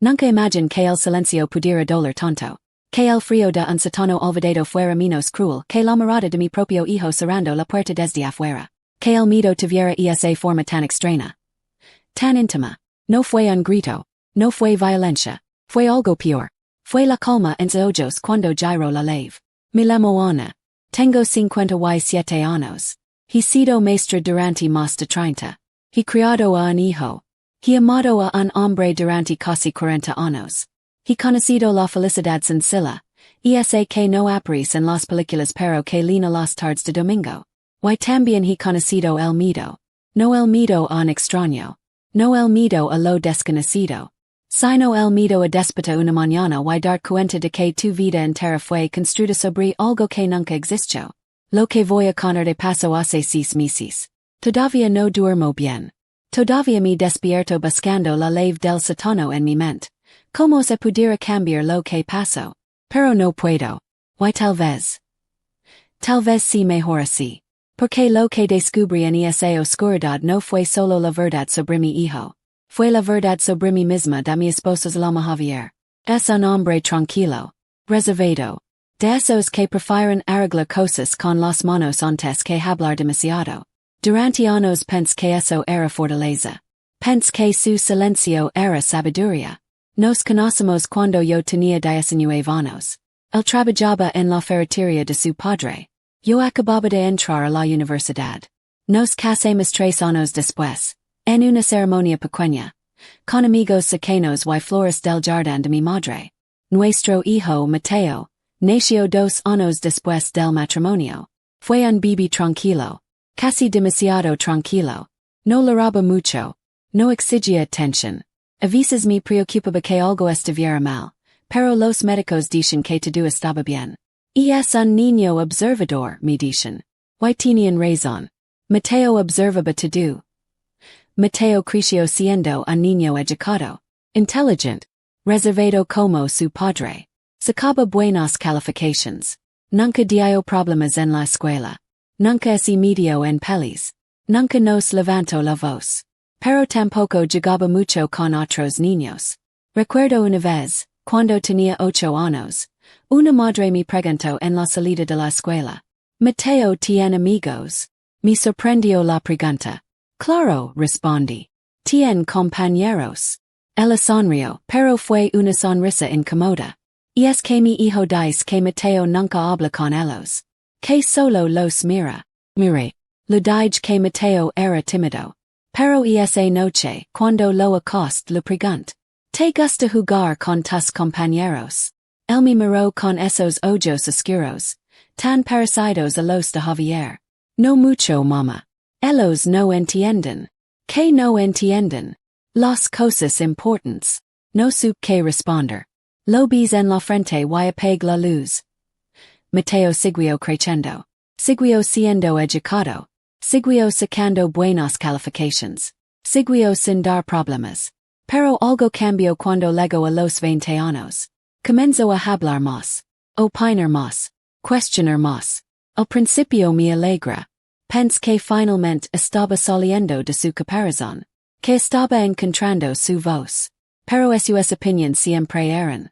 Nunca imagine que el silencio pudiera doler tanto. Que el frío de un sótano olvidado fuera menos cruel que la mirada de mi propio hijo cerrando la puerta desde afuera. Que el miedo tuviera esa forma tan extraña, tan íntima. No fue un grito, no fue violencia, fue algo peor. Fue la calma en sus ojos cuando giró la lave. Me llamo Ana. Tengo 57 años. He sido maestra durante más de 30. He criado a un hijo. He amado a un hombre durante casi 40 años. He conocido la felicidad sencilla, esa que no aparece en las películas pero que llena las tardes de domingo. Y también he conocido el miedo. No el miedo a un extraño. No el miedo a lo desconocido. Sino el miedo a despertar una mañana y dar cuenta de que tu vida entera fue construida sobre algo que nunca existió. Lo que voy a contar de paso hace 6 meses. Todavía no duermo bien. Todavía me despierto buscando la lave del sótano en mi mente. Como se pudiera cambiar lo que pasó. Pero no puedo. Y tal vez sí mejor así. Porque lo que descubrí en esa oscuridad no fue solo la verdad sobre mi hijo. Fue la verdad sobre mí misma de mi esposo alma Javier. Es un hombre tranquilo. Reservado. De esos que prefieren arreglar cosas con las manos antes que hablar demasiado. Durante años pensé que eso era fortaleza. Pensé que su silencio era sabiduría. Nos conocimos cuando yo tenía 19 años. Él trabajaba en la ferretería de su padre. Yo acababa de entrar a la universidad. Nos casamos 3 años después, en una ceremonia pequeña, con amigos cercanos y flores del jardín de mi madre. Nuestro hijo Mateo nació 2 años después del matrimonio. Fue un bebé tranquilo, casi demasiado tranquilo. No lloraba mucho, no exigía atención. A veces me preocupaba que algo estuviera mal, pero los médicos dicen que todo estaba bien. Y es un niño observador, me dicen. Y tenían razón. Mateo observaba todo. Mateo creció siendo un niño educado, inteligente, reservado como su padre. Sacaba buenas califications. Nunca dio problemas en la escuela. Nunca se metió en pelis. Nunca nos levantó la voz. Pero tampoco jugaba mucho con otros niños. Recuerdo una vez, cuando tenía 8 años, una madre me preguntó en la salida de la escuela: ¿Mateo tiene amigos? Me sorprendió la pregunta. Claro, respondí. ¿Tiene compañeros? Ella sonrió, pero fue una sonrisa incómoda. Y es que mi hijo dice que Mateo nunca habla con ellos. Que solo los mira. Mire. Le dije que Mateo era tímido. Pero esa noche, cuando lo acosté le pregunté: ¿Te gusta jugar con tus compañeros? Él me miró con esos ojos oscuros, tan parecidos a los de Javier. No mucho, mamá. Ellos no entienden. ¿Qué no entienden? Las cosas importantes. No supe qué responder. Lo vis en la frente y apagué la luz. Mateo siguió creciendo. Siguió siendo educado. Siguió sacando buenas califications. Siguió sin dar problemas. Pero algo cambió cuando llegó a los 20 años. Comenzó a hablar más. Opinar más. Cuestionar más. Al principio me alegra. Pensé que finalmente estaba saliendo de su caparazón. Que estaba encontrando su voz. Pero sus opiniones siempre eran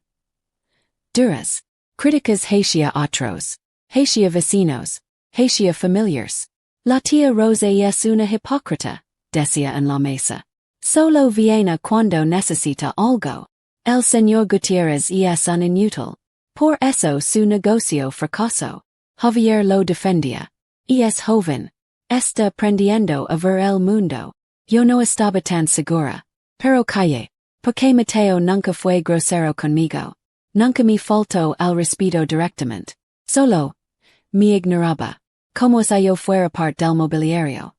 duras. Críticas hacia otros. Hacia vecinos. Hacia familiares. La tía Rosa es una hipócrita, decía en la mesa. Solo viene cuando necesita algo. El señor Gutiérrez es un inútil. Por eso su negocio fracasó. Javier lo defendía. Y es joven. Está aprendiendo a ver el mundo. Yo no estaba tan segura. Pero callé. Porque Mateo nunca fue grosero conmigo. Nunca me faltó al respeto directamente. Solo me ignoraba. Como si yo fuera parte del mobiliario.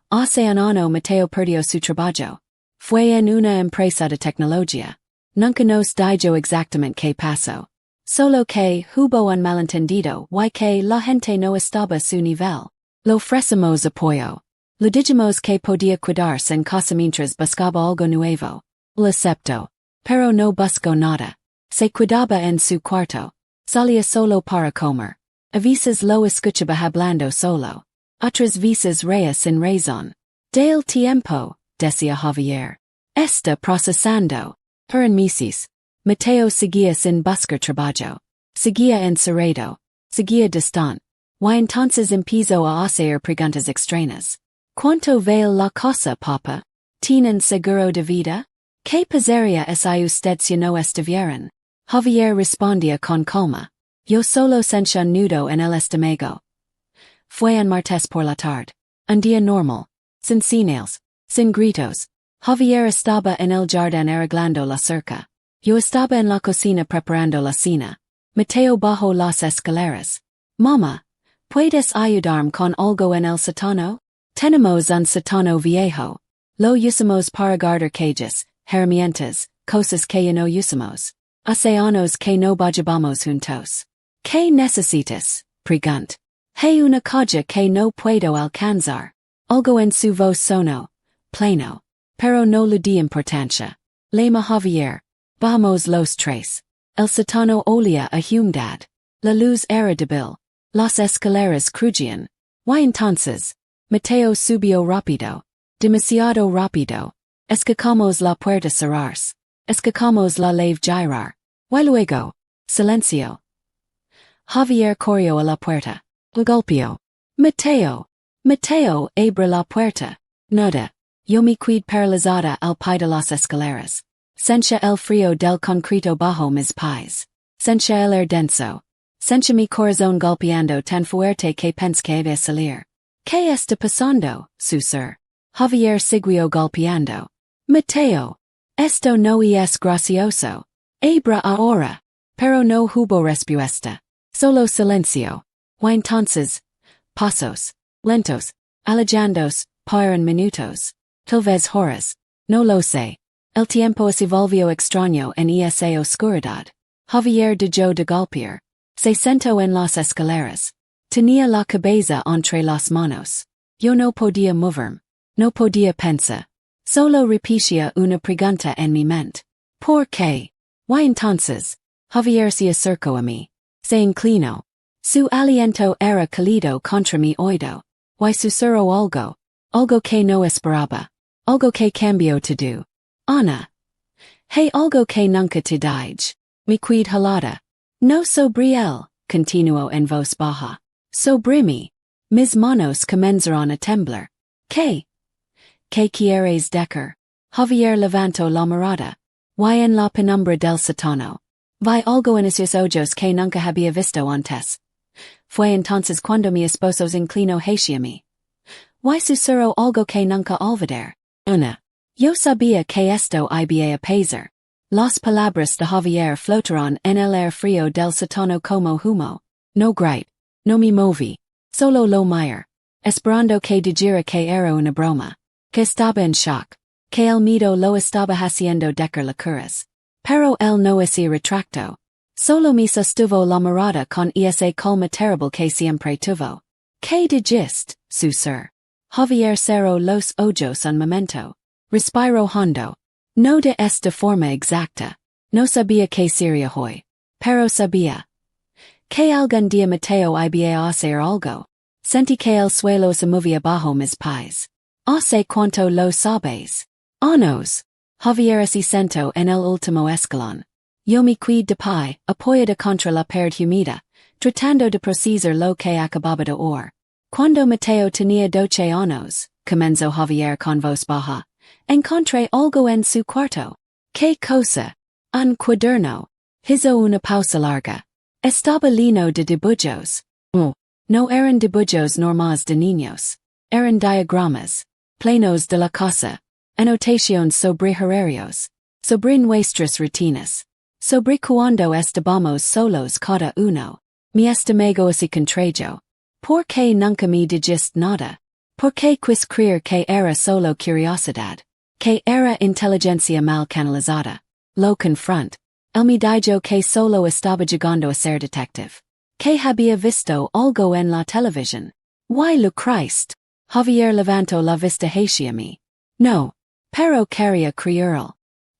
Hace un año Mateo perdió su trabajo. Fue en una empresa de tecnología. Nunca nos dijo exactamente qué pasó. Solo que hubo un malentendido y que la gente no estaba a su nivel. Le ofrecimos apoyo. Le dijimos que podía quedarse en casa mientras buscaba algo nuevo. Lo aceptó. Pero no buscó nada. Se cuidaba en su cuarto. Salía solo para comer. A veces lo escuchaba hablando solo. Otras veces reía sin razón. Del tiempo, decía Javier. Está procesando. Puran misis. Mateo seguía sin buscar trabajo. Seguía encerrado. Seguía distante. Y entonces empezó a hacer preguntas extrañas. ¿Cuánto vale la cosa, papa? ¿Tienen seguro de vida? ¿Qué pasaría si usted si no estuvieran? Javier respondía con calma. Yo solo sentía un nudo en el estómago. Fue un martes por la tarde. Un día normal. Sin señales. Sin gritos. Javier estaba en el jardín arreglando la cerca. Yo estaba en la cocina preparando la cena. Mateo bajó las escaleras. Mamá, ¿puedes ayudarme con algo en el sótano? Tenemos un sótano viejo. Lo usamos para guardar cajas, herramientas, cosas que ya no usamos. Hace años que no vayamos juntos. ¿Qué necesitas? Pregunt. Hay una caja que no puedo alcanzar. Algo en su voz sonó. Plano. Pero no le di importancia. Lema Javier. Vamos los tres. El sótano olía a humedad. La luz era débil. Las escaleras crujían. Y entonces, Mateo subió rápido. Demasiado rápido. Escuchamos la puerta cerrarse. Escuchamos la llave girar. Y luego, silencio. Javier corrió a la puerta. Lo golpeó. Mateo. Mateo, abre la puerta. Nada. Yo me quedé paralizada al pie de las escaleras. Sentía el frío del concreto bajo mis pies. Sentía el aire denso. Sentía mi corazón golpeando tan fuerte que pensé que iba a salir. ¿Qué está pasando, susurró? Javier siguió golpeando. Mateo. Esto no es gracioso. Abra ahora. Pero no hubo respuesta. Solo silencio. Y entonces, pasos. Lentos. Alejandos. Paran minutos. Tal vez horas. No lo sé. El tiempo se volvió extraño en esa oscuridad. Javier dejó de golpear. Se sentó en las escaleras. Tenía la cabeza entre las manos. Yo no podía moverme. No podía pensar. Solo repetía una pregunta en mi mente. ¿Por qué? Y entonces, Javier se acercó a mí. Se inclinó. Su aliento era cálido contra mi oído. Y susurró algo. Algo que no esperaba. Algo que cambió todo. Ana. Hay algo que nunca te dije. Me quedé helada. No sobre él, continuó en voz baja. Sobre mí. Mis manos comenzaron a temblar. ¿Qué? ¿Qué quieres decir? Javier levantó la mirada. Y en la penumbra del sótano. Vi algo en esos ojos que nunca había visto antes. Fue entonces cuando mi esposo se inclinó hacia mí. Y susurró algo que nunca olvidar. Una. Yo sabía que esto iba a pasar. Las palabras de Javier flotaron en el aire frío del sótano como humo. No grité. No me moví. Solo lo miré. Esperando que dijera que era una broma. Que estaba en shock. Que el miedo lo estaba haciendo decaer locuras. Pero él no se retractó. Solo me sostuvo la mirada con esa calma terrible que siempre tuvo. ¿Qué dijiste, susurró? Javier cerró los ojos un momento. Respiró hondo. No de esta forma exacta. No sabía qué sería hoy. Pero sabía. Que algún día Mateo iba a hacer algo. Sentí que el suelo se movía bajo mis pies. ¿Hace cuánto lo sabes? Años. Javier se sentó en el último escalón. Yo me quedé de pie, apoyada contra la pared humida, tratando de procesar lo que acababa de oír. Cuando Mateo tenía 12 años, comenzó Javier con voz baja, encontré algo en su cuarto. ¿Qué cosa? Un cuaderno. Hizo una pausa larga. Estaba lleno de dibujos. No eran dibujos normales de niños. Eran diagramas. Planos de la casa. Anotaciones sobre horarios. Sobre nuestras rutinas. Sobre cuando estábamos solos cada uno. Mi estómago se contrajo. ¿Por qué nunca me dijiste nada? ¿Por qué quis creer que era solo curiosidad? Que era inteligencia mal canalizada. Lo confront. Él me dijo que solo estaba llegando a ser detective. Que había visto algo en la televisión. ¿Y lo Christ? Javier levantó la vista hacia mí. No. Pero quería creerlo.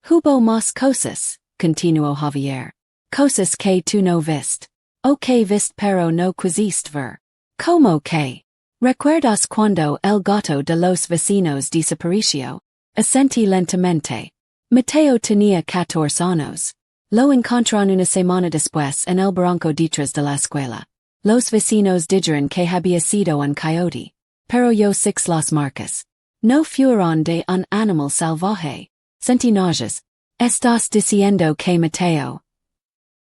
Hubo más cosas, continuó Javier. Cosas que tú no viste. O que viste pero no quisiste ver. ¿Cómo que? ¿Recuerdas cuando el gato de los vecinos desapareció? Asentí lentamente. Mateo tenía 14 años. Lo encontraron una semana después en el barranco detrás de la escuela. Los vecinos dijeron que había sido un coyote. Pero yo six las marcas. No fueron de un animal salvaje. Sentí náuseas. Estás diciendo que Mateo.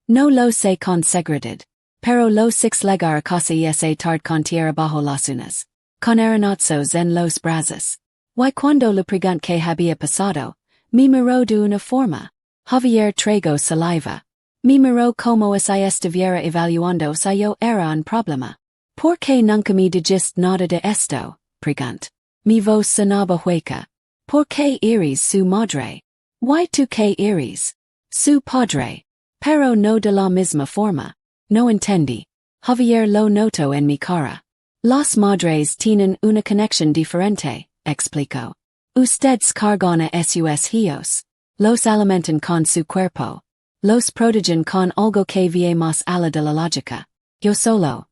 No lo sé con seguridad. Pero los six llegar a casa y esa tarde con tierra bajo las uñas. Con arenazos en los brazos. Y cuando le pregunté que había pasado, me miró de una forma. Javier trago saliva. Me miró como si estuviera evaluando si yo era un problema. ¿Por qué nunca me dijiste nada de esto? Pregunt. Mi voz sonaba hueca. ¿Por qué eres su madre? ¿Y tú qué eres? Su padre. Pero no de la misma forma. No entendí. Javier lo notó en mi cara. Las madres tienen una conexión diferente, explicó. Ustedes cargan a sus hijos. Los alimentan con su cuerpo. Los protegen con algo que vie más allá de la lógica. Yo solo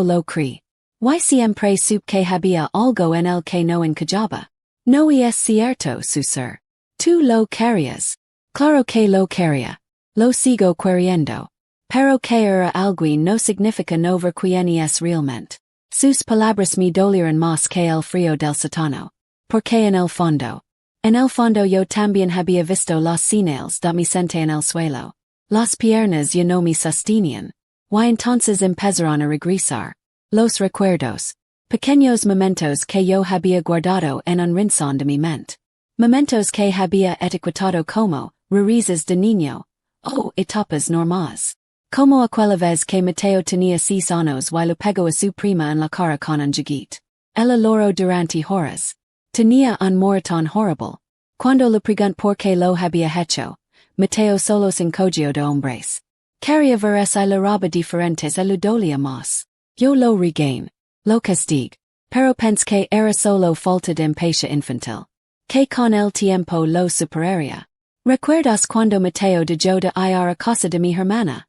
lo creí. Y siempre supe que había algo en el que no encajaba. No es cierto, susurró. Tú lo querías. Claro que lo quería. Lo sigo queriendo. Pero que era algo no significa no ver quién es realmente. Sus palabras me dolieron más que el frío del sótano. Porque en el fondo yo también había visto las señales de mi senté en el suelo. Las piernas ya no me sostenían. Y entonces empezaron a regresar. Los recuerdos. Pequeños momentos que yo había guardado en un rincón de mi mente. Momentos que había etiquetado como risas de niño. O etapas normales. Como aquella vez que Mateo tenía 6 años y lo pegó a su prima en la cara con un juguete. Ella lloró durante horas. Tenía un moretón horrible. Cuando le pregunté por qué lo había hecho, Mateo solo se encogió de hombres. Quería ver si la roba diferentes a lo dolía más. Yo lo regañé. Lo castigo. Pero pensé que era solo falta de empatia infantil. Que con el tiempo lo superaría. ¿Recuerdas cuando Mateo dejó de ir a casa de mi hermana?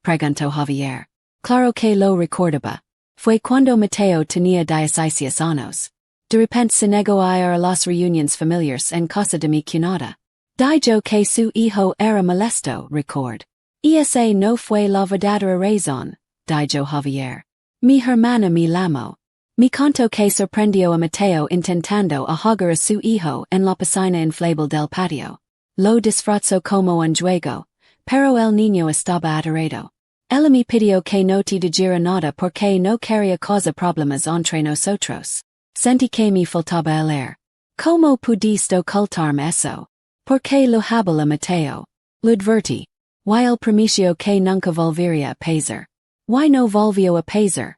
Preguntó Javier. Claro que lo recordaba. Fue cuando Mateo tenía 16 años. De repente se negó a ir a las reuniones familiares en casa de mi cuñada. Dijo que su hijo era molesto, record. Esa no fue la verdadera razón, dijo Javier. Mi hermana me llamó. Me contó que sorprendió a Mateo intentando ahogar a su hijo en la piscina inflable del patio. Lo disfrazó como un juego, pero el niño estaba aterrado. Ella me pidió que no te dijera nada porque no quería causar problemas entre nosotros. Sentí que me faltaba el aire. ¿Cómo pudiste ocultarme eso? Porque lo habla Mateo. Lo advertí. Y el promiso que nunca volvería a pasar. Y no volvió a pasar.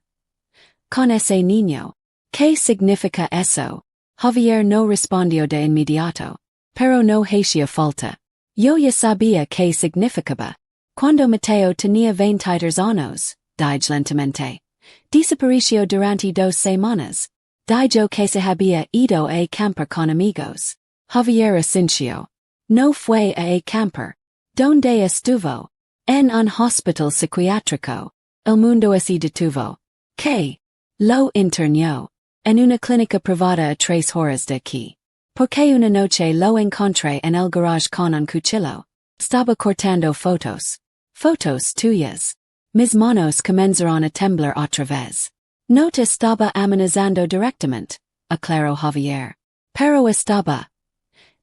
Con ese niño. ¿Qué significa eso? Javier no respondió de inmediato. Pero no hacía falta. Yo ya sabía qué significaba. Cuando Mateo tenía 23 años, dijo lentamente. Desapareció durante 2 semanas. Dijo que se había ido a acampar con amigos. Javier asintió. No fue a acampar. ¿Dónde estuvo? En un hospital psiquiátrico. El mundo se detuvo. ¿Qué? Lo internó. En una clínica privada a 3 horas de aquí. Porque una noche lo encontré en el garage con un cuchillo. Estaba cortando fotos. Fotos tuyas. Mis manos comenzaron a temblar otra vez. No te estaba amenazando directamente, aclaró Javier. Pero estaba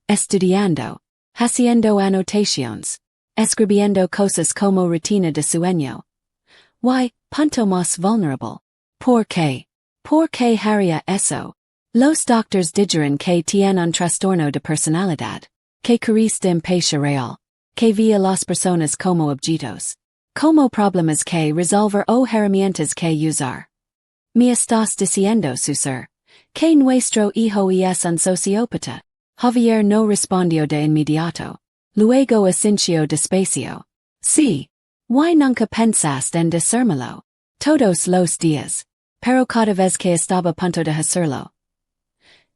estudiando, haciendo anotaciones, escribiendo cosas como rutina de sueño. Y, punto más vulnerable. ¿Por qué? ¿Por qué haría eso? Los doctores dijeron que tiene un trastorno de personalidad, que carece de empatia real, que ve a las personas como objetos, como problemas que resolver o herramientas que usar. Me estás diciendo, susurró, que nuestro hijo es un sociópata. Javier no respondió de inmediato. Luego asintió despacio. Sí. ¿Y nunca pensaste en decírmelo? Todos los días. Pero cada vez que estaba a punto de hacerlo.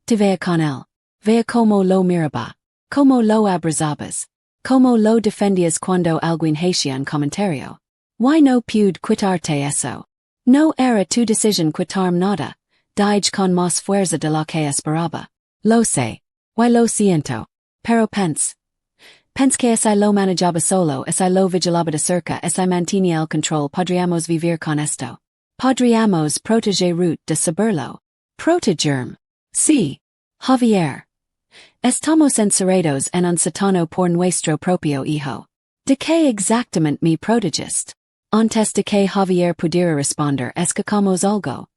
Te veía con él. Veía cómo lo miraba. Cómo lo abrazabas. Cómo lo defendías cuando alguien hacía un comentario. ¿Y no pude quitarte eso? No era tu decisión quitarme nada, dije con más fuerza de lo que esperaba. Lo sé. Y lo siento. Pero Pens que si lo manejaba solo, si lo vigilaba de cerca, si mantenía el control, podríamos vivir con esto. Podríamos proteger root de saberlo. Protegerme. Sí. Javier. Estamos encerrados en un sótano por nuestro propio hijo. ¿De qué exactamente me protegiste? Antes de que Javier pudiera responder, escapamos algo.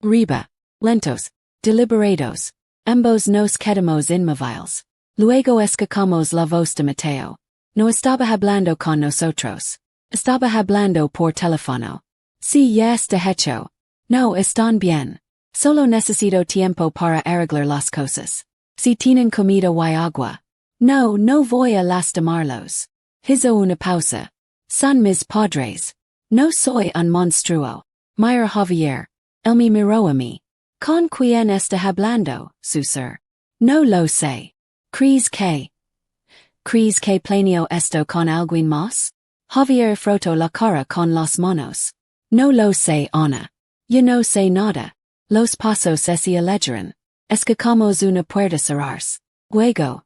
Riba. Lentos. Deliberados. Ambos nos quedamos inmóviles. Luego escuchamos la voz de Mateo. No estaba hablando con nosotros. Estaba hablando por teléfono. Sí, ya está hecho. No, están bien. Solo necesito tiempo para arreglar las cosas. Si tienen comida y agua. No, no voy a lastimarlos. Hizo una pausa. Son mis padres. No soy un monstruo. Mira Javier. Él me miró a mí. ¿Con quién está hablando, susurró? No lo sé. ¿Crees que planeo esto con alguien más? Javier frotó la cara con las manos. No lo sé, Ana. Yo no sé nada. Los pasos se alegran. Escuchamos una puerta cerrarse. Luego.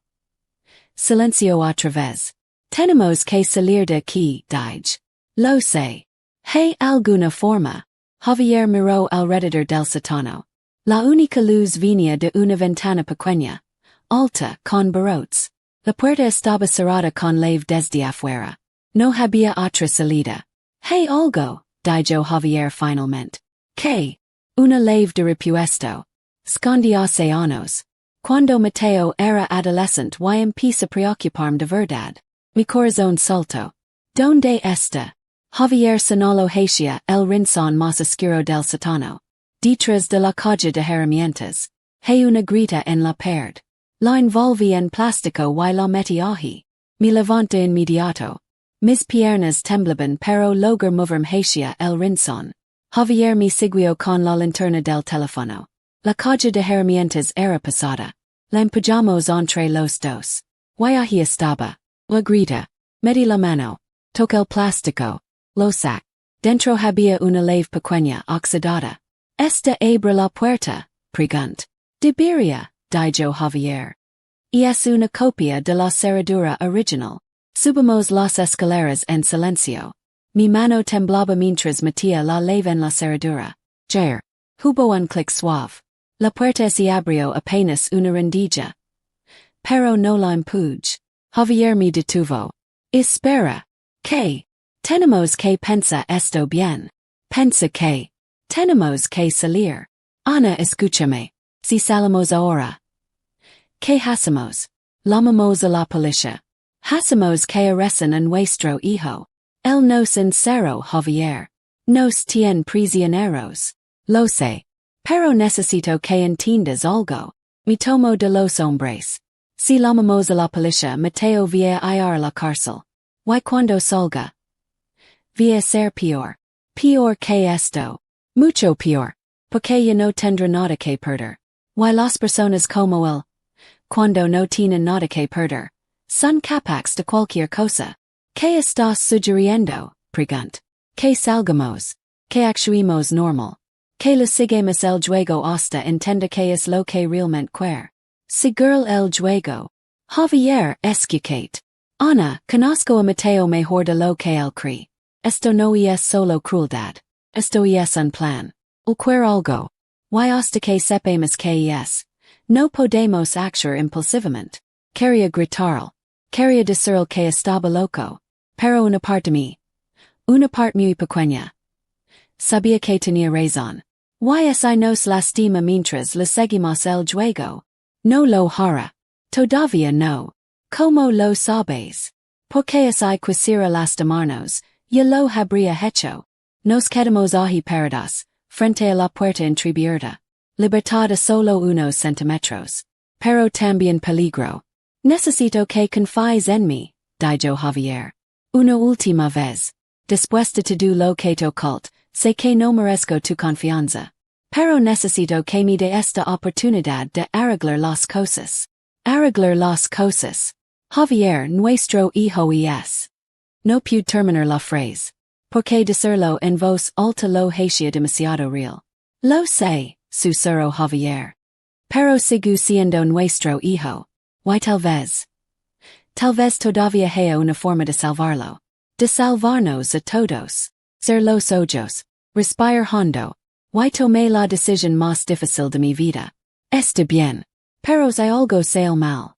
Silencio otra vez. Tenemos que salir de aquí, dije. Lo sé. ¿Hay alguna forma? Javier miró alrededor del sótano. La única luz venía de una ventana pequeña. Alta, con barrotes. La puerta estaba cerrada con llave desde afuera. No había otra salida. Hey algo, dijo Javier finalmente. ¿Qué? Una llave de repuesto. Escondí hace años. Cuando Mateo era adolescente y empecé a preocuparme de verdad. Mi corazón saltó. ¿Dónde está? Javier señaló hacia el rincón más oscuro del sótano. Detrás de la caja de herramientas. Hay una grita en la pared. La envolví en plástico y la metí allí. Me levanté inmediato. Mis piernas temblaban pero logré moverme hacia el rincón. Javier me siguió con la linterna del teléfono. La caja de herramientas era pesada. La empujamos entre los dos. Y allí estaba. La grita. Metí la mano. Toqué el plástico. Lo sac. Dentro había una llave pequeña oxidada. Esta abre la puerta, preguntó. Debería, dijo Javier. Y es una copia de la cerradura original. Subimos las escaleras en silencio. Mi mano temblaba mientras metía la llave en la cerradura. Jair. Hubo un clic suave. La puerta se abrió apenas una rendija. Pero no la empujé. Javier me detuvo. Espera. ¿Qué? Tenemos que pensar esto bien. Pensa que. Tenemos que salir. Ana, escúchame. Si salimos ahora. ¿Qué hacemos? Llamamos a la policía. Hacemos que arresten a nuestro hijo. Él nos encerró, Javier. Nos tiene prisioneros. Lo sé. Pero necesito que entiendas algo. Me tomo de los hombres. Si llamamos a la policía, Mateo va a ir a la cárcel. Y cuando salga. Va a ser peor. Peor que esto. Mucho peor. Porque ya no tendrá nada que perder. Y las personas como él. Cuando no tienen nada que perder. Son capaces de cualquier cosa. ¿Qué estás sugiriendo? Preguntó. Que salgamos. Que actuemos normal. Que le sigamos el juego hasta entender que es lo que realmente quiere. Seguir el juego. Javier, escuchate. Ana, conozco a Mateo mejor de lo que él cree. Esto no es solo crueldad. Esto es un plan. O quiere algo. Y hasta que sepamos que es. No podemos actuar impulsivamente. Quería gritarlo. Quería decirle que estaba loco. Pero una parte de mí. Una parte muy pequeña. Sabía que tenía razón. Y si nos lastima mientras le seguimos el juego. No lo hará. Todavía no. ¿Cómo lo sabes? Porque si quisiera lastimarnos, ya lo habría hecho. Nos quedamos allí parados, frente a la puerta entreabierta. Libertad a solo unos centímetros. Pero también peligro. Necesito que confíes en mí, dijo Javier. Una última vez. Después de todo lo que te oculto, sé que no merezco tu confianza. Pero necesito que me dé esta oportunidad de arreglar las cosas. Arreglar las cosas. Javier, nuestro hijo es. No pude terminar la frase. Porque decirlo en voz alta lo hacía demasiado real. Lo sé, susurró Javier. Pero sigue siendo nuestro hijo. Y talvez todavía haya una forma de salvarlo. De salvarnos a todos. Ser los ojos. Respire hondo. Y tomé la decisión más difícil de mi vida. Está bien. Pero si algo sale mal.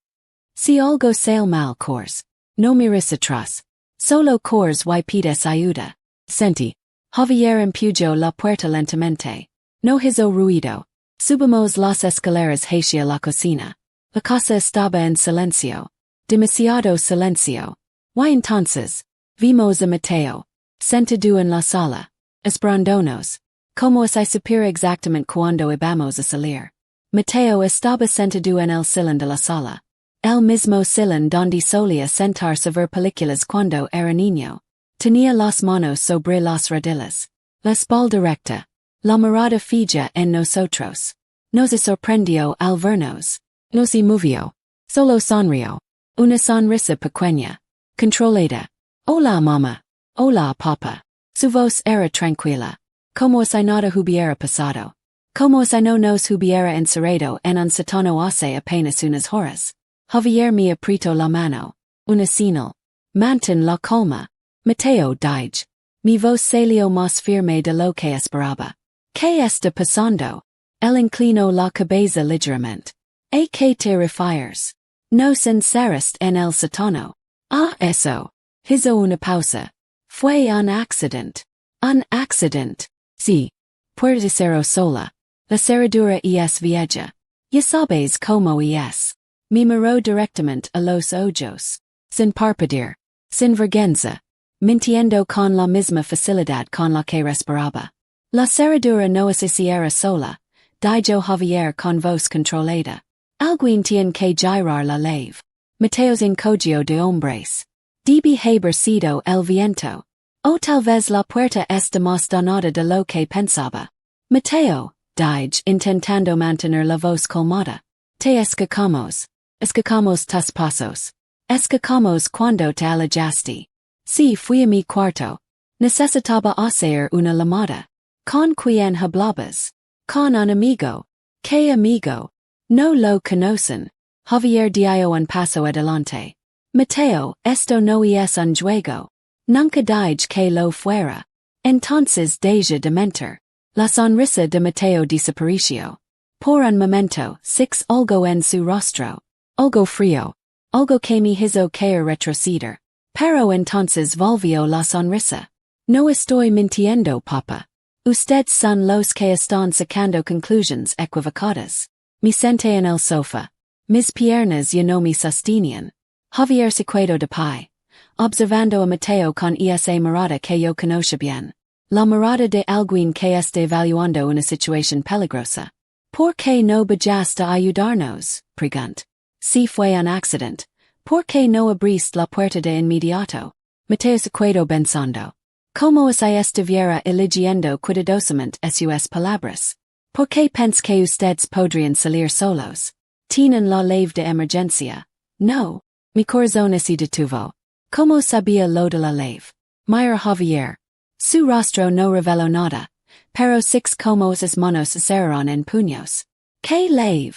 Si algo sale mal, cors. No mires atrás. Solo cors y pides ayuda. Senti. Javier empujó la puerta lentamente. No hizo ruido. Subimos las escaleras hacia la cocina. La casa estaba en silencio. Demasiado silencio. Y entonces, vimos a Mateo. Sentado en la sala. Esperándonos. Como si supiera exactamente cuando íbamos a salir. Mateo estaba sentado en el sillón de la sala. El mismo sillón donde solía sentarse a ver películas cuando era niño. Tenía las manos sobre las rodillas. La espalda recta. La mirada fija en nosotros. Nos sorprendió al vernos. No se movió. Solo sonrió. Una sonrisa pequeña. Controlada. Hola mamá. Hola papá. Su voz era tranquila. Como si nada hubiera pasado. Como si no nos hubiera encerrado en un sótano hace apenas unas horas. Javier me apretó la mano. Una señal. Mantén la calma. Mateo dije. Mi voz salió más firme de lo que esperaba. ¿Qué está pasando? Él inclinó la cabeza ligeramente. ¿A qué te refieres? Nos encerraste en el sótano. Ah, eso. Hizo una pausa. Fue un accidente. Un accidente. Sí. Puede ser sola. La cerradura es vieja. Ya sabes cómo es. Me miró directamente a los ojos. Sin parpadear. Sin vergüenza. Mintiendo con la misma facilidad con la que respiraba. La cerradura no es era sola. Dijo Javier con voz controlada. Alguien tiene que girar la llave. Mateo's encogió de hombres. Debe haber sido el viento. O tal vez la puerta está más dañada de lo que pensaba. Mateo, dije intentando mantener la voz calmada. Te escapamos. Escapamos tus pasos. Escapamos cuando te alejaste. Sí, fui a mi cuarto. Necesitaba hacer una llamada. ¿Con quién hablabas? Con un amigo. ¿Qué amigo? No lo conocen. Javier dio un paso adelante. Mateo, esto no es un juego. Nunca dije que lo fuera. Entonces deja de mentir. La sonrisa de Mateo desapareció. Por un momento, algo en su rostro. Algo frío. Algo que me hizo caer retroceder. Pero entonces volvió la sonrisa. No estoy mintiendo, papá. Ustedes son los que están sacando conclusiones equivocadas. Me senté en el sofá. Mis piernas ya no me sostenían. Javier se quedó de pie, observando a Mateo con esa mirada que yo conozco bien. La mirada de alguien que está evaluando una situación peligrosa. ¿Por qué no bajaste a ayudarnos? Preguntó. Si fue un accidente, ¿por qué no abriste la puerta de inmediato? Mateo se quedó pensando. ¿Cómo si estuviera eligiendo cuidadosamente sus palabras? ¿Por qué piensa que ustedes podrían salir solos? ¿Tienen la llave de emergencia? No. Mi corazón se detuvo. ¿Cómo sabía lo de la llave? Mira Javier. Su rostro no reveló nada, pero como sus manos se cerraron en puños. ¿Qué llave?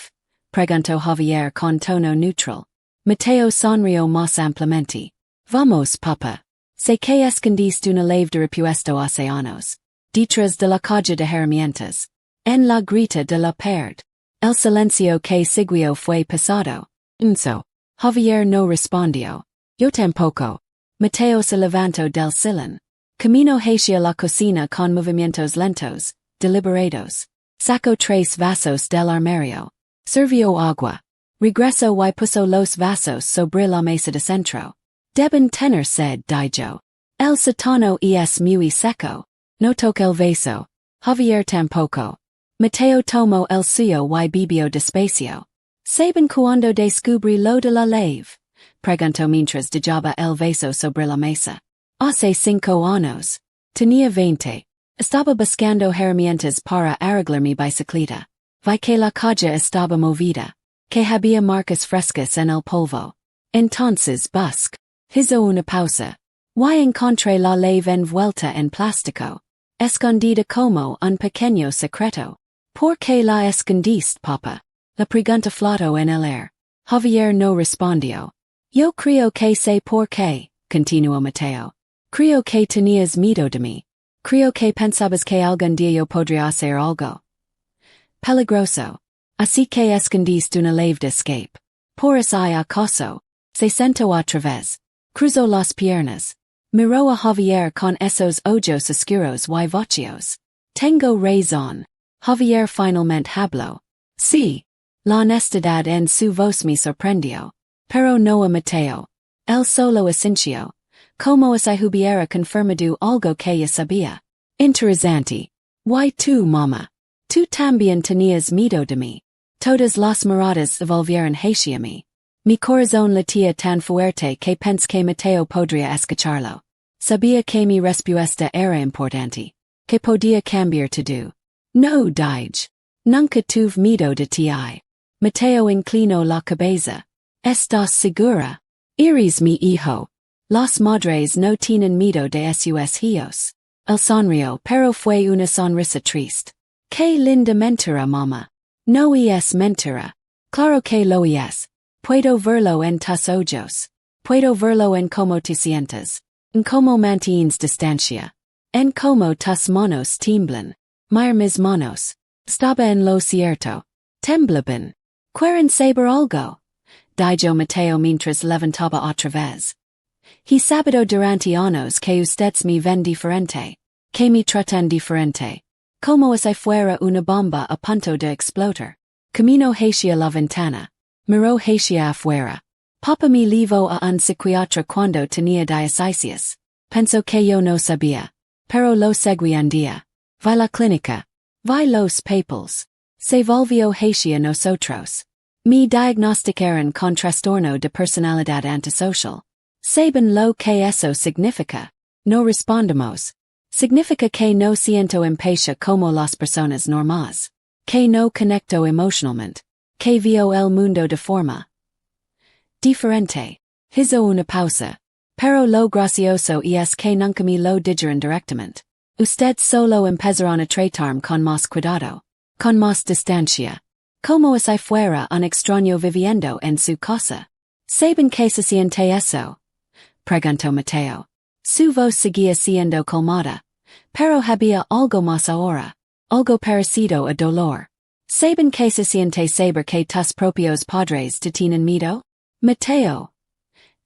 Preguntó Javier con tono neutral. Mateo sonrió más ampliamente. Vamos, papá. Sé que escondiste una llave de repuesto hace años. Detrás de la caja de herramientas. En la grita de la perd. El silencio que siguió fue pesado. So. Javier no respondió. Yo tampoco. Mateo se levantó del sillón. Caminó hacia la cocina con movimientos lentos, deliberados. Sacó 3 vasos del armario. Sirvió agua. Regresó y puso los vasos sobre la mesa de centro. Deben tener sed, dijo. El sótano es muy seco. No toque el vaso. Javier tampoco. Mateo tomó el suyo y bebió despacio. ¿Saben cuando descubrí lo de la llave? Preguntó mientras dejaba el vaso sobre la mesa. Hace 5 años. Tenía 20. Estaba buscando herramientas para arreglar mi bicicleta. Vi que la calle estaba movida. Que había marcas frescas en el polvo. Entonces busqué. Hizo una pausa. Y encontré la llave envuelta en plástico. Escondida como un pequeño secreto. ¿Por qué la escondiste, papá? La pregunta flotó en el aire. Javier no respondió. Yo creo que sé por qué, continuó Mateo. Creo que tenías miedo de mí. Creo que pensabas que algún día yo podría hacer algo peligroso. Así que escondiste una leve de escape. Por eso acaso. Se sentó otra vez. Cruzó las piernas. Miró a Javier con esos ojos oscuros y vacíos. Tengo razón. Javier finalmente habló. Sí. La honestidad en su voz me sorprendió. Pero no a Mateo. Él solo asintió. Como si hubiera confirmado algo que ya sabía. Interesante. Y tú, mamá. Tú también tenías miedo de mí. Todas las miradas volvieron hacia mí. Mi corazón latía tan fuerte que pensé que Mateo podría escucharlo. Sabía que mi respuesta era importante. Que podía cambiar todo. No dije. Nunca tuve miedo de ti. Mateo inclinó la cabeza. ¿Estás segura? Eres mi hijo. Las madres no tienen miedo de sus hijos. Él sonrió, pero fue una sonrisa triste. Qué linda mentira, mamá. No es mentira. Claro que lo es. Puedo verlo en tus ojos. Puedo verlo en cómo te sientes. En cómo mantienes distancia. En cómo tus manos tiemblan. Mira mis manos. Estaba en lo cierto. Temblaban. ¿Quieren saber algo? Dijo Mateo mientras levantaba otra vez. He sabido durante años que ustedes me ven diferente. Que me tratan diferente. Como si fuera una bomba a punto de explotar. Camino hacia la ventana. Miró hacia afuera. Papa me llevó a un psiquiatra cuando tenía 16. Pensó que yo no sabía. Pero lo seguí un día. Vi la clínica. Vi los papeles. Se volvió hacia nosotros. Me diagnosticaron con trastorno de personalidad antisocial. ¿Saben lo que eso significa? No respondemos. Significa que no siento empatía como las personas normales. Que no conecto emocionalmente. Que veo el mundo de forma diferente. Hizo una pausa. Pero lo gracioso es que nunca me lo dijeron directamente. Usted solo empezaron a tratarme con más cuidado. Con más distancia. Como si fuera un extraño viviendo en su casa. ¿Saben que se siente eso? Preguntó Mateo. Su voz seguía siendo calmada. Pero había algo más ahora. Algo parecido a dolor. ¿Saben que se siente saber que tus propios padres te tienen miedo? Mateo.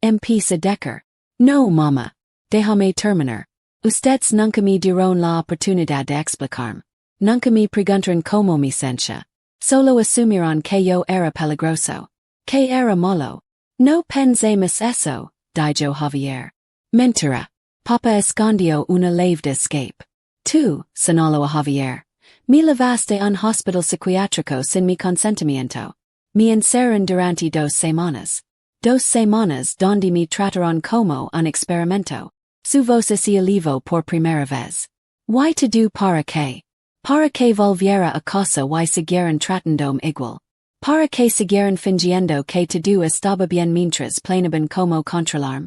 Empieza Decker. No, mamá. Déjame terminar. Ustedes nunca me dieron la oportunidad de explicarme. Nunca me preguntaron cómo me sentía. Solo asumieron que yo era peligroso. Que era malo. No pensemos eso, dijo Javier. Mentira. Papa escondió una leve de escape. Tú, señaló a Javier. Me llevaste a un hospital psiquiátrico sin mi consentimiento. Me encerraron durante 2 semanas. 2 semanas donde me trataron como un experimento. Su voz se elevó por primera vez. ¿Y todo para qué? Para que volviera a casa y siguieran tratándome igual. Para que siguieran fingiendo que todo estaba bien mientras planeaban como controlarme.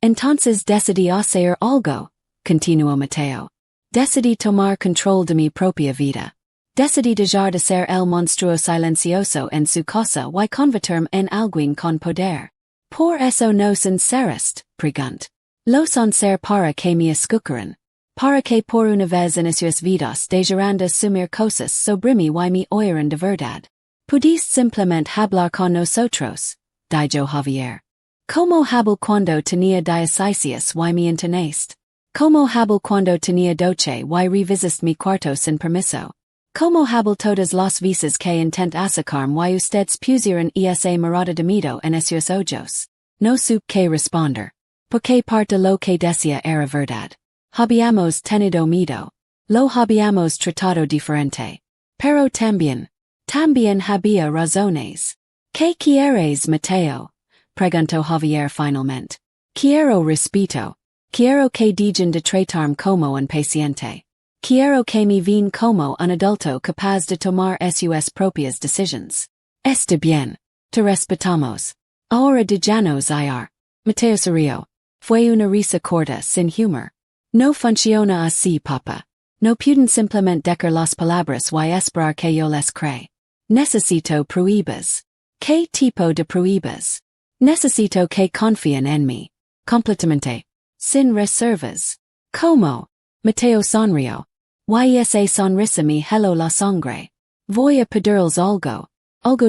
Entonces decidí hacer algo, continuó Mateo. Decidí tomar control de mi propia vida. Decidí dejar de ser el monstruo silencioso en su casa y convertirme en alguien con poder. Por eso no sinceraste, pregunt. Lo ser para que me escucharan. Para que por una vez en sus vidas dejaran de asumir cosas sobre mí y me oyeran de verdad. Pudiste simplemente hablar con nosotros, dijo Javier. Como hablo cuando tenía 16 y me entendiste. Como hablo cuando tenía 12 y revisiste mi cuarto sin permiso. Como hablo todas las veces que intent sacarme y ustedes pusieron esa mirada de miedo en sus ojos. No supe qué responder. Porque parte lo que decía era verdad. Habíamos tenido miedo. Lo habíamos tratado diferente. Pero también había razones. ¿Qué quieres, Mateo? Preguntó Javier finalmente. Quiero respeto. Quiero que dejen de tratarme como un paciente. Quiero que me vean como un adulto capaz de tomar sus propias decisiones. Está bien. Te respetamos. Ahora déjanos ir. Mateo se rió. Fue una risa corta sin humor. No funciona así, papa. No pueden simplemente decir las palabras y esperar que yo les cree. Necesito pruebas. ¿Qué tipo de pruebas? Necesito que confíen en mí. Completamente. Sin reservas. ¿Cómo? Mateo sonrió. Esa sonrisa me heló la sangre. Voy a pedirles algo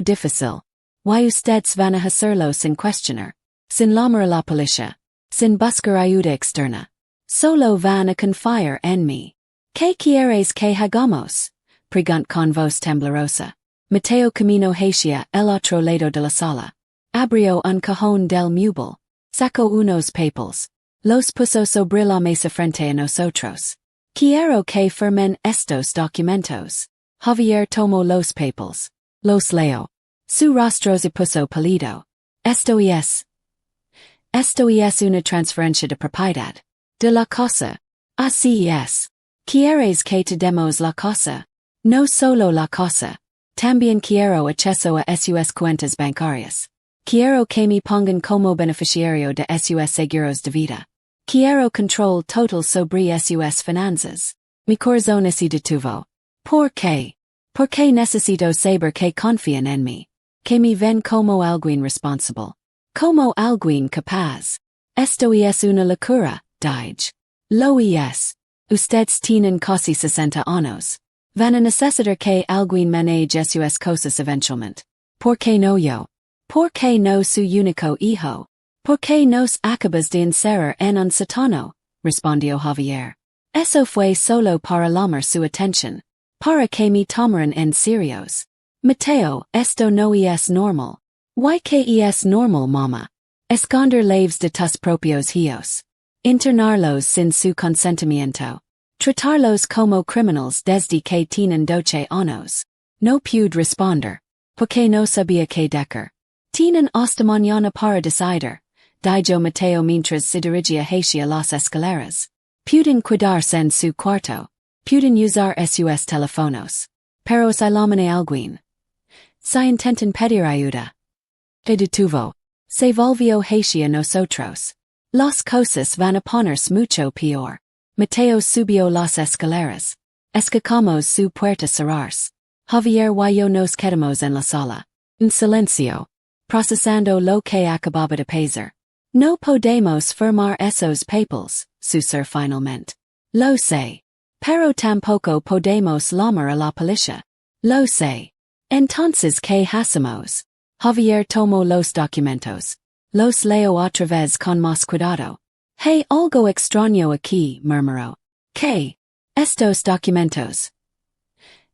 difícil. Ustedes van a hacerlo sin cuestionar. Sin llamar a la policía. Sin buscar ayuda externa. Solo van a confiar en mí. ¿Qué quieres que hagamos? Pregunt con voz temblorosa. Mateo camino hacia el otro lado de la sala. Abrió un cajón del mueble. Sacó unos papeles. Los puso sobre la mesa frente a nosotros. Quiero que firmen estos documentos. Javier tomó los papeles. Los leo. Su rostro se puso pálido. Esto es una transferencia de propiedad. De la casa. Así es. ¿Quieres que te demos la casa? No solo la casa. También quiero acceso a sus cuentas bancarias. Quiero que me pongan como beneficiario de sus seguros de vida. Quiero control total sobre sus finanzas. Mi corazón se detuvo. ¿Por qué? Porque necesito saber que confían en mí. Que me ven como alguien responsable. Como alguien capaz. Esto es una locura, dije. Lo es. Ustedes tienen casi 60 años. Van a necesitar que alguien maneje sus cosas eventualmente. ¿Por qué no yo? ¿Por qué no su único hijo? ¿Por qué nos acabas de encerrar en un sótano? Respondió Javier. Eso fue solo para llamar su atención. Para que me tomaran en serios. Mateo, esto no es normal. ¿Qué es normal, mamá? Esconder lives de tus propios hijos. Internarlos sin su consentimiento. Tratarlos como criminals desde que tienen 12 años. No pude responder. Porque no sabía qué decir. Tienen hasta mañana para decidir. Dijo Mateo mientras se dirigía hacia las escaleras. Pueden quedarse en su cuarto. Pueden usar sus teléfonos. Pero si llaman a alguien. Si intentan pedir ayuda. Se detuvo. Se volvió hacia nosotros. Las cosas van a ponerse mucho peor. Mateo subió las escaleras. Escuchamos su puerta cerrarse. Javier y yo nos quedamos en la sala. En silencio. Procesando lo que acababa de pasar. No podemos firmar esos papeles, susurró finalmente. Lo sé. Pero tampoco podemos llamar a la policía. Lo sé. Entonces, ¿qué hacemos? Javier tomó los documentos. Los leo otra vez con más cuidado. Hay algo extraño aquí, murmuró. ¿Qué? Estos documentos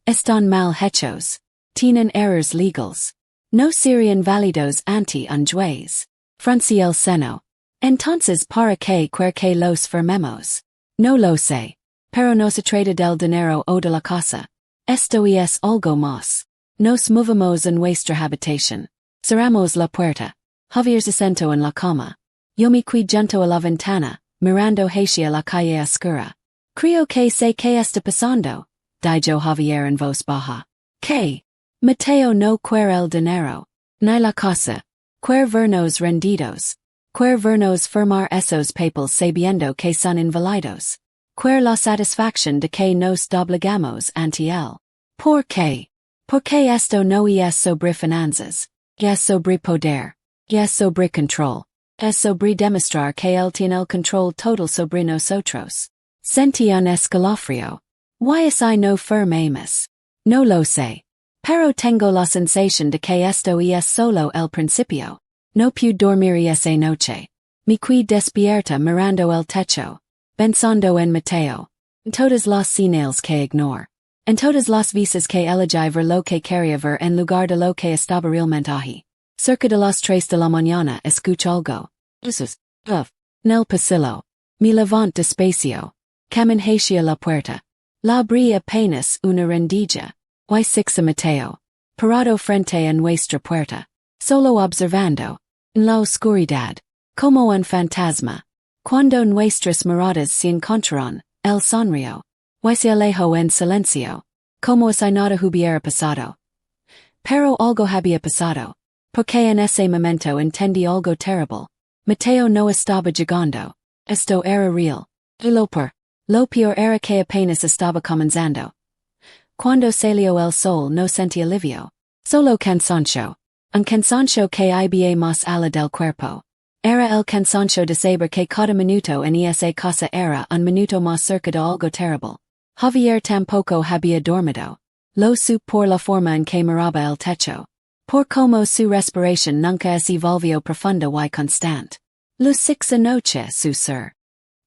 están mal hechos. Tienen errors legals. No serían válidos ante un juez. Frunció el seno. Entonces, ¿para qué quiere que los firmemos? No lo sé. Pero no se trata del dinero o de la casa. Esto es algo más. Nos movemos en nuestra habitación. Cerramos la puerta. Javier se sentó en la cama. Yo me fui junto a la ventana, mirando hacia la calle oscura. Creo que sé qué está pasando, dijo Javier en voz baja. ¿Qué? Mateo no quiere el dinero. Ni la casa. Quiere vernos rendidos. Quiere vernos firmar esos papeles sabiendo que son invalidos. Quiere la satisfacción de que nos doblegamos ante él. ¿Por qué? Porque esto no es sobre finanzas. Es sobre poder. Es sobre control. Es sobre demostrar que él tiene el control total sobre nosotros. Sentí un escalofrío. Si no firmamos. No lo sé. Pero tengo la sensación de que esto es solo el principio. No pude dormir esa noche. Me quedé despierta mirando el techo. Pensando en Mateo. En todas las señales que ignoro. En todas las veces que elegí ver lo que quería ver en lugar de lo que estaba realmente allí. Cerca de las 3 de la mañana escucho algo. Nel pasillo. Me levanto despacio. Camino hacia la puerta. La abrí apenas una rendija. Sixa Mateo. Parado frente a nuestra puerta. Solo observando. En la oscuridad. Como un fantasma. Cuando nuestras miradas se encontraron, él sonrió. Se alejó en silencio. Como si nada hubiera pasado. Pero algo había pasado. Porque en ese momento entendí algo terrible. Mateo no estaba llegando. Esto era real. Lo peor era que apenas estaba comenzando. Cuando salió el sol no sentí alivio. Solo cansancio. Un cansancio que iba más ala del cuerpo. Era el cansancio de saber que cada minuto en esa casa era un minuto más cerca de algo terrible. Javier tampoco había dormido. Lo supo por la forma en que miraba el techo. Por como su respiración nunca se volvió profunda y constante. Los 6 anoche su ser.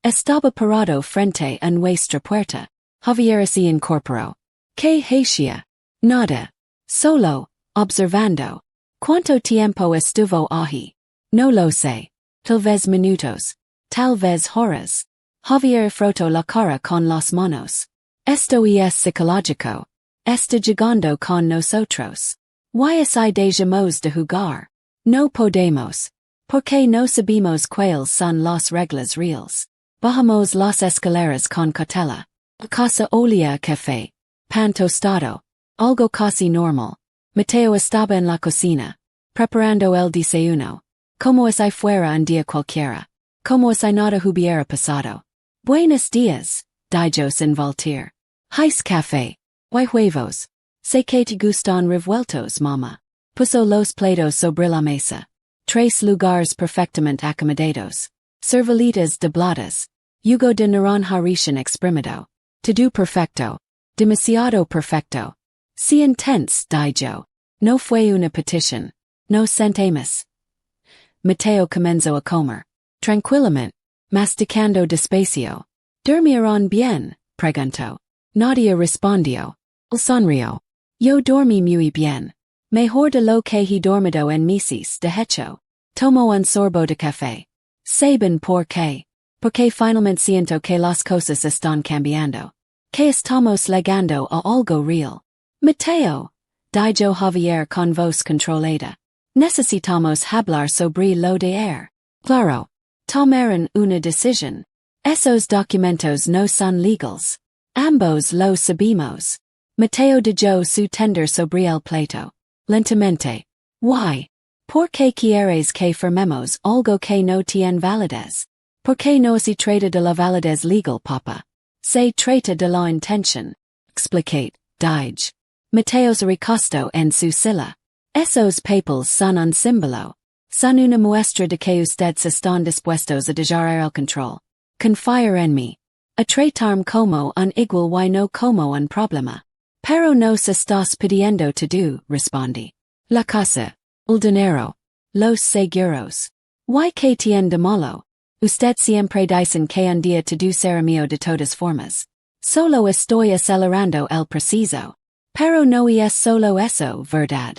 Estaba parado frente a nuestra puerta. Javier se incorporó. ¿Qué hacía? Nada. Solo, observando. ¿Cuánto tiempo estuvo allí? No lo sé. Tal vez minutos. Tal vez horas. Javier frotó la cara con las manos. Esto es psicológico. Está jugando con nosotros. ¿Why así dejamos de jugar? No podemos. Porque no sabemos cuáles son las reglas reales. Bajamos las escaleras con cautela. Casa olía a café. Pan tostado. Algo casi normal. Mateo estaba en la cocina. Preparando el desayuno. Como es ahí fuera un día cualquiera. Como es ahí nada hubiera pasado. Buenos días, dijo sin voltear. ¿Hais café? ¿Y huevos? Sé que te gustan revueltos, mamá. Puso los platos sobre la mesa. 3 lugares perfectamente acomodados. Servilitas dobladas. Jugo de naranja recién exprimido. Todo perfecto. Demasiado perfecto. Sienten, dijo. No fue una petición. No sentemos. Mateo comenzó a comer. Tranquilamente. Masticando despacio. ¿Durmieron bien? Preguntó. Nadia respondió. Él sonrió. Yo dormí muy bien. Mejor de lo que he dormido en meses, de hecho. Tomo un sorbo de café. ¿Saben por qué? Porque finalmente siento que las cosas están cambiando. Que estamos llegando a algo real. Mateo, dijo Javier con voz controlada. Necesitamos hablar sobre lo de ayer. Claro. Tomaron una decisión. Esos documentos no son legales. Ambos lo sabemos. Mateo dejó su tender sobre el plato. Lentamente. Why? ¿Por qué quieres que firmemos algo que no tiene validez? ¿Por qué no se trata de la validez legal, papa? Se trata de la intención. Explicate, dije. Mateo se recostó en su silla. Esos papeles son un símbolo. Son una muestra de que ustedes están dispuestos a dejar el control. Confiar en mí. A tratarme como un igual y no como un problema. Pero nos estás pidiendo todo, respondí. La casa. El dinero. Los seguros. ¿Y qué tiene de malo? Usted siempre dicen que un día todo será mío de todas formas. Solo estoy acelerando el proceso. Pero no es solo eso, verdad.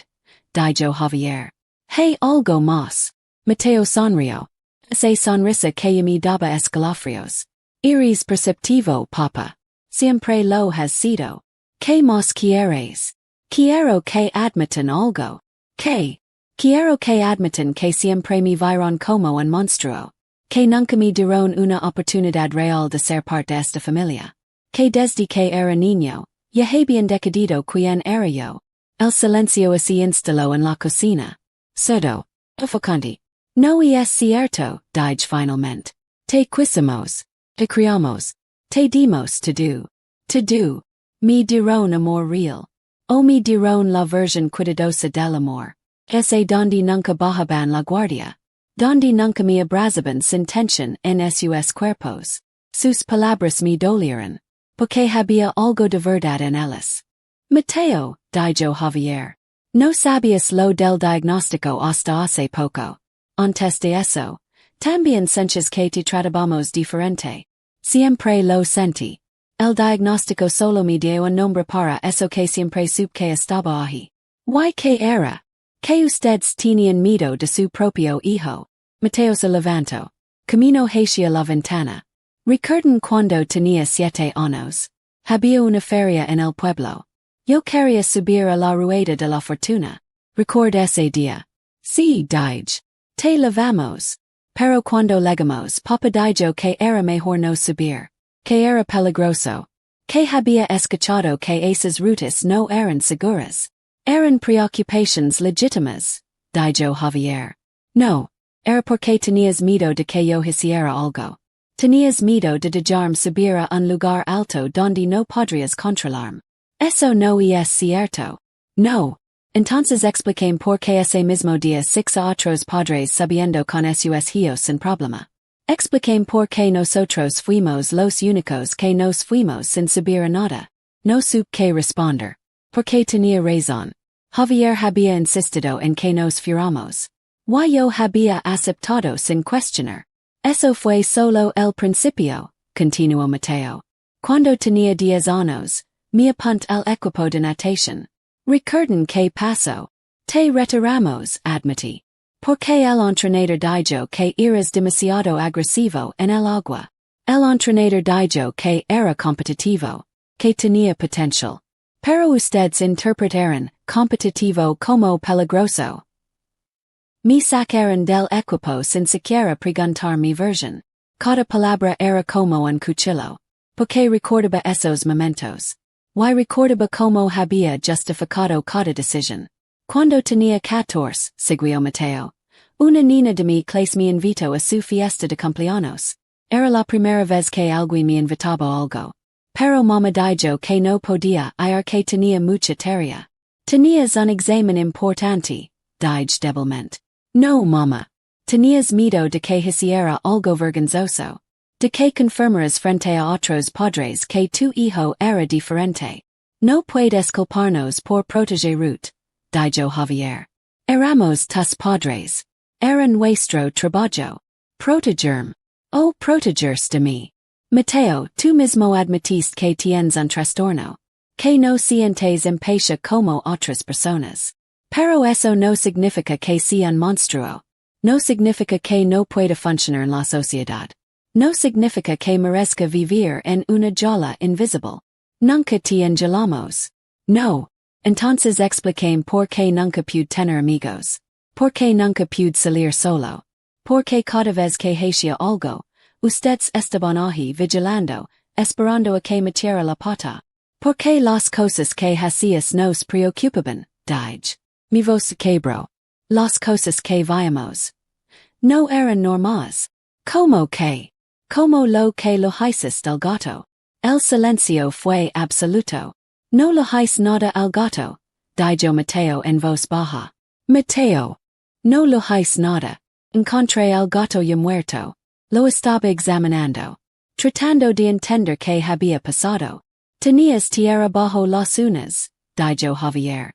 Dijo Javier. Hey, algo más. Mateo sonrió. Esa sonrisa que me daba escalofríos. Eres perceptivo, papa. Siempre lo has sido. ¿Qué más quieres? Quiero que admitan algo. ¿Qué? Quiero que admitan que siempre me vieron como un monstruo. Que nunca me dieron una oportunidad real de ser parte de esta familia. Que desde que era niño, ya habían decidido quién era yo. El silencio se instaló en la cocina. Cerdo. Sofocante. No es cierto, dije finalmente. Te quisimos. Te criamos. Te dimos todo. Todo. Me dieron amor real. O me dieron la versión cuidadosa del amor. Ese donde nunca bajaban la guardia. Donde nunca me abrazaban sin tensión en sus cuerpos. Sus palabras me dolieron. Porque había algo de verdad en ellas. Mateo, dijo Javier. No sabías lo del diagnóstico hasta hace poco. Antes de eso, también senches que te tratábamos diferente. Siempre lo sentí. El diagnóstico solo me dio un nombre para eso que siempre supe que estaba allí. ¿Y qué era? Que ustedes tenían miedo de su propio hijo. Mateo se levantó. Camino hacia la ventana. ¿Recuerdan cuando tenía 7 años? Había una feria en el pueblo. Yo quería subir a la rueda de la fortuna. ¿Recuerda ese día? Sí, dije. Te levamos. Pero cuando llegamos, papá dijo que era mejor no subir. Que era peligroso. Que había escuchado que esas rutas no eran seguras. Eran preocupaciones legítimas, dijo Javier. No. Era porque tenías miedo de que yo hiciera algo. Tenías miedo de dejarme subir a un lugar alto donde no podrías controlarme. Eso no es cierto. No. Entonces expliqué por qué ese mismo día six a otros padres sabiendo con sus hijos sin problema. Expliqué por qué nosotros fuimos los únicos que nos fuimos sin saber nada. No supe qué responder. Porque tenía razón. Javier había insistido en que nos fuéramos. Yo había aceptado sin cuestionar. Eso fue solo el principio, continuó Mateo. Cuando tenía 10 años, me apunt al equipo de natación. Recuerden que pasó. Te retiramos, admití. Porque el entrenador dijo que eras demasiado agresivo en el agua. El entrenador dijo que era competitivo, que tenía potencial. Pero ustedes interpretaron competitivo como peligroso. Me sacaron del equipo sin siquiera preguntar mi versión. Cada palabra era como un cuchillo. Porque recordaba esos momentos. Recordaba como había justificado cada decisión. Cuando tenía 14, siguió Mateo. Una niña de mi clase me invitó a su fiesta de cumpleaños. Era la primera vez que alguien me invitaba a algo. Pero mamá dijo que no podía ir que tenía mucha tarea. Tenías un examen importante, dije débilmente. No, mamá. Tenías miedo de que hiciera algo vergonzoso. De que confirmaras frente a otros padres que tu hijo era diferente. No puedes culparnos por protegerut, dijo Javier. Éramos tus padres. Era nuestro trabajo. Protegerme. Oh, protegers de mí. Mateo, tú mismo admitiste que tienes un trastorno. Que no sientes empatía como otras personas. Pero eso no significa que sea un monstruo. No significa que no pueda funcionar en la sociedad. No significa que merezca vivir en una jaula invisible. Nunca te enjaulamos. No. Entonces expliqué por qué nunca pude tener amigos. Por qué nunca pude salir solo. Por qué cada vez que hacía algo, ustedes estaban ahí vigilando, esperando a que metiera la pata. Por qué las cosas que hacías nos preocupaban, dije. Mi voz quebró. Las cosas que veíamos no eran normales. Como que. Como lo que lo hices del gato. El silencio fue absoluto. No lo hice nada al gato, dijo Mateo en voz baja. Mateo. No lo hice nada. Encontré al gato ya muerto. Lo estaba examinando. Tratando de entender qué había pasado. Tenías tierra bajo las uñas, dijo Javier.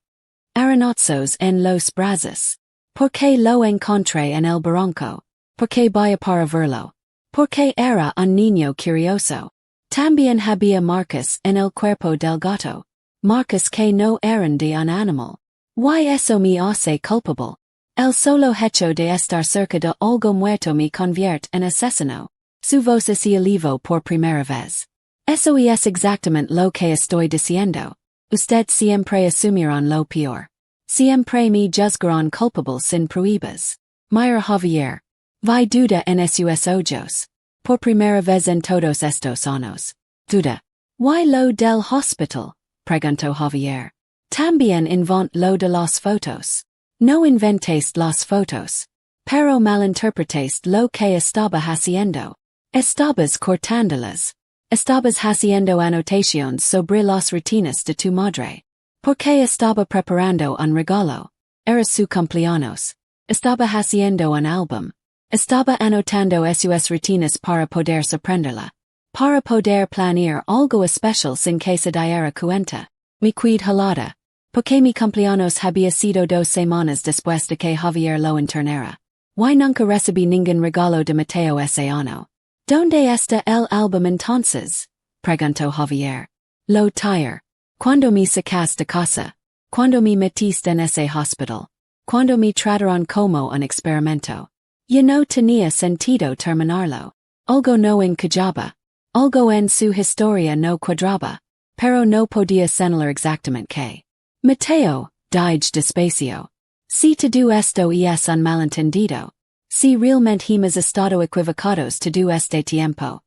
Aranazos en los brazos. ¿Por qué lo encontré en el barranco? ¿Por qué vaya para verlo? Porque era un niño curioso. También había marcas en el cuerpo del gato. Marcas que no eran de un animal. Eso me hace culpable. El solo hecho de estar cerca de algo muerto me convierte en asesino. Su voz se elevó por primera vez. Eso es exactamente lo que estoy diciendo. Usted siempre asumirán lo peor. Siempre me juzgarán culpable sin pruebas. Mira Javier. Vi duda en sus ojos. Por primera vez en todos estos años. Duda. Lo del hospital? Preguntó Javier. También invent lo de las fotos. No inventes las fotos. Pero malinterpretaste lo que estaba haciendo. Estabas cortándolas. Estabas haciendo anotaciones sobre las rutinas de tu madre. Porque estaba preparando un regalo. Era su cumpleaños. Estaba haciendo un álbum. Estaba anotando sus rutinas para poder sorprenderla. Para poder planear algo especial sin que se diera cuenta. Mi cuid jalada. Porque mi cumpleaños había sido 2 semanas después de que Javier lo internara. Nunca recibí ningún regalo de Mateo ese año. ¿Dónde está el álbum entonces? Preguntó Javier. Lo tire. Cuando me sacaste de casa. Cuando me metiste en ese hospital. Cuando me trataron como un experimento. Ya no tenía sentido terminarlo. Algo no encajaba. Algo en su historia no cuadraba. Pero no podía señalar exactamente qué. Mateo, dije despacio. Si todo esto es un malentendido. Si realmente hemos estado equivocados todo este tiempo.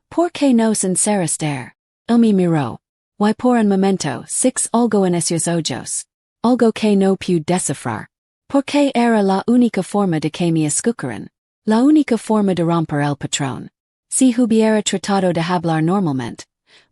¿Por qué nos enceraste? Él me miró. Por un momento, six algo en esos ojos. Algo que no pude descifrar. Porque era la única forma de que me escucharan. La única forma de romper el patrón. Si hubiera tratado de hablar normalmente.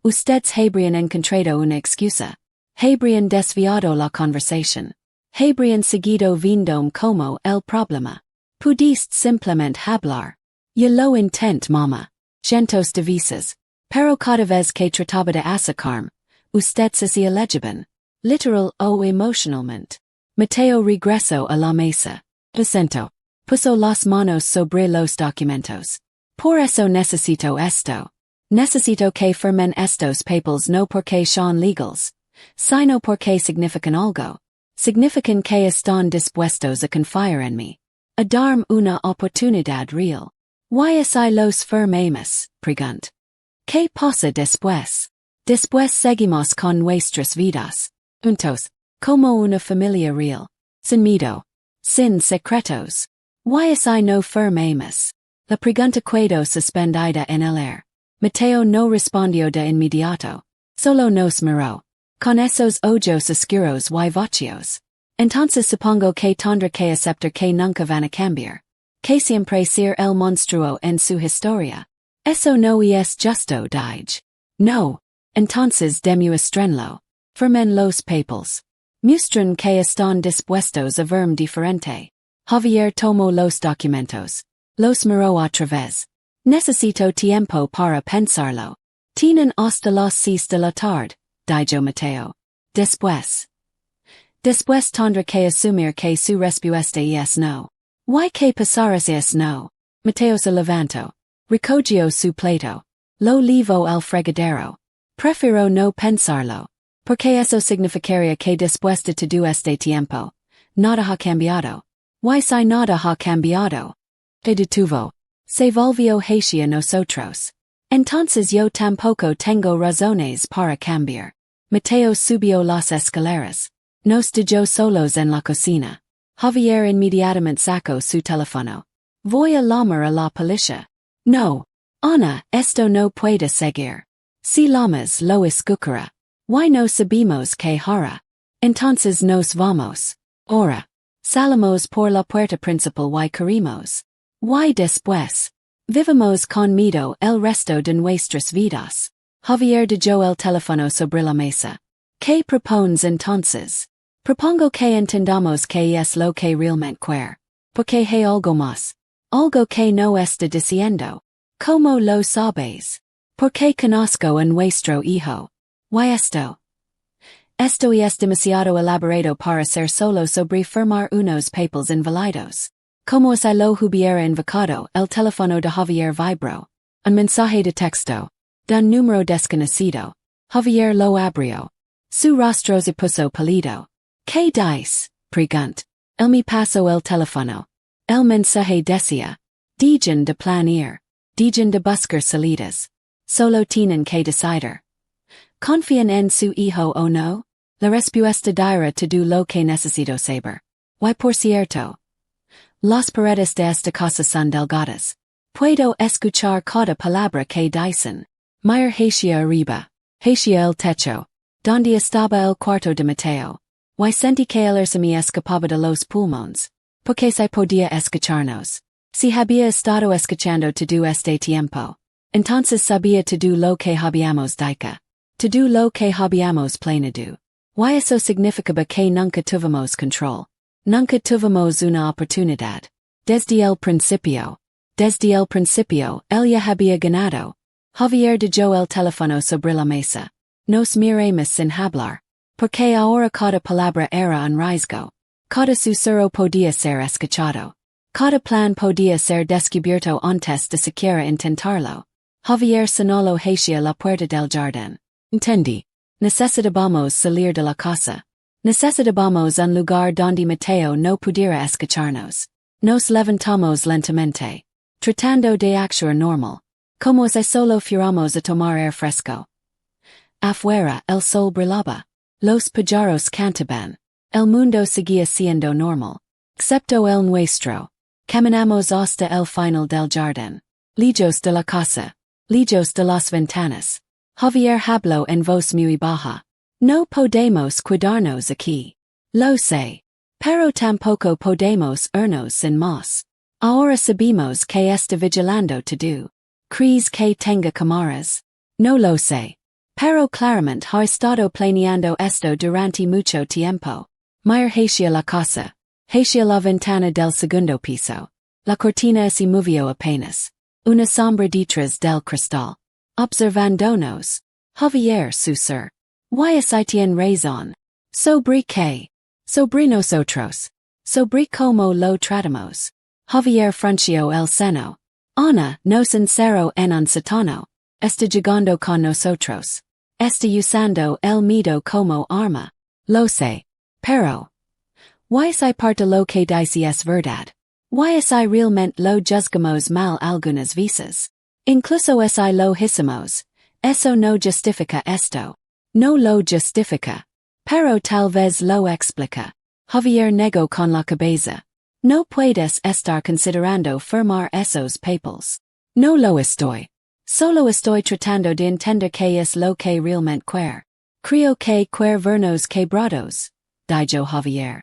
Ustedes habrían encontrado una excusa. Habrían desviado la conversación. Habrían seguido viendo como el problema. Pudiste simplemente hablar. Y lo intent mama. Cientos de veces. Pero cada vez que trataba de acercarme, usted se hacía legible. Literal o emocionalmente. Mateo regresó a la mesa. Presento. Puso las manos sobre los documentos. Por eso necesito esto. Necesito que firmen estos papeles no porque son legals, sino porque significan algo. Significan que están dispuestos a confiar en mí. A darme una oportunidad real. ¿Y si los firmamos? Pregunt. ¿Qué pasa después? Después seguimos con nuestras vidas. Juntos. Como una familia real. Sin miedo. Sin secretos. ¿Y si no firmamos? La pregunta quedó suspendida en el aire. Mateo no respondió de inmediato. Solo nos miró. Con esos ojos oscuros y vacíos. Entonces supongo que tendré que aceptar que nunca van a cambiar. Que siempre ser el monstruo en su historia. Eso no es justo, dije. No. Entonces demuéstrenlo. Firmen los papeles. Muestran que están dispuestos a verme diferente. Javier tomó los documentos. Los miró otra vez. Necesito tiempo para pensarlo. Tienen hasta las 6 de la tarde, dijo Mateo. Después tendré que asumir que su respuesta es no. ¿Y qué pasará si es no? Mateo se levantó. Recogió su plato. Lo llevó al fregadero. Prefiero no pensarlo. Porque eso significaría que después de todo este tiempo, nada ha cambiado. ¿Y si nada ha cambiado? Se detuvo. Se volvió hacia nosotros. Entonces yo tampoco tengo razones para cambiar. Mateo subió las escaleras. Nos dejó solos en la cocina. Javier inmediatamente sacó su teléfono. Voy a llamar a la policía. No. Ana, esto no puede seguir. Si llamas lo escuchará. ¿Y no sabemos qué hará? Entonces nos vamos. Ahora. Salimos por la puerta principal y corrimos. ¿Y después? Vivimos con miedo el resto de nuestras vidas. Javier dejó el teléfono sobre la mesa. ¿Qué propones entonces? Propongo que entendamos qué es lo que realmente quiero. Porque hay algo más. Algo que no está diciendo. ¿Cómo lo sabes? Porque conozco a nuestro hijo. ¿Y esto? Esto es demasiado elaborado para ser solo sobre firmar unos papeles inválidos. Como si lo hubiera invocado, el teléfono de Javier vibró. Un mensaje de texto. De un número desconocido. Javier lo abrió. Su rostro se puso pálido. ¿Qué dice? Pregunt. Él me pasó el teléfono. El mensaje decía. Dejen de planear. Dejen de buscar salidas. Solo tienen que decidir. ¿Confían en su hijo o no? La respuesta dirá todo lo que necesito saber. Y por cierto. Las paredes de esta casa son delgadas. Puedo escuchar cada palabra que dicen. Mir hacia arriba. Hacia el techo. Donde estaba el cuarto de Mateo. Y sentí que el aire se me escapaba de los pulmones. Porque se podía escucharnos. Si había estado escuchando todo este tiempo. Entonces sabía todo lo que habíamos dicho. Todo lo que habíamos planeado. Y eso significaba que nunca tuvimos control. Nunca tuvimos una oportunidad. Desde el principio. Él ya había ganado. Javier dejó el teléfono sobre la mesa. Nos miramos sin hablar. Porque ahora cada palabra era un riesgo. Cada susurro podía ser escuchado. Cada plan podía ser descubierto antes de siquiera intentarlo. Javier señaló hacia la puerta del jardín. Entendí. Necesitábamos salir de la casa. Necesitábamos un lugar donde Mateo no pudiera escucharnos. Nos levantamos lentamente. Tratando de actuar normal. Como si solo fuéramos a tomar aire fresco. Afuera el sol brillaba. Los pájaros cantaban. El mundo seguía siendo normal. Excepto el nuestro. Caminamos hasta el final del jardín. Lejos de la casa. Lejos de las ventanas. Javier habló en voz muy baja. No podemos quedarnos aquí. Lo sé. Pero tampoco podemos irnos sin más. Ahora sabemos que está vigilando todo. ¿Crees que tenga cámaras? No lo sé. Pero claramente ha estado planeando esto durante mucho tiempo. Mayer hacia la casa. Hacia la ventana del segundo piso. La cortina es y movió apenas. Una sombra detrás del cristal. Observándonos. Javier susurró. Y si tiene razón. Sobre qué. Sobre nosotros. Sobre cómo lo tratamos. Javier frunció el seno. Ana nos encerró en un sótano. Está llegando con nosotros. Está usando el miedo como arma. Lo sé. Pero. Y si parte lo que dice es verdad. Y si realmente lo juzgamos mal algunas veces. Incluso si lo hicimos. Eso no justifica esto. No lo justifica. Pero tal vez lo explica. Javier negó con la cabeza. No puedes estar considerando firmar esos papeles. No lo estoy. Solo estoy tratando de entender qué es lo que realmente quiero. Creo que vernos quebrados. Dijo Javier.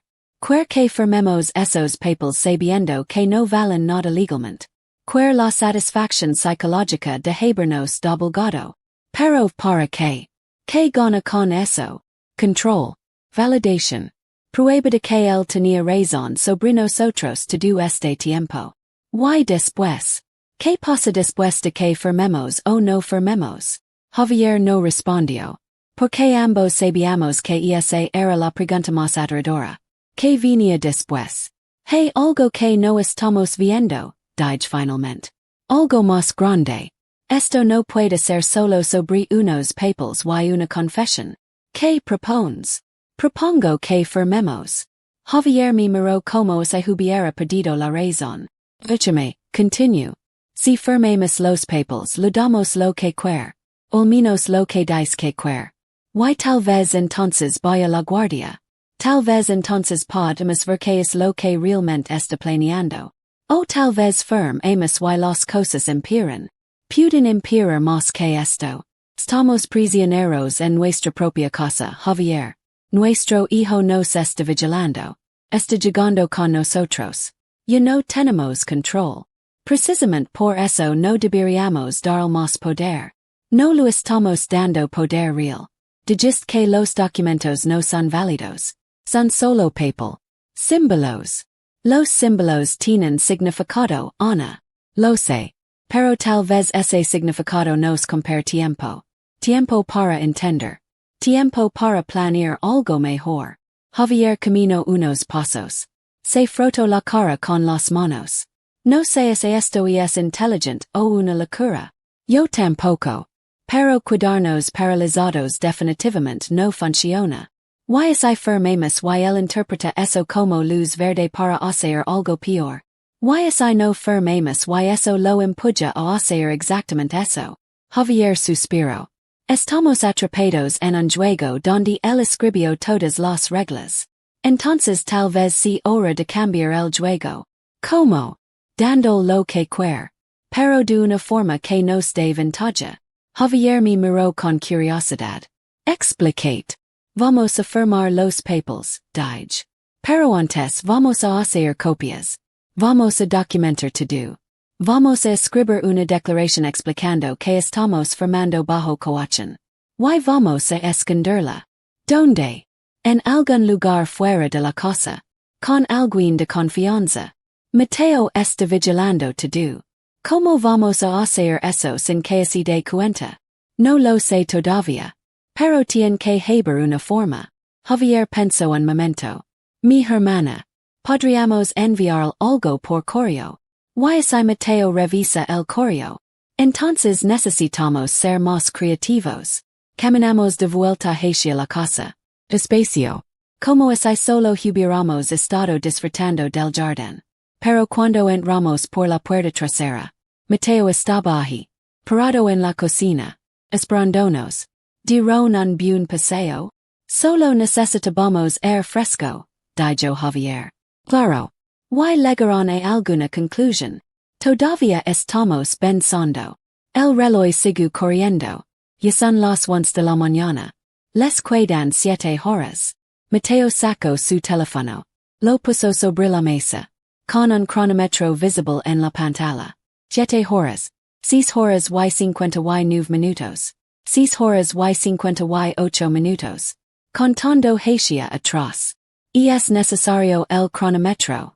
Que firmemos esos papeles sabiendo que no valen nada legalmente. La satisfacción psicológica de habernos doblegado. Pero para qué. ¿Qué gana con eso? Control. Validación. Prueba de que él tenía razón sobre nosotros todo este tiempo. Y después. ¿Qué pasa después de que firmemos o no firmemos? Javier no respondió. Porque ambos sabíamos que esa era la pregunta más aterradora. ¿Qué venía después? Hey, algo que no estamos viendo, dije finalmente. Algo más grande. Esto no puede ser solo sobre unos papeles y una confesión. ¿Qué propones? Propongo que firmemos. Javier me miró como si hubiera perdido la razón. Échame, continue. Si firmemos los papeles le damos lo que quiere. Al menos lo que dice que quiere. Y tal vez entonces vaya la guardia. Tal vez entonces podemos ver que es lo que realmente está planeando. O tal vez firmemos y las cosas empiran. Pueden empirar más que esto. Estamos prisioneros en nuestra propia casa, Javier. Nuestro hijo nos está vigilando. Está llegando con nosotros. Ya no tenemos control. Precisamente por eso no deberíamos dar más poder. No lo estamos dando poder real. Digiste que los documentos no son válidos. Son solo papel. Símbolos. Los símbolos tienen significado, Ana. Lo sé. Pero tal vez ese significado nos compare tiempo. Tiempo para entender. Tiempo para planear algo mejor. Javier caminó unos pasos. Se frotó la cara con las manos. No sé si esto es inteligente o una locura. Yo tampoco. Pero quedarnos paralizados definitivamente no funciona. Y si firmemos y él interpreta eso como luz verde para hacer algo peor. Y si no firmemos y eso lo empuja a hacer exactamente eso. Javier suspiró. Estamos atrapados en un juego donde él escribió todas las reglas. Entonces tal vez sea hora de cambiar el juego. ¿Cómo? Dando lo que quiere. Pero de una forma que nos dé ventaja. Javier me miró con curiosidad. Explicate. Vamos a firmar los papeles, dije. Pero antes vamos a hacer copias. Vamos a documentar todo. Vamos a escribir una declaración explicando que estamos firmando bajo coacción. Y vamos a esconderla. ¿Dónde? En algún lugar fuera de la casa. Con alguien de confianza. Mateo está vigilando todo. ¿Cómo vamos a hacer eso sin que se dé cuenta? No lo sé todavía. Pero tiene que haber una forma. Javier pensó un momento. Mi hermana. Podríamos enviar algo por correo. Y si Mateo revisa el correo. Entonces necesitamos ser más creativos. Caminamos de vuelta hacia la casa. Despacio. Como si solo hubiéramos estado disfrutando del jardín. Pero cuando entramos por la puerta trasera. Mateo estaba allí. Parado en la cocina. Esperándonos. ¿Dieron un buen paseo? Solo necesitamos aire fresco, dijo Javier. Claro. ¿Y llegaron a alguna conclusión? Todavía estamos pensando. El reloj sigue corriendo. Ya son las 11 de la mañana. Les quedan 7 horas. Mateo sacó su teléfono. Lo puso sobre la mesa. Con un cronómetro visible en la pantalla. 7 horas. 6 horas y 59 minutos. 6 horas y 58 minutos. Contando hacia atrás. Es necesario el cronometro.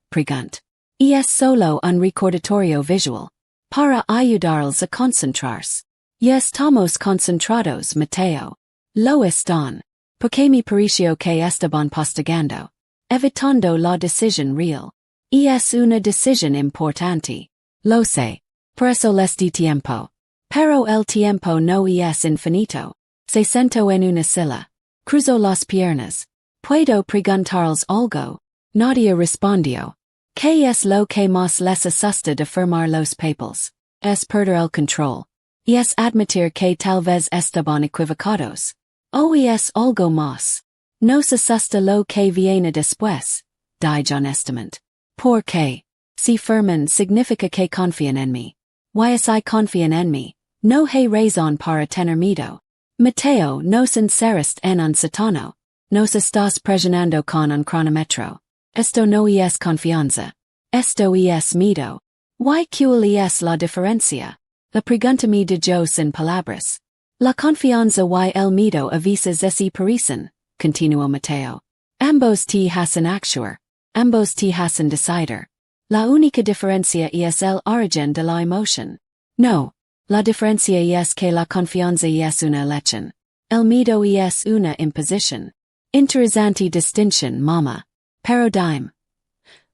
Pregunt. Es solo un recordatorio visual. Para ayudarles a concentrarse. Ya estamos concentrados, Mateo. Lo están. Porque me pareció que estaban postigando. Evitando la decisión real. Es una decisión importante. Lo sé. Por eso les di tiempo. Pero el tiempo no es infinito. Se sentó en una silla. Cruzó las piernas. Puedo preguntarles algo. Nadie respondió. ¿Qué es lo que más les asusta de firmar los papeles? Es perder el control. Es admitir que tal vez estaban equivocados. O es algo más. Nos asusta lo que viene después. Dije honestamente. ¿Por qué? Si firman significa que confían en mí. Y si confían en mí, no hay razón para tener miedo. Mateo, nos encerraste en un sótano. Nos estás presionando con un cronómetro. Esto no es confianza. Esto es miedo. ¿Y cuál es la diferencia? La pregunta me de yo sin palabras. La confianza y el miedo a veces desaparecen, continuó Mateo. Ambos te hacen actuar. Ambos te hacen decidir. La única diferencia es el origen de la emoción. No. La diferencia es que la confianza es una elección. El miedo es una imposición. Interesante distinción, mamá. Pero dime.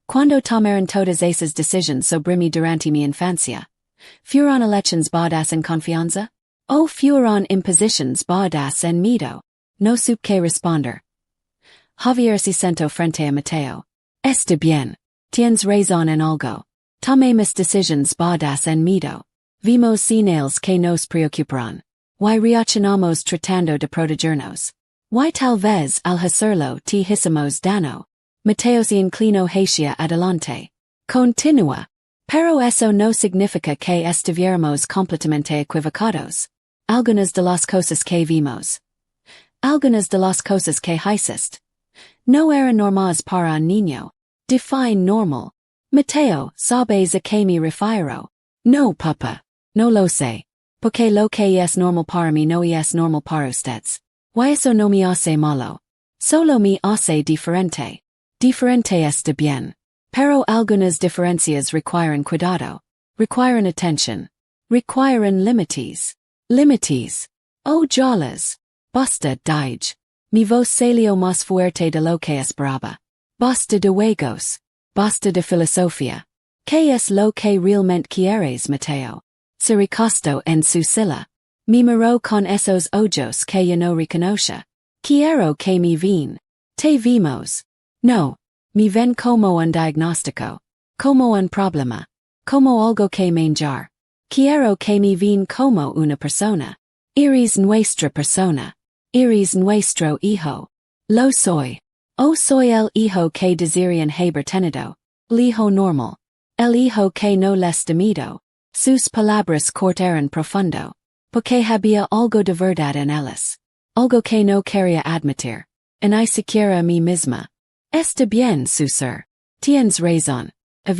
Cuando tomaron todas esas decisiones sobre mí durante mi infancia? ¿Fueron elecciones basadas en confianza? ¿O fueron imposiciones basadas en miedo? No supe qué responder. Javier se sentó frente a Mateo. Está bien. Tienes razón en algo. Tomemos decisiones basadas en miedo. Vimos señales que nos preocuparon. Y reaccionamos tratando de protegernos. Y tal vez al hacerlo te hicimos daño. Mateo se inclinó hacia adelante. Continúa. Pero eso no significa que estuviéramos completamente equivocados. Algunas de las cosas que vimos. Algunas de las cosas que hiciste. No eran normales para un niño. Define normal. Mateo, ¿sabes a qué me refiero? No, papá. No lo sé. Porque lo que es normal para mí no es normal para ustedes. Y eso no me hace malo. Solo me hace diferente. Diferente está bien. Pero algunas diferencias requieren cuidado. Requieren atención. Requieren límites. Límites. Oh, jalas. Basta, dije. Mi voz salió más fuerte de lo que esperaba. Basta de juegos. Basta de filosofía. ¿Qué es lo que realmente quieres, Mateo? Se recostó en su silla. Me miró con esos ojos que ya no reconoce. Quiero que me ven. Te vimos. No. Me ven como un diagnóstico. Como un problema. Como algo que manjar. Quiero que me ven como una persona. Eres nuestra persona. Eres nuestro hijo. Lo soy. Oh, soy el hijo que desearían haber tenido. El hijo normal. El hijo que no les da miedo. Sus palabras cortaron profundo. Porque había algo de verdad en ellas. Algo que no quería admitir. En ni siquiera a mí misma. Está bien, susur. Tienes razón. A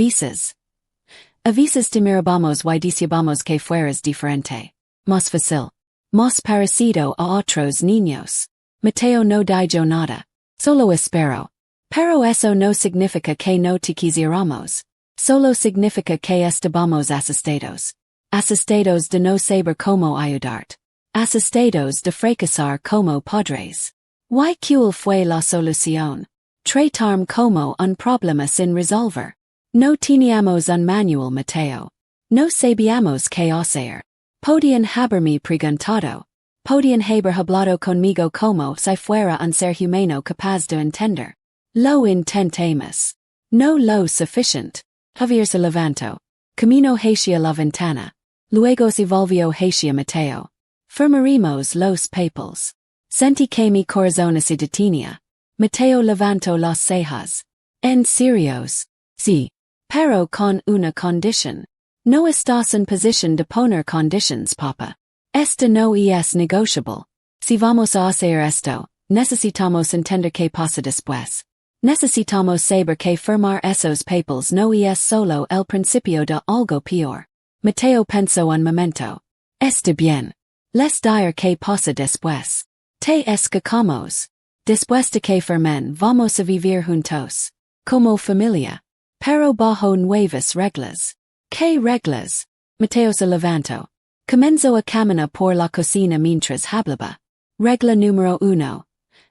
veces te mirabamos y decíamos que fueras diferente. Más fácil. Más parecido a otros niños. Mateo no dijo nada. Solo espero. Pero eso no significa que no te quisiéramos. Solo significa que estábamos asustados. Asustados de no saber cómo ayudarte. Asustados de fracasar como padres. ¿Y cuál fue la solución? Tratarme como un problema sin resolver. No teníamos un manual, Mateo. No sabíamos qué hacer. Podían haberme preguntado. Podían haber hablado conmigo como si fuera un ser humano capaz de entender. Lo intentamos. No lo suficiente. Javier se levantó. Camino hacia la ventana. Luego se volvió hacia Mateo. Firmaremos los papeles. Sentí que mi corazón se detenía. Mateo levantó las cejas. ¿En serios? Sí. Pero con una condición. No estás en posición de poner conditions, papá. Esto no es negociable. Si vamos a hacer esto, necesitamos entender qué pasa después. Necesitamos saber que firmar esos papeles no es solo el principio de algo peor. Mateo pensó un momento. Está bien. Les dire qué pasa después. Te escuchamos. Después de que fermen vamos a vivir juntos. Como familia. Pero bajo nuevas reglas. ¿Qué reglas? Mateo se levantó. Comenzó a caminar por la cocina mientras hablaba. Regla número 1.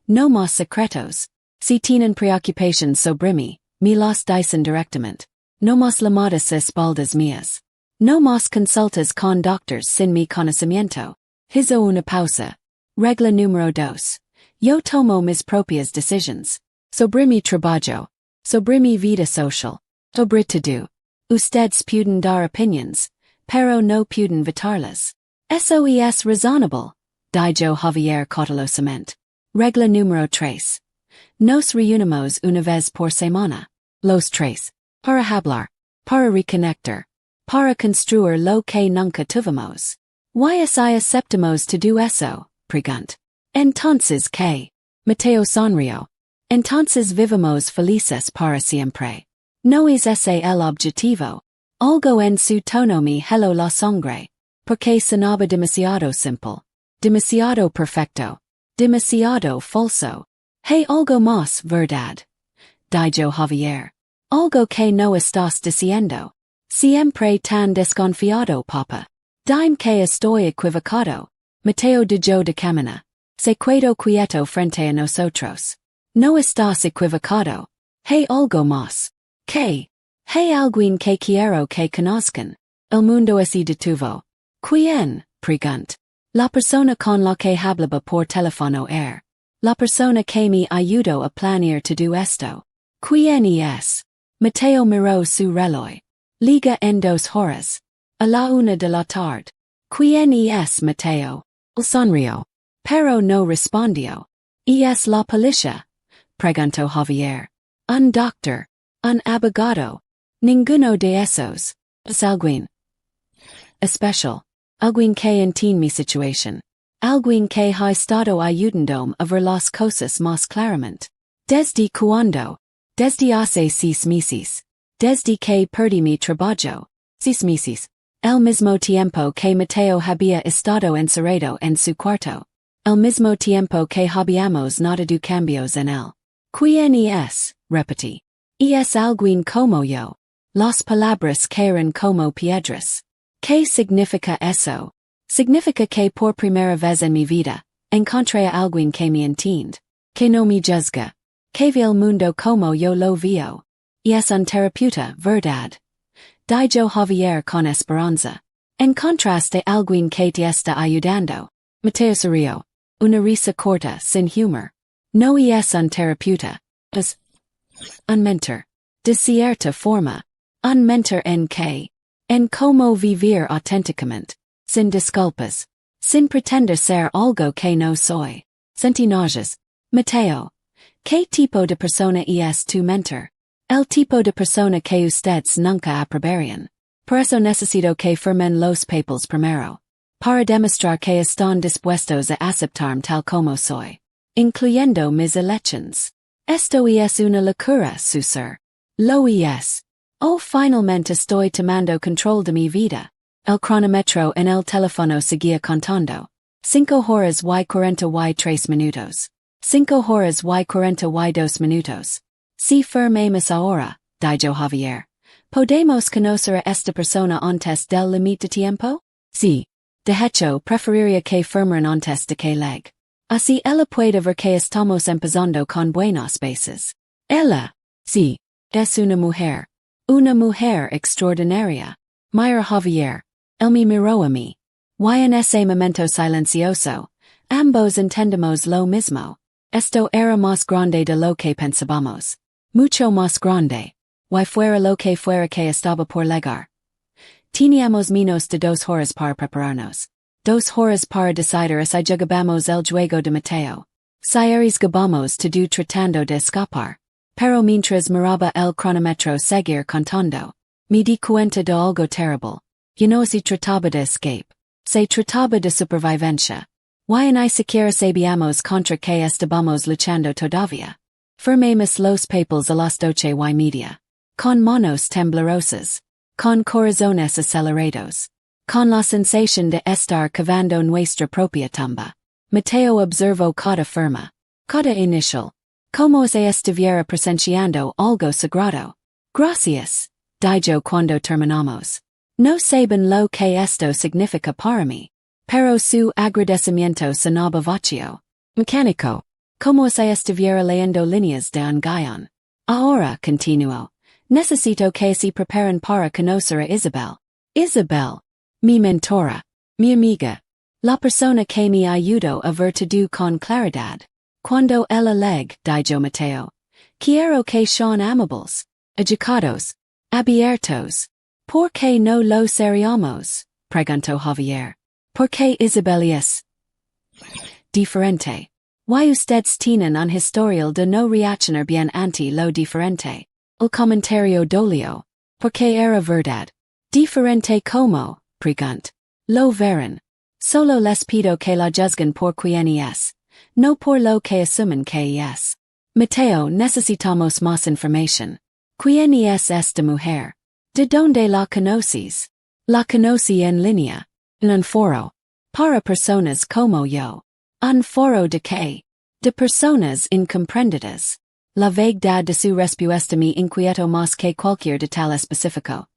No más secretos. Si tienen preocupaciones sobre mí, me las dicen directamente. No más llamadas a espaldas mías. No más consultas con doctores sin mi conocimiento. Hizo una pausa. Regla número 2. Yo tomo mis propias decisiones. Sobre mi trabajo. Sobre mi vida social. Sobre todo. Ustedes pueden dar opinions, pero no pueden vetarlas. Eso es razonable. Dijo Javier cautelosamente. Regla número 3. Nos reunimos una vez por semana. Los tres. Para hablar. Para reconectar. Para construir lo que nunca tuvimos. ¿Y si aceptamos todo eso? Pregunt. Entonces ¿qué? Mateo sonrió. Entonces vivimos felices para siempre. No es ese el objetivo. Algo en su tono me heló la sangre. Porque sonaba demasiado simple. Demasiado perfecto. Demasiado falso. Hay algo más, verdad. Dijo Javier. Algo que no estás diciendo. Siempre tan desconfiado, papa. Dime que estoy equivocado. Mateo dijo de camina. Se quedó quieto frente a nosotros. No estás equivocado. Hay algo más. ¿Qué? Hay alguien que quiero que conozcan. El mundo se detuvo. ¿Quién? Pregunt. La persona con la que hablaba por teléfono la persona que me ayudó a planear todo esto. ¿Quién es? Mateo miró su reloj. Liga en 2 horas. A la 1 de la tarde. ¿Quién es Mateo? Él sonrió. Pero no respondió. ¿Es la policía? Preguntó Javier. Un doctor. Un abogado. Ninguno de esos. Es alguien especial. Alguien que entiende mi situación. Alguien que ha estado ayudándome a ver las cosas más claramente. ¿Desde cuándo? Desde hace 6 meses. Desde que perdí mi trabajo. 6 meses. El mismo tiempo que Mateo había estado encerrado en su cuarto. El mismo tiempo que habíamos notado cambios en él. ¿Quién es? Repetí. Es alguien como yo. Las palabras caen como piedras. ¿Qué significa eso? Significa que por primera vez en mi vida, encontré a alguien que me entiende. Que no me juzga. Que ve el mundo como yo lo veo. Es un terapeuta, verdad. Dijo Javier con esperanza. Encontraste alguien que te está ayudando. Mateo se rió. Una risa corta, sin humor. No es un terapeuta. Es un mentor. De cierta forma. Un mentor en qué. En cómo vivir auténticamente. Sin disculpas. Sin pretender ser algo que no soy. Sentí náuseas. Mateo. ¿Qué tipo de persona es tu mentor? El tipo de persona que ustedes nunca aprobarían. Por eso necesito que firmen los papeles primero. Para demostrar que están dispuestos a aceptarme tal como soy. Incluyendo mis elections. Esto es una locura, susurró. Lo es. Oh, finalmente estoy tomando control de mi vida. El cronómetro en el teléfono seguía contando. 5 horas y 40 y 3 minutos. 5 horas y 40 y 2 minutos. Si firmemos ahora, dijo Javier. ¿Podemos conocer a esta persona antes del límite de tiempo? Sí. De hecho, preferiría que firmaran antes de que llegue. Así ella puede ver que estamos empezando con buenas bases. Ella. Sí. Es una mujer. Una mujer extraordinaria. Mira Javier. Él me miró a mí. Y en ese momento silencioso, ambos entendemos lo mismo. Esto era más grande de lo que pensábamos. Mucho más grande. Y fuera lo que fuera que estaba por llegar. Teníamos menos de 2 horas para prepararnos. 2 horas para decidir si jugamos el juego de Mateo. Si arriesgábamos todo tratando de escapar. Pero mientras miraba el cronómetro seguir contando, me di cuenta de algo terrible. Y no se trataba de escape. Se trataba de supervivencia. Y ni siquiera sabíamos contra que estábamos luchando todavía. Firmemos los papeles a las 12:30. Con manos temblorosas. Con corazones acelerados. Con la sensación de estar cavando nuestra propia tumba. Mateo observó cada firma. Cada initial. Como se estuviera presenciando algo sagrado. Gracias. Dijo cuando terminamos. No saben lo que esto significa para mí. Pero su agradecimiento sonaba vacío. Mecánico. Como si estuviera leyendo líneas de un guión. Ahora, continuó. Necesito que se preparen para conocer a Isabel. Isabel. Mi mentora. Mi amiga. La persona que me ayudó a ver todo con claridad. Cuando ella dijo Mateo. Quiero que sean amables. Educados. Abiertos. ¿Por qué no lo seríamos? Preguntó Javier. ¿Por qué Isabel es diferente? Why ustedes tienen un historial de no reaccionar bien ante lo diferente? El comentario dolió. Porque era verdad. Diferente como, pregunt. Lo verán. Solo les pido que la juzguen por quien es. No por lo que asumen que es. Mateo, necesitamos más información. ¿Quién es esta mujer? ¿De dónde la conoces? La conocí en línea. En un foro. Para personas como yo. ¿Un foro de qué? De personas incomprendidas. La vaguedad de su respuesta me inquietó más que cualquier detalle específico.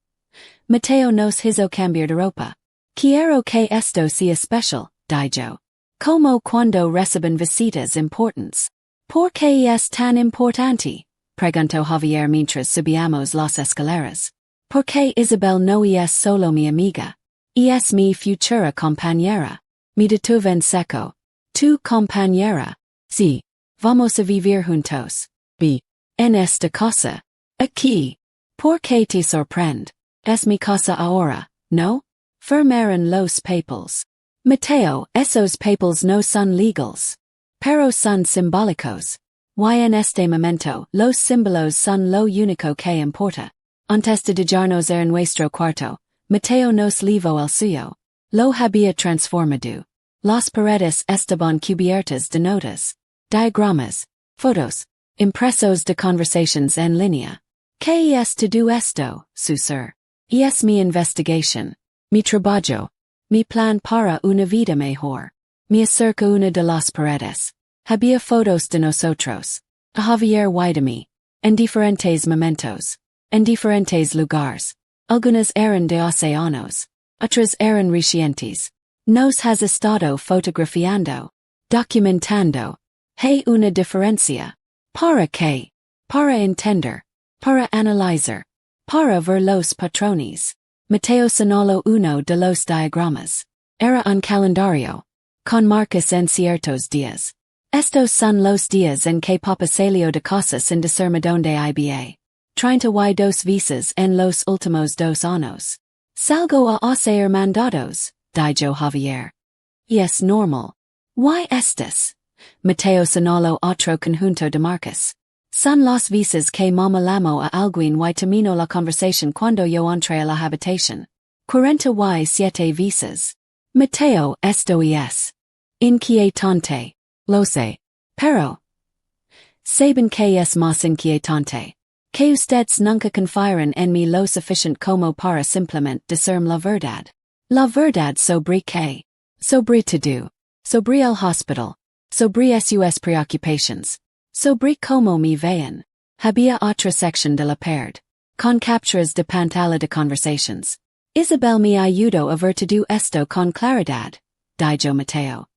Mateo nos hizo cambiar de ropa. Quiero que esto sea especial, dijo. Como cuando reciben visitas importantes. ¿Por qué es tan importante? Preguntó Javier mientras subíamos las escaleras. Porque Isabel no es solo mi amiga. Es mi futura compañera. Me detuve en seco. Tu compañera. Sí. Vamos a vivir juntos. B. En esta casa. Aquí. ¿Por qué te sorprende? Es mi casa ahora, ¿no? Firmaron los papeles. Mateo, esos papeles no son legals. Pero son simbólicos. Y en este momento, los símbolos son lo único que importa. Antes de dejarnos en nuestro cuarto, Mateo nos llevó el suyo. Lo había transformado. Las paredes estaban cubiertas de notas, diagramas, fotos, impresos de conversations en línea. ¿Qué es todo esto, susurró? Es mi investigación, mi trabajo, mi plan para una vida mejor. Me acerco una de las paredes. Había fotos de nosotros. A Javier y de mí. En diferentes momentos. En diferentes lugares. Algunas eran de hace años. Otras eran recientes. Nos has estado fotografiando. Documentando. Hay una diferencia. ¿Para qué? Para entender. Para analizar. Para ver los patrones. Mateo señaló uno de los diagramas. Era un calendario. Con marcas en ciertos días. Estos son los días en que Papa salió de casa sin decirme donde iba. 32 veces en los últimos 2 años. Salgo a hacer mandados, dijo Javier. Y es normal. ¿Y estas? Mateo señaló otro conjunto de marcas. Son las veces que mamá llamó a alguien y terminó la conversación cuando yo entré a la habitación. 47 veces. Mateo, esto es inquietante. Lo sé. Pero saben que es más inquietante. Que ustedes nunca confían en mí lo suficiente como para simplemente decirme la verdad. La verdad sobre qué. Sobre todo. Sobre el hospital. Sobre sus preocupaciones. Sobre cómo me ven. Había otra sección de la pared. Con capturas de pantalla de conversations. Isabel me ayudó a ver todo esto con claridad. Dijo Mateo.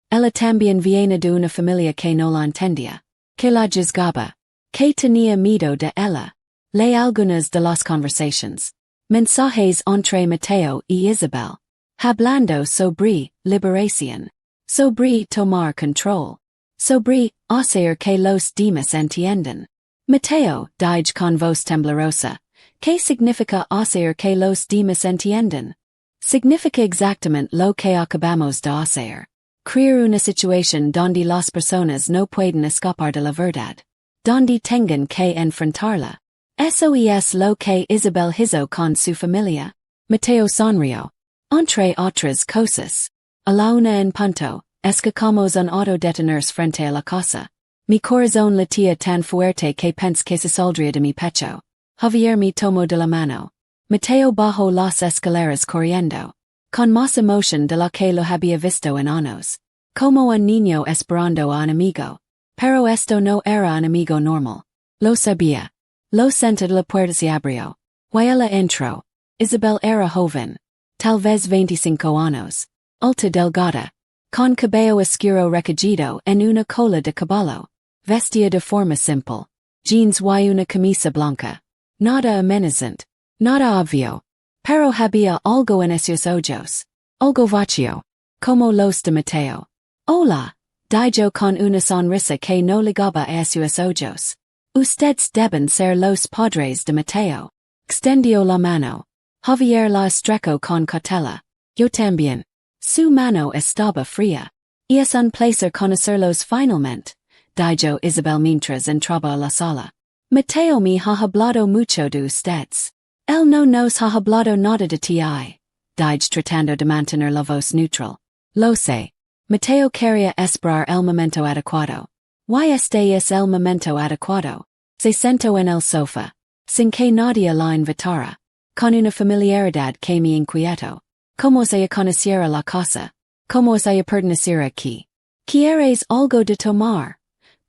Ella también viene de una familia que no la entendía. Que la juzgaba. Que tenía miedo de ella. Lee algunas de las conversations. Mensajes entre Mateo y Isabel. Hablando sobre liberación. Sobre tomar control. Sobre hacer que los demás entiendan. Mateo, dijo con voz temblorosa. ¿Qué significa hacer que los demás entiendan? Significa exactamente lo que acabamos de hacer. Crear una situación donde las personas no pueden escapar de la verdad. Donde tengan que enfrentarla. Eso es lo que Isabel hizo con su familia. Mateo sonrió. Entre otras cosas. A la una en punto, escapamos un auto detenerse frente a la casa. Mi corazón latía tan fuerte que pensé que se saldría de mi pecho. Javier me tomó de la mano. Mateo bajó las escaleras corriendo. Con más emoción de la que lo había visto en años. Como un niño esperando a un amigo. Pero esto no era un amigo normal. Lo sabía. Lo sentí la puerta se abrió. Y ella entró. Isabel era joven. Tal vez 25 años. Alta delgada. Con cabello oscuro recogido en una cola de caballo. Vestía de forma simple. Jeans y una camisa blanca. Nada amenazante. Nada obvio. Pero había algo en esos ojos. Algo vacío. Como los de Mateo. Hola. Dijo con una sonrisa que no ligaba a esos ojos. Ustedes deben ser los padres de Mateo. Extendió la mano. Javier la estrechó con cautela. Yo también. Su mano estaba fría. Y es un placer conocerlos finalmente, dijo Isabel mientras entraba a la sala. Mateo me ha hablado mucho de ustedes. Él no nos ha hablado nada de ti, dije tratando de mantener la voz neutral. Lo sé. Mateo quería esperar el momento adecuado. Y este es el momento adecuado. Se sentó en el sofá, sin que nadie la invitara, con una familiaridad que me inquietó. Como si conociera la casa. Como si perteneciera aquí. ¿Quieres algo de tomar?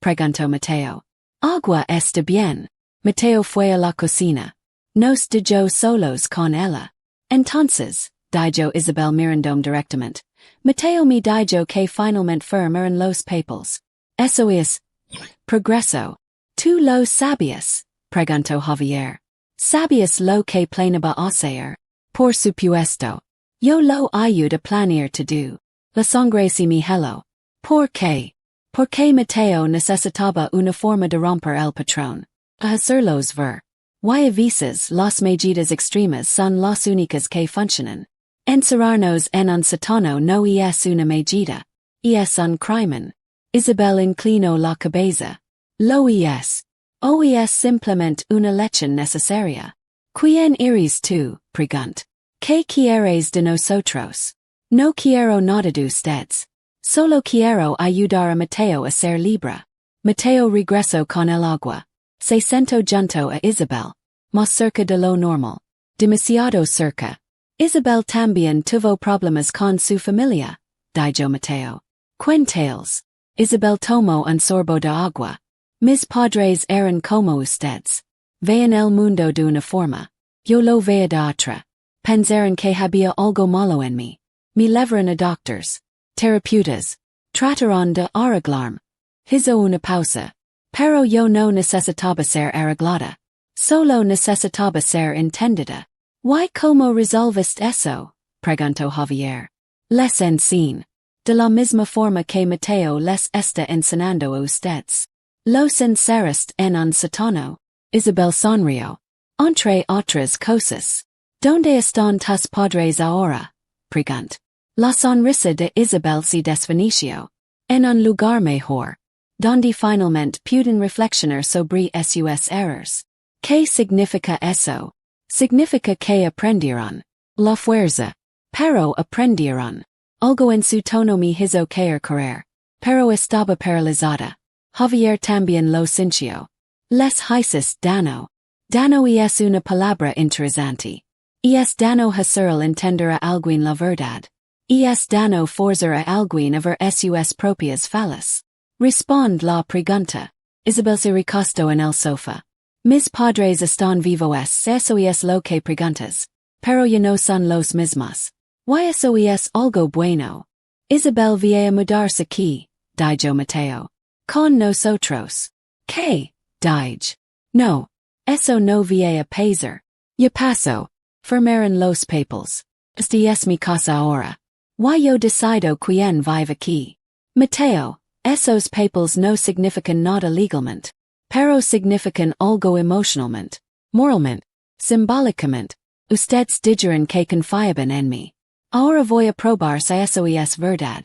Preguntó Mateo. Agua está bien. Mateo fue a la cocina. Nos dejó solos con ella. Entonces, dijo Isabel mirandome directamente. Mateo me dijo que finalmente firmaron los papeles. Eso es progreso. ¿Tú lo sabías? Preguntó Javier. ¿Sabías lo que planeaba hacer? Por supuesto. Yo lo ayudo a planear todo. La sangre se me heló. ¿Por qué? Porque Mateo necesitaba una forma de romper el patrón. A hacerlos ver. Y a veces las medidas extremas son las únicas que funcionan. Encerrarnos en un sótano no es una medida. Es un crimen. Isabel inclinó la cabeza. Lo es. O es simplemente una lección necesaria. ¿Quién eres tú? Preguntó. ¿Qué quieres de nosotros? No quiero nada de ustedes. Solo quiero ayudar a Mateo a ser libre. Mateo regresó con el agua. Se sentó junto a Isabel. Más cerca de lo normal. Demasiado cerca. Isabel también tuvo problemas con su familia, dijo Mateo. Cuéntales. Isabel tomó un sorbo de agua. Mis padres eran como ustedes. Vean el mundo de una forma. Yo lo veía de otra. Pensaron que había algo malo en mí. Me llevaron a doctors. Terapeutas. Trataron de arreglarme. Hizo una pausa. Pero yo no necesitaba ser arreglada. Solo necesitaba ser entendida. ¿Y cómo resolviste eso? Preguntó Javier. Les enseño. De la misma forma que Mateo les está enseñando a ustedes. Los encerraste en un sótano. Isabel sonrió. Entre otras cosas. ¿Dónde están tus padres ahora? Preguntó. La sonrisa de Isabel se desvaneció. En un lugar mejor. Donde finalmente pueden reflexionar sobre sus errores. ¿Qué significa eso? Significa que aprendieron. La fuerza. Pero aprendieron. Algo en su tono me hizo correr. Pero estaba paralizada. Javier también lo sintió. Les dices dano. Dano es una palabra interesante. Es dano hacer entender a alguien la verdad. Es dano forzar a alguien a ver sus propias fallas. Respond la pregunta. Isabel se recostó en el sofá. Mis padres están vivos, eso es lo que preguntas. Pero ya no son los mismos. Y eso es algo bueno. Isabel viene a mudarse aquí, dijo Mateo. Con nosotros. ¿Qué? Dije. No. Eso no viene a pasar. Ya pasó. Firmaron los papeles. Este es mi casa ahora. Y yo decido quién vive aquí. Mateo, esos papeles no significan nada legalmente. Pero significan algo emocionalmente, moralmente, simbólicamente. Ustedes dijeron que confiaban en mí. Ahora voy a probar si eso es verdad.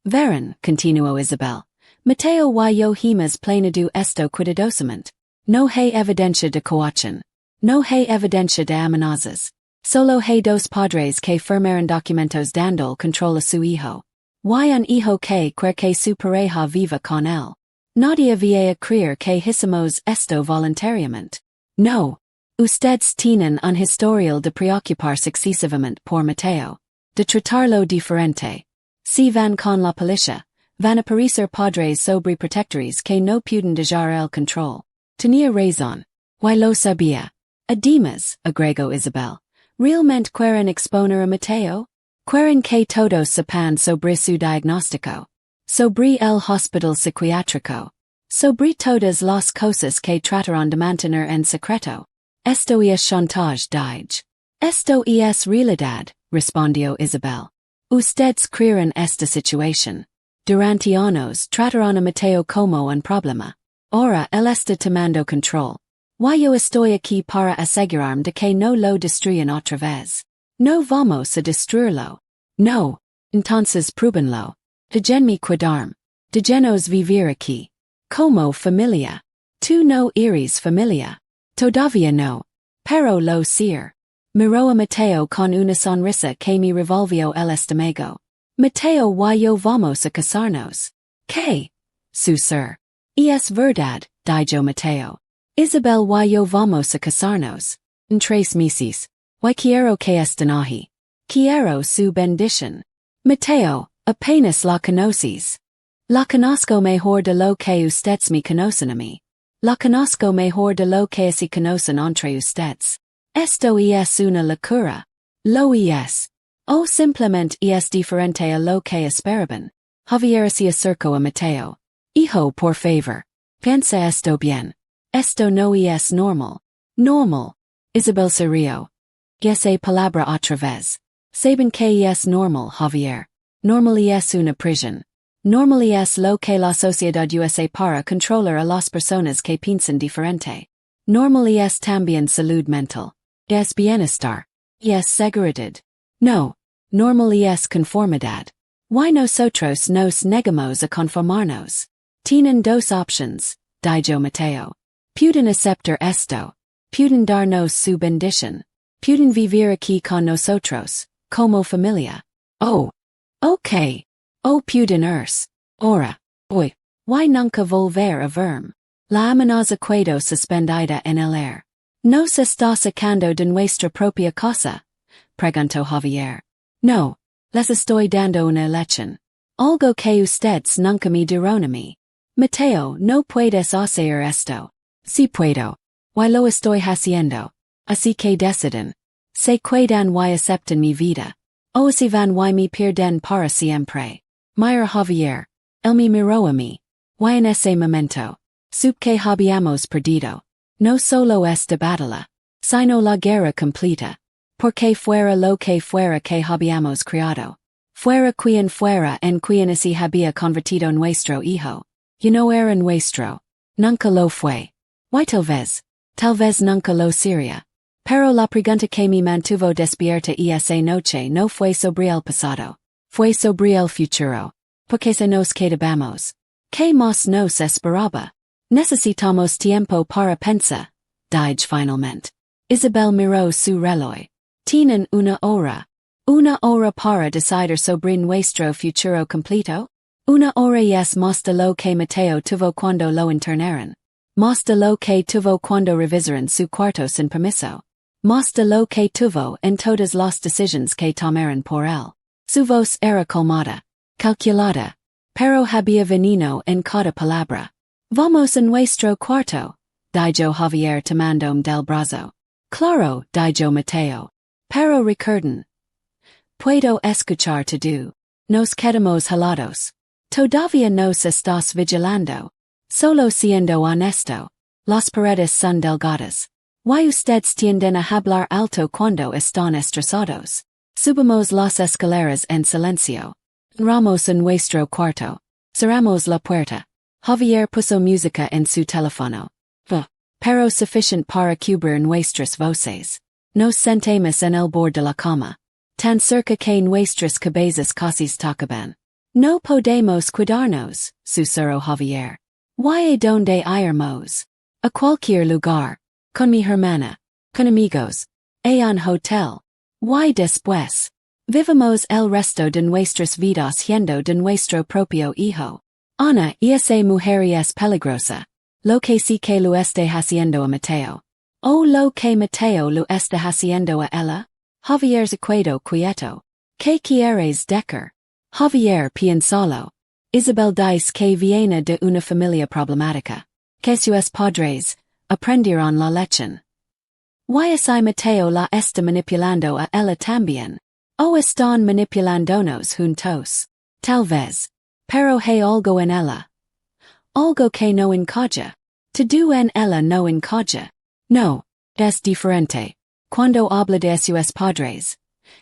Verán, continuó Isabel. Mateo y yo hemos planeado esto cuidadosamente. No hay evidencia de coacción. No hay evidencia de amenazas. Solo hay dos padres que firmaron documentos dando control a su hijo. Y un hijo que quiere que su pareja viva con él. Nadie va a creer que hicimos esto voluntariamente. No. Ustedes tienen un historial de preocuparse excesivamente por Mateo. De tratarlo diferente. Si van con la policía, van aparecer padres sobre protectores que no puden dejar el control. Tenía razón. Y lo sabía. Además, agregó Isabel, realmente quieren exponer a Mateo? Quieren que todos sepan sobre su diagnóstico. Sobre el hospital psiquiátrico. Sobre todas las cosas que trataron de mantener en secreto. Esto es chantage, dije. Esto es realidad, respondió Isabel. Ustedes creen esta situación. Durante años trataron a Mateo como un problema. Ahora él está tomando control. Y yo estoy aquí para asegurarme de que no lo destruyan otra vez. No vamos a destruirlo. No. Entonces pruébenlo. Déjenme cuidarme. Déjenos vivir aquí. Como familia. Tú no eres familia. Todavía no. Pero lo ser. Miró a Mateo con una sonrisa que me revolvió el estómago. Mateo y yo vamos a casarnos. ¿Qué? Susurró. Es verdad, dijo Mateo. Isabel y yo vamos a casarnos. En 3 meses. Y quiero que estén ahí. Quiero su bendición. Mateo, apenas la conoces. La conozco mejor de lo que ustedes me conocen a mí. La conozco mejor de lo que se conocen entre ustedes. Esto es una locura. Lo es. O simplemente es diferente a lo que esperaban. Javier se acercó a Mateo. Hijo, por favor. Piensa esto bien. Esto no es normal. Normal. Isabel se rió. Esa palabra otra vez. Saben que es normal, Javier. Normal es una prisión. Normal es lo que la sociedad usa para controlar a las personas que piensan diferente. Normal es también salud mental. Es bienestar. Es seguridad. No. Normal es conformidad. Y nosotros nos negamos a conformarnos. Tienen 2 options, dijo Mateo. Pueden aceptar esto. Pueden darnos su bendición. Pueden vivir aquí con nosotros, como familia. Oh. Ok. O pueden irse. Ahora. Hoy. Y nunca volver a verme. La amenaza quedó suspendida en el aire. ¿Nos está sacando de nuestra propia casa? Preguntó Javier. No. Les estoy dando una lección. Algo que ustedes nunca me dieron a mí. Mateo, no puedes hacer esto. Sí puedo. Y lo estoy haciendo. Así que deciden. Se quedan y aceptan mi vida. O se van y me pierden para siempre. Mira Javier. Él me miró a mí. Y en ese momento. Supe que habíamos perdido. No solo esta batalla. Sino la guerra completa. Porque fuera lo que fuera que habíamos creado. Fuera en quien se había convertido nuestro hijo. Y no era nuestro. Nunca lo fue. Y tal vez nunca lo sería. Pero la pregunta que me mantuvo despierta esa noche no fue sobre el pasado. Fue sobre el futuro. Porque se nos quedamos. ¿Qué más nos esperaba? Necesitamos tiempo para pensar. Dije finalmente. Isabel miró su reloj. Tienen una hora. Una hora para decidir sobre nuestro futuro completo. Una hora es más de lo que Mateo tuvo cuando lo internaron. Más de lo que tuvo cuando revisaron su cuarto sin permiso. Más de lo que tuvo en todas las decisiones que tomaron por él. Su voz era calmada. Calculada. Pero había veneno en cada palabra. Vamos a nuestro cuarto. Dijo Javier tomándome del brazo. Claro, dijo Mateo. Pero recuerden. Puedo escuchar todo. Nos quedamos helados. Todavía nos estás vigilando. Solo siendo honesto. Las paredes son delgadas. Y ustedes tienden a hablar alto cuando están estresados. Subimos las escaleras en silencio. Entramos en nuestro cuarto. Cerramos la puerta. Javier puso música en su teléfono. Pero suficiente para cubrir nuestras voces. Nos sentamos en el borde de la cama. Tan cerca que nuestras cabezas casi tocaban. No podemos cuidarnos, susurró Javier. ¿Y a dónde iremos? A cualquier lugar. Con mi hermana. Con amigos. A un hotel. Y después. Vivamos el resto de nuestras vidas siendo de nuestro propio hijo. Ana, esa mujer es peligrosa. Lo que sí que lo esté haciendo a Mateo. O lo que Mateo lo está haciendo a ella. Javier se quedó quieto. ¿Qué quieres decir? Javier piénsalo. Isabel dice que viene de una familia problemática. Que sus padres aprendieron la lección. Y si Mateo la está manipulando a ella también. O están manipulándonos juntos. Tal vez. Pero hay algo en ella. Algo que no encaja. Todo en ella no encaja. No. Es diferente. Cuando habla de sus padres.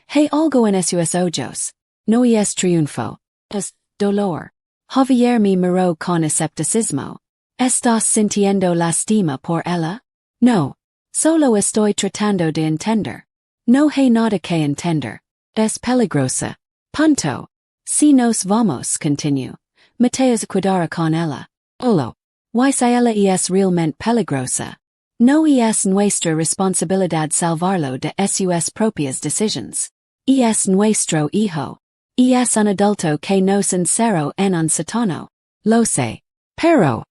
Hay algo en sus ojos. No es triunfo. Es dolor. Javier me miró con escepticismo. ¿Estás sintiendo lástima por ella? No. Solo estoy tratando de entender. No hay nada que entender. Es peligrosa. Punto. Si nos vamos, continue. Mateos cuidara con ella. Olo. Y si ella es realmente peligrosa. No es nuestra responsabilidad salvarlo de sus propias decisions. Es nuestro hijo. Es un adulto que nos encerró en un sótano. Lo sé. Pero.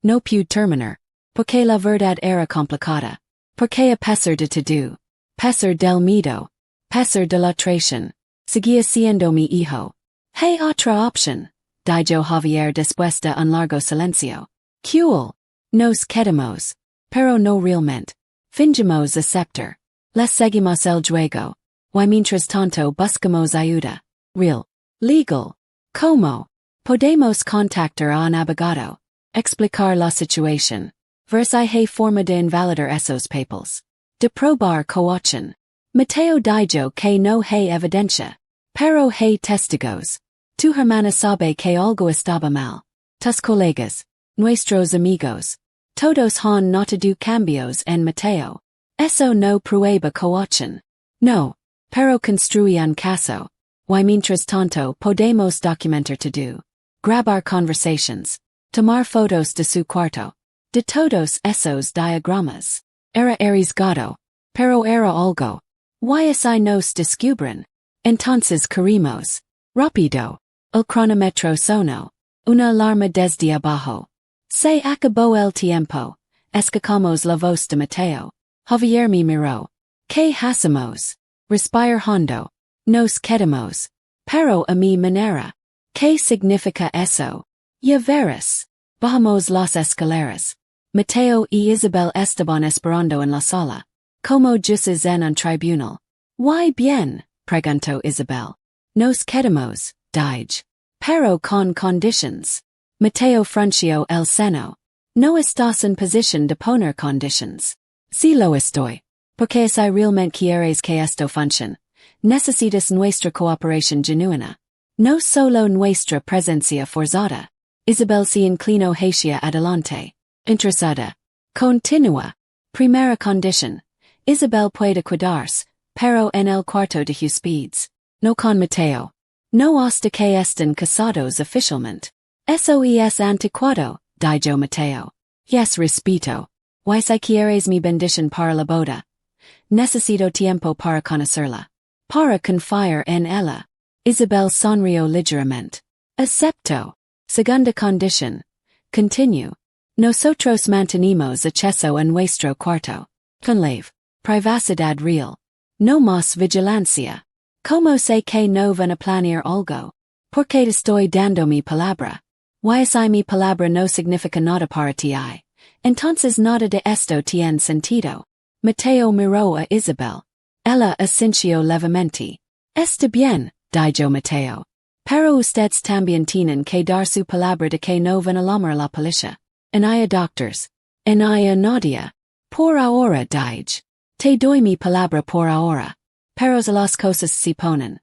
No pude terminar. Porque la verdad era complicada. Porque a pesar de todo. Pesar del miedo. Pesar de la traición. Seguía siendo mi hijo. Hay otra opción. Dijo Javier después de un largo silencio. Cool. Nos quedamos. Pero no realmente. Fingimos aceptar. Les seguimos el juego. Y mientras tanto buscamos ayuda. Real. Legal. ¿Cómo? Podemos contactar a un abogado. Explicar la situación. Ver si hay forma de invalidar esos papeles. De probar coacción. Mateo dijo que no hay evidencia. Pero hay testigos. Tu hermana sabe que algo estaba mal. Tus colegas. Nuestros amigos. Todos han notado cambios en Mateo. Eso no prueba coacción. No. Pero construye un caso. Y mientras tanto podemos documentar todo. Grabar conversations. Tomar fotos de su cuarto. De todos esos diagramas. Era arriesgado. Pero era algo. Y si nos descubren. Entonces queremos. Rápido. El cronómetro sonó. Una alarma desde abajo. Se acabó el tiempo. Escuchamos la voz de Mateo. Javier me miró. ¿Qué hacemos? Respire hondo. Nos quedamos. Pero a mi manera. ¿Qué significa eso? Ya verás. Bajamos las escaleras. Mateo y Isabel estaban esperando en la sala. Como jueces en un tribunal. ¿Y bien? Preguntó Isabel. Nos quedamos, dije. Pero con conditions. Mateo frunció el seno. No estás en posición de poner conditions. Si lo estoy. Porque si realmente quieres que esto funcione. Necesitas nuestra cooperación genuina. No solo nuestra presencia forzada. Isabel se inclinó hacia adelante. Interesada. Continúa. Primera condición. Isabel puede quedarse, pero en el cuarto de huéspedes. No con Mateo. No hasta que estén casados oficialmente. Eso es anticuado, dijo Mateo. Yes, respeto. Y si quieres mi bendición para la boda. Necesito tiempo para conocerla. Para confiar en ella. Isabel sonrió ligeramente. Acepto. Segunda condición. Continue. Nosotros mantenemos acceso a nuestro cuarto. Con leve. Privacidad real. No más vigilancia. Como sé que no van a planear algo. Porque estoy dando mi palabra. Y si mi palabra no significa nada para ti. Entonces nada de esto tiene sentido. Mateo miró a Isabel. Ella asintió levemente. Está bien, dijo Mateo. Pero ustedes también tienen que dar su palabra de que no van a llamar la policía. Anaya doctors. Anaya Nadia. Por ahora dije. Te doy mi palabra por ahora. Pero si las cosas se ponen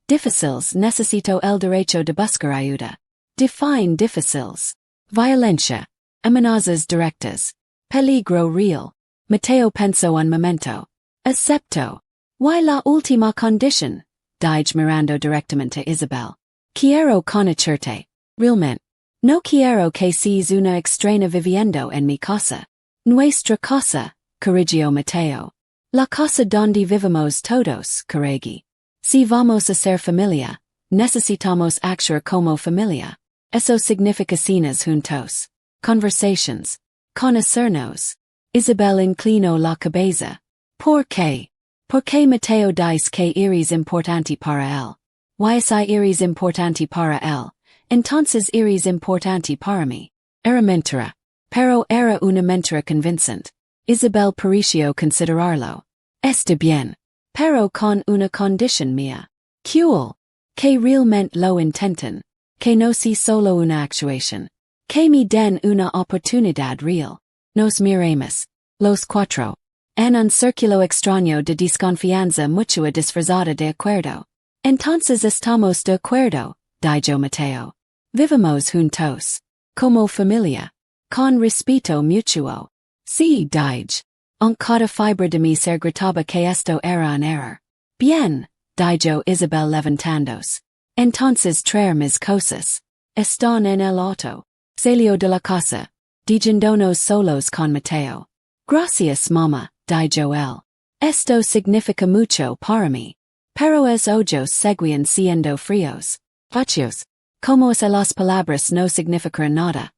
difíciles, necesito el derecho de buscar ayuda. Define difíciles. Violencia. Amenazas directas. Peligro real. Mateo pensó un momento. Acepto. Y la última condición. Dije mirando directamente a Isabel. Quiero conocerte. Realmente. No quiero que seas una extraña viviendo en mi casa. Nuestra casa, corrigió Mateo. La casa donde vivimos todos, corregí. Si vamos a ser familia, necesitamos actuar como familia. Eso significa cenas juntos. Conversations. Conocernos. Isabel inclinó la cabeza. ¿Por qué? Porque Mateo dice que eres importante para él. Y si eres importante para él, Entonces iris importante para mí. Era mentira. Pero era una mentira convincente. Isabel pareció considerarlo. Está bien. Pero con una condición mía. Cool. Que realmente lo intenten. Que no sea solo una actuación. Que me den una oportunidad real. Nos miremos. Los cuatro. En un círculo extraño de desconfianza mutua disfrazada de acuerdo. Entonces estamos de acuerdo, dijo Mateo. Vivamos juntos. Como familia. Con respeto mutuo. Sí, dije. En cada fibra de mi ser gritaba que esto era un error. Bien, dijo Isabel levantándose. Entonces traer mis cosas. Están en el auto. Salió de la casa. Dejándonos solos con Mateo. Gracias, mamá, dijo él. Esto significa mucho para mí. Pero es ojos seguían siendo fríos. Vacíos. Como si las palabras no significaran nada.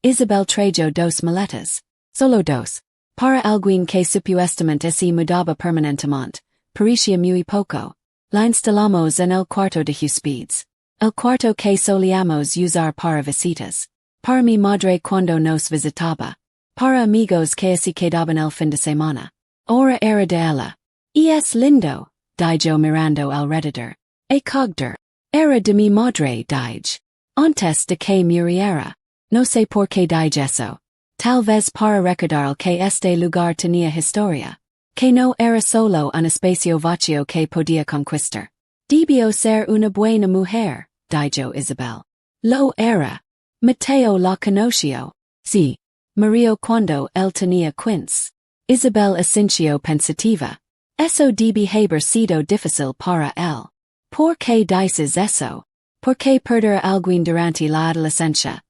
Isabel trajo dos maletas. Solo dos. Para alguien que supuestamente se mudaba permanentemente. Parecía muy poco. La instalamos en el cuarto de huéspedes. El cuarto que solíamos usar para visitas. Para mi madre cuando nos visitaba. Para amigos que se quedaban el fin de semana. Ahora era de ella. Y es lindo, dijo mirando alrededor. Cogder. Era de mi madre, dije. Antes de que muriera. No sé por qué dije eso. Tal vez para recordar que este lugar tenía historia. Que no era solo un espacio vacío que podía conquistar. Debió ser una buena mujer, dijo Isabel. Lo era. Mateo la conoció. Sí. Murió cuando él tenía 15. Isabel asintió pensativa. Eso debe haber sido difícil para él. ¿Por qué dices eso? ¿Por qué perder a alguien durante la adolescencia?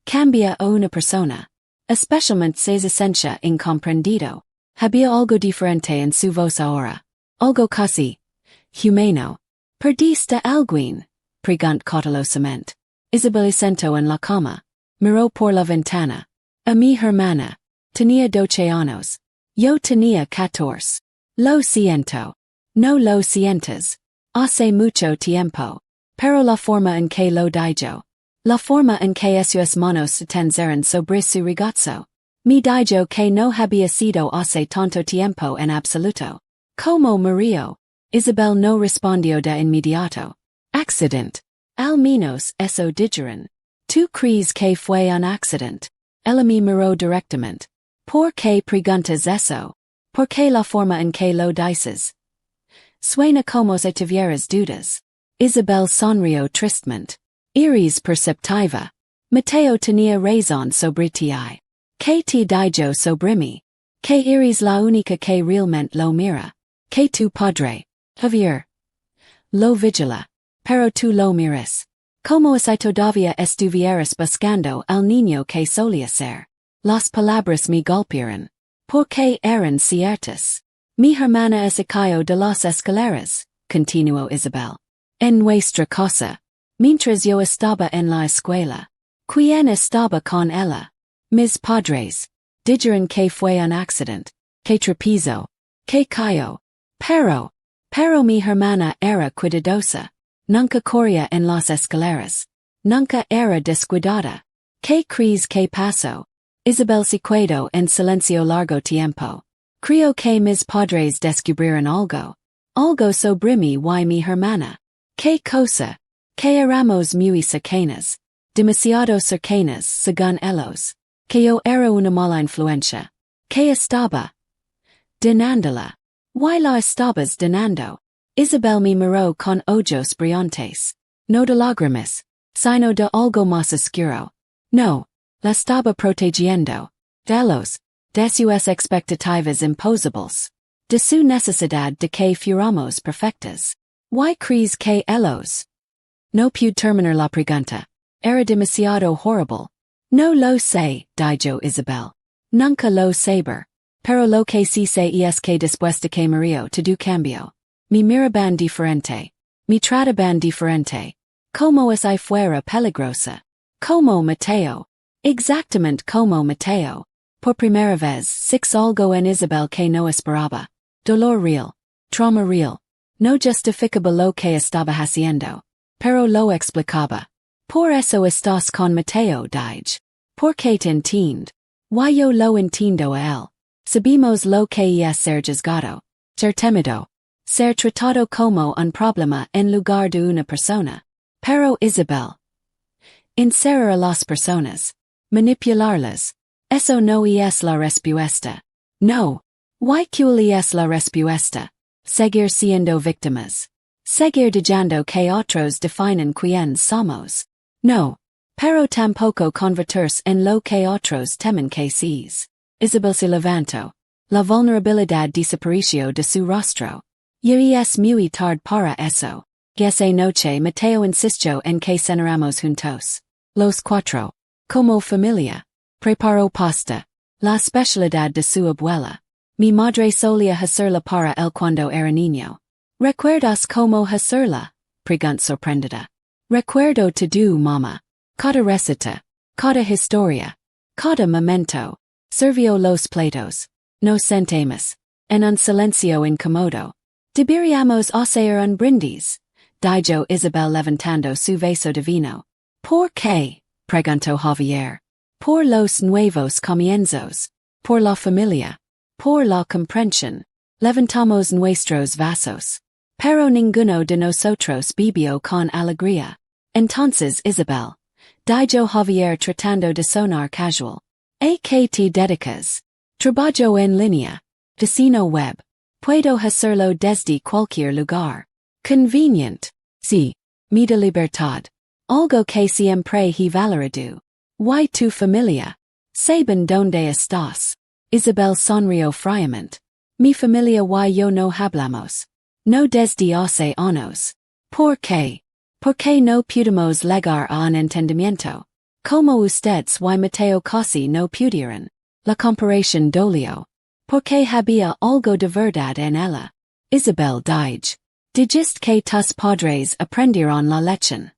Cambia a una persona. Especialmente si se siente incomprendido. Había algo diferente en su voz ahora. Algo casi humano. ¿Perdiste a alguien? Preguntó cautelosamente. Isabel sentó en la cama. Miró por la ventana. A mi hermana. Tenía 12 años. Yo tenía 14. Lo siento. No lo sientes. Hace mucho tiempo. Pero la forma en que lo dijo. La forma en que esos manos se tensaron sobre su regazo. Me dijo que no había sido hace tanto tiempo en absoluto. Como murió. Isabel no respondió de inmediato. Accident. Al menos eso dijeron. ¿Tú crees que fue un accident? Ella me miró directamente. ¿Por qué preguntas eso? ¿Por qué la forma en que lo dices? Suena como si tuvieras dudas. Isabel sonrió tristemente. Iris perceptiva. Mateo tenía razón sobre ti. Que te dijo sobre mí. Que eres la única que realmente lo mira. Que tu padre, Javier, lo vigila. Pero tú lo miras. Como si todavía estuvieras buscando al niño que solía ser. Las palabras me golpearon. Porque eran ciertas. Mi hermana se cayó de las escaleras, continuó Isabel. En nuestra casa. Mientras yo estaba en la escuela. ¿Quién estaba con ella? Mis padres. Dijeron que fue un accidente. Que tropezó. Que cayó. Pero mi hermana era cuidadosa. Nunca corría en las escaleras. Nunca era descuidada. ¿Qué crees que pasó? Isabel se quedó en silencio largo tiempo. Creo que mis padres descubrieron algo. Algo sobre mí y mi hermana. ¿Qué cosa? Que éramos muy cercanas. Demasiado cercanas según ellos. Que yo era una mala influencia. Que estaba denándola. ¿Why la estabas denando? Isabel me miró con ojos brillantes. No de lágrimas, sino de algo más oscuro. No, la estaba protegiendo. De sus expectativas imposibles. De su necesidad de que fuéramos perfectas. ¿Why crees que ellos? No pude terminar la pregunta. Era demasiado horrible. No lo sé, dijo Isabel. Nunca lo saber. Pero lo que sí sé es que después de que murió todo cambió. Mi miraban diferente. Mi trataban diferente. Como si fuera peligrosa. Como Mateo. Exactamente como Mateo. Por primera vez, six algo en Isabel que no esperaba. Dolor real. Trauma real. No justificaba lo que estaba haciendo. Pero lo explicaba. Por eso estás con Mateo Dige. Porque te entiende. Yo lo entiendo a él. Sabemos lo que es ser juzgado. Ser temido. Ser tratado como un problema en lugar de una persona. Pero Isabel. Encerrar a las personas. Manipularlas. Eso no es la respuesta. No. ¿Cuál es la respuesta? Seguir siendo víctimas. Seguir dejando que otros definen quién somos. No. Pero tampoco convertirse en lo que otros temen que seas. Isabel se levantó. La vulnerabilidad desapareció de su rostro. Y es muy tarde para eso. Esa noche Mateo insistió en que cenáramos juntos. Los cuatro. Como familia. Preparó pasta. La especialidad de su abuela. Mi madre solía hacerla para él cuando era niño. ¿Recuerdas cómo hacerla? Preguntó sorprendida. Recuerdo todo, mamá. Cada receta. Cada historia. Cada momento. Sirvió los platos. Nos sentamos. En un silencio incómodo. Deberíamos hacer un brindis. Dijo Isabel levantando su vaso de vino. ¿Por qué? Preguntó Javier. Por los nuevos comienzos. Por la familia. Por la comprensión. Levantamos nuestros vasos. Pero ninguno de nosotros bebió con alegría. Entonces Isabel. Dijo Javier tratando de sonar casual. ¿A qué te dedicas? Trabajo en línea. Diseño web. Puedo hacerlo desde cualquier lugar. Convenient. Sí. Me da libertad. Algo que siempre he valorado. ¿Y tu familia? ¿Saben dónde estás? Isabel sonrió fríamente. Mi familia y yo no hablamos. No desde hace años. ¿Por qué? Porque no pudimos llegar a un entendimiento. Como ustedes y Mateo casi no pudieron. La comparación dolió. Porque había algo de verdad en ella. Isabel Dige. Dijiste que tus padres aprendieron la lección.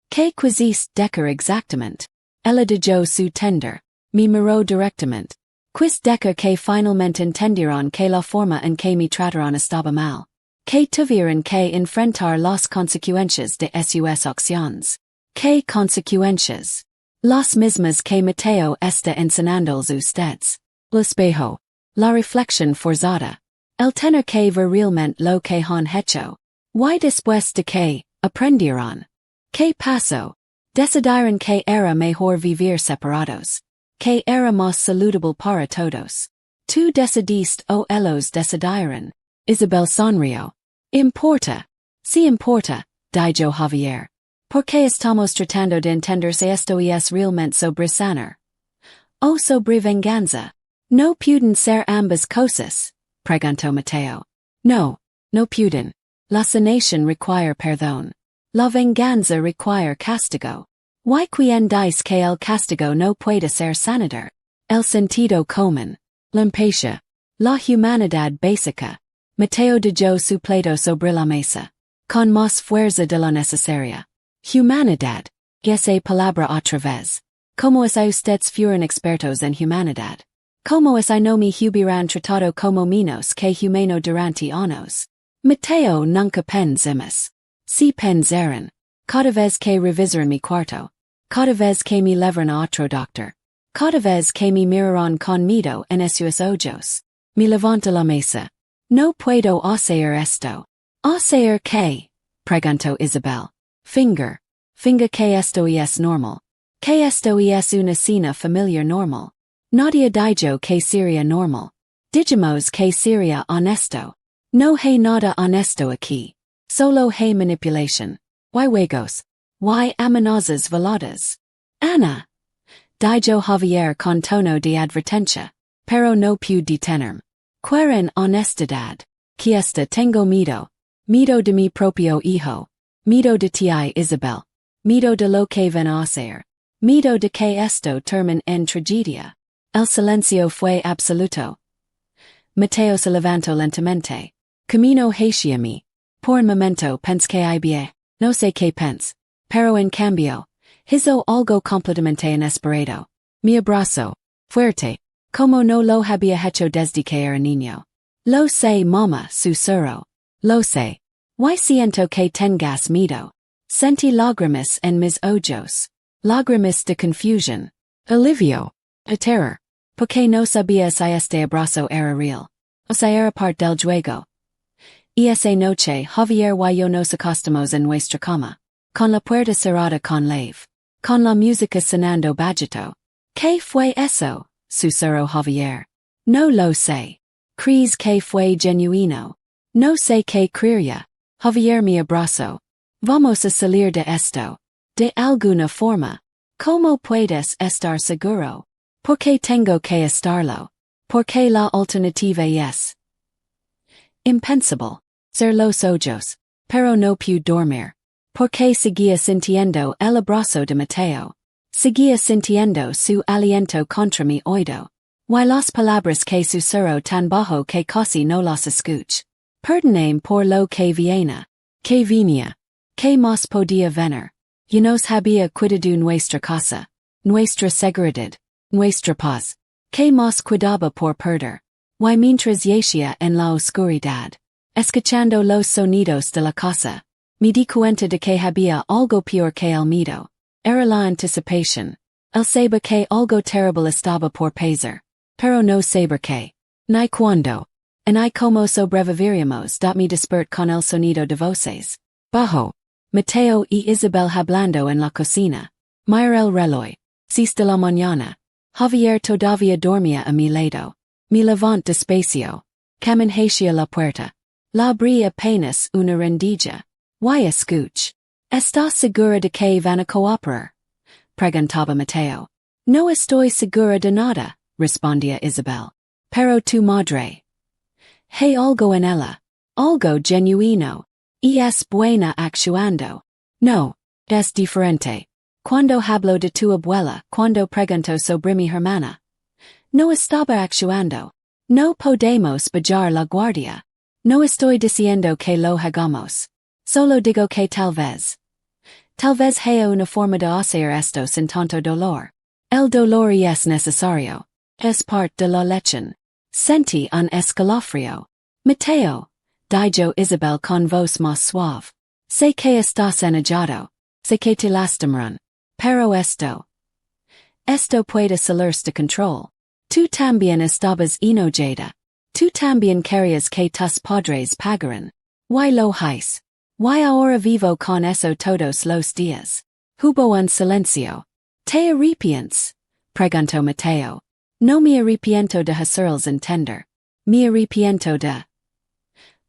¿Qué quisiste decir exactamente? Ella dijo su tender. Me miró directamente. Quis decir que finalmente entendieron que la forma en que me trataron estaba mal. Que tuvieron que enfrentar las consecuencias de sus acciones. ¿Qué consecuencias? Las mismas que Mateo está enseñándoles ustedes. El espejo. La reflexión forzada. El tener que ver realmente lo que han hecho. Y después de que aprendieron. ¿Qué pasó? Decidieron que era mejor vivir separados. Que era más saludable para todos. Tú decidiste o ellos decidieron. Isabel sonrió. Importa. Sí importa, dijo Javier. Porque estamos tratando de entender si esto es realmente sobre sanar. O sobre venganza. ¿No pueden ser ambas cosas? Preguntó Mateo. No, no pueden. La sanación requiere perdón. La venganza requiere castigo. ¿Y quién dice que el castigo no puede ser sanador? El sentido común. La empatía. La humanidad básica. Mateo dejó su plato sobre la mesa. Con más fuerza de lo necesaria. Humanidad. Esa palabra otra vez. ¿Cómo es ustedes fueron expertos en humanidad? ¿Cómo es no me hubieran tratado como menos que humano durante años? Mateo nunca pensemos. Si pensaron. Cada vez que revisaron mi cuarto. Cada vez que me llevaron a otro doctor. Cada vez que me miraron con miedo en sus ojos. Me levanto la mesa. No puedo hacer esto. ¿Hacer qué? Preguntó Isabel. Finger que esto es normal. Que esto es una cena familiar normal. Nadie dijo que sería normal. Dijimos que sería honesto. No hay nada honesto aquí. Solo hay manipulación. Y juegos. Y amenazas veladas. Ana. Dijo Javier con tono de advertencia. Pero no pude detenerme. Quieren honestidad. Que esta tengo miedo. Miedo de mi propio hijo. Miedo de ti, Isabel. Miedo de lo que van a hacer. Miedo de que esto termine en tragedia. El silencio fue absoluto. Mateo se levantó lentamente. Camino hacia mí. Por un momento pensé que había. No sé qué pensé. Pero en cambio. Hizo algo completamente inesperado. Me abrazó. Fuerte. Como no lo había hecho desde que era niño. Lo sé, mamá, susurró. Lo sé. Y siento que tengas miedo. Senti lágrimas en mis ojos. Lágrimas de confusion. Alivio. A terror. Porque no sabía si este abrazo era real. O si era parte del juego. Esa noche Javier y yo nos acostamos en nuestra cama. Con la puerta cerrada con llave. Con la música sonando bajito. ¿Qué fue eso? Susurró Javier. No lo sé. ¿Crees que fue genuino? No sé qué creería. Javier me abrazó. Vamos a salir de esto. De alguna forma. ¿Cómo puedes estar seguro? Porque tengo que estarlo. Porque la alternativa es impensable. Cerrar los ojos. Pero no pude dormir. Porque seguía sintiendo el abrazo de Mateo. Seguía sintiendo su aliento contra mi oído. Y las palabras que susurró tan bajo que casi no las escucho. Perdóname por lo que viene. Que venía. Que más podía venir. Y nos había cuidado nuestra casa. Nuestra seguridad. Nuestra paz. Que más cuidaba por perder. Y mientras yacía en la oscuridad. Escuchando los sonidos de la casa. Me di cuenta de que había algo peor que el miedo. Era la anticipación. El saber que algo terrible estaba por pasar. Pero no saber qué. Ni cuándo. Ni cómo sobreviviríamos. Me desperté con el sonido de voces. Bajo. Mateo y Isabel hablando en la cocina. Mira el reloj. 6 de la mañana. Javier todavía dormía a mi lado. Me levanté despacio. Caminé la puerta. La abrí apenas una rendilla. Y escuch. ¿Estás segura de que van a cooperar? Preguntaba Mateo. No estoy segura de nada, respondía Isabel. Pero tu madre. Hay algo en ella. Algo genuino. Y es buena actuando. No, es diferente. Cuando hablo de tu abuela, cuando pregunto sobre mi hermana. No estaba actuando. No podemos bajar la guardia. No estoy diciendo que lo hagamos. Solo digo que tal vez. Tal vez haya una forma de hacer esto sin tanto dolor. El dolor es necesario. Es parte de la lección. Sentí un escalofrío. Mateo. Dijo Isabel con voz más suave. Sé que estás enojado. Sé que te lastimaron. Pero esto. Esto puede salirse de control. Tú también estabas enojada. Tú también querías que tus padres pagaran. Y lo hice. Y ahora vivo con eso todos los días. Hubo un silencio. ¿Te arrepientes? Preguntó Mateo. No me arrepiento de hacerles entender. Me arrepiento de.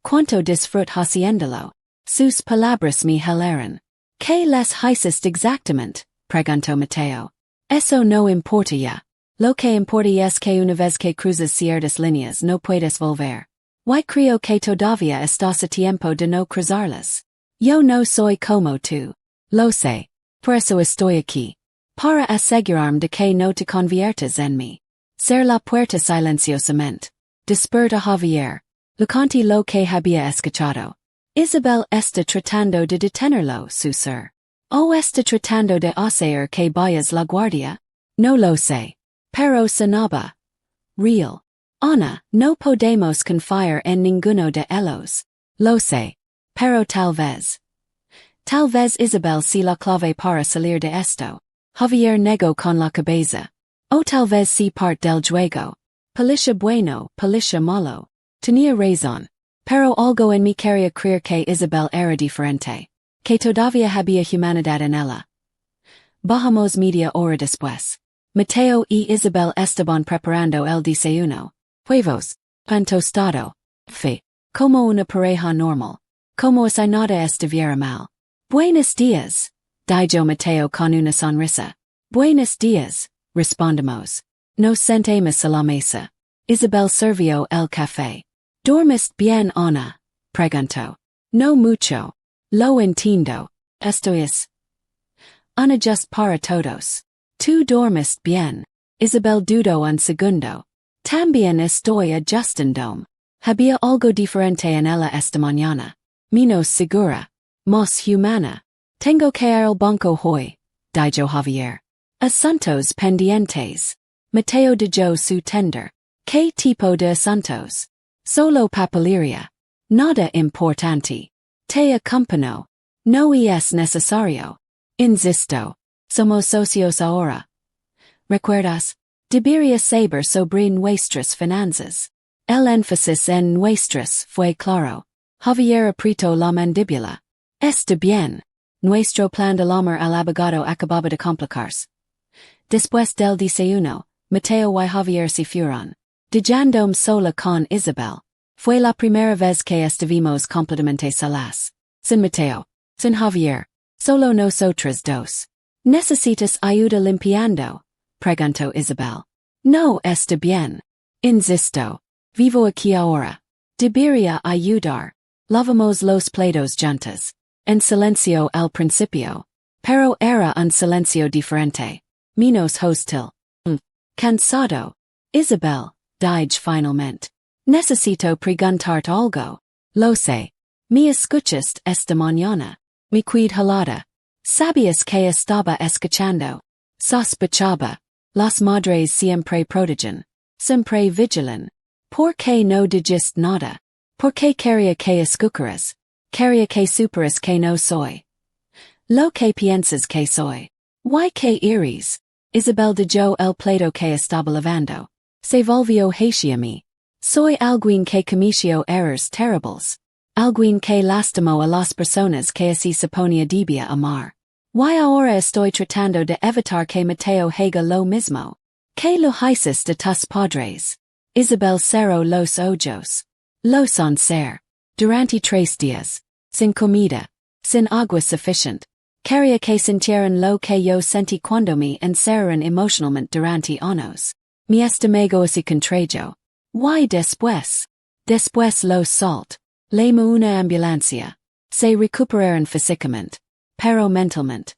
¿Cuánto disfruto haciéndolo? Sus palabras me helaron. ¿Qué les hiciste exactamente? Preguntó Mateo. Eso no importa ya. Lo que importa es que una vez que cruzas ciertas líneas no puedes volver. Y creo que todavía estás a tiempo de no cruzarlas. Yo no soy como tú. Lo sé. Por eso estoy aquí. Para asegurarme de que no te conviertas en mí. Cerré la puerta silenciosamente. Desperta Javier. Lucanti lo que había escuchado. Isabel está tratando de detenerlo, susur. ¿O está tratando de hacer que vayas la guardia? No lo sé. Pero sonaba. Real. Ana, no podemos confiar en ninguno de ellos. Lo sé. Pero tal vez. Tal vez Isabel si la clave para salir de esto. Javier negó con la cabeza. O tal vez si parte del juego. Policia bueno, policia malo. Tenía razón. Pero algo en mí quería creer que Isabel era diferente. Que todavía había humanidad en ella. Bajamos media hora después. Mateo y Isabel estaban preparando el desayuno. Huevos. Pan tostado. Fe. Como una pareja normal. Como si nada estuviera mal. Buenos días. Dijo Mateo con una sonrisa. Buenos días. Respondemos. Nos sentamos a la mesa. Isabel sirvió el café. ¿Dormiste bien, Ana? Preguntó. No mucho. Lo entiendo. Esto es. Ana just para todos. ¿Tú dormiste bien? Isabel dudó un segundo. También estoy ajustando. Había algo diferente en ella esta mañana. Menos segura. Más humana. Tengo que ir al banco hoy. Dijo Javier. Asuntos pendientes. Mateo dijo su tender. ¿Qué tipo de asuntos? Solo papelería. Nada importante. Te acompaño. No es necesario. Insisto. Somos socios ahora. ¿Recuerdas? Debería saber sobre nuestras finanzas. El énfasis en nuestras fue claro. Javier apretó la mandíbula. Está bien. Nuestro plan de llamar al abogado acababa de complicarse. Después del desayuno, Mateo y Javier se fueron. Dejandome sola con Isabel. Fue la primera vez que estuvimos completamente solas. Sin Mateo. Sin Javier. Solo nosotras dos. ¿Necesitas ayuda limpiando? Preguntó Isabel. No está bien. Insisto. Vivo aquí ahora. Debería ayudar. Lavamos los platos juntas. En silencio al principio. Pero era un silencio diferente. Menos hostil. Cansado. Isabel, dije finalmente. Necesito preguntarte algo. Lo sé. Me escuchaste esta mañana. Me quedé helada. ¿Sabías que estaba escuchando? Sospechaba. Las madres siempre protegen. Siempre vigilan. ¿Por qué no dijiste nada? ¿Por qué quería que escucharas? Quería que supieras que no soy. Lo que piensas que soy. Why que iris? Isabel dejó el plato que estaba lavando. Se volvió hacia mí. Soy alguien que cometió errores terribles. Alguien que lastimó a las personas que se suponía debía amar. Why ahora estoy tratando de evitar que Mateo haga lo mismo. Que lo hiciste de tus padres. Isabel cerró los ojos. Lo son ser. Durante 3 días. Sin comida. Sin agua suficiente. Quería que sintieran lo que yo sentí cuando me encerraron emocionalmente durante años. Mi estómago se contrajo. Why después? Después los salt. Llamó una ambulancia. Se recuperaron físicamente. Pero mentalmente.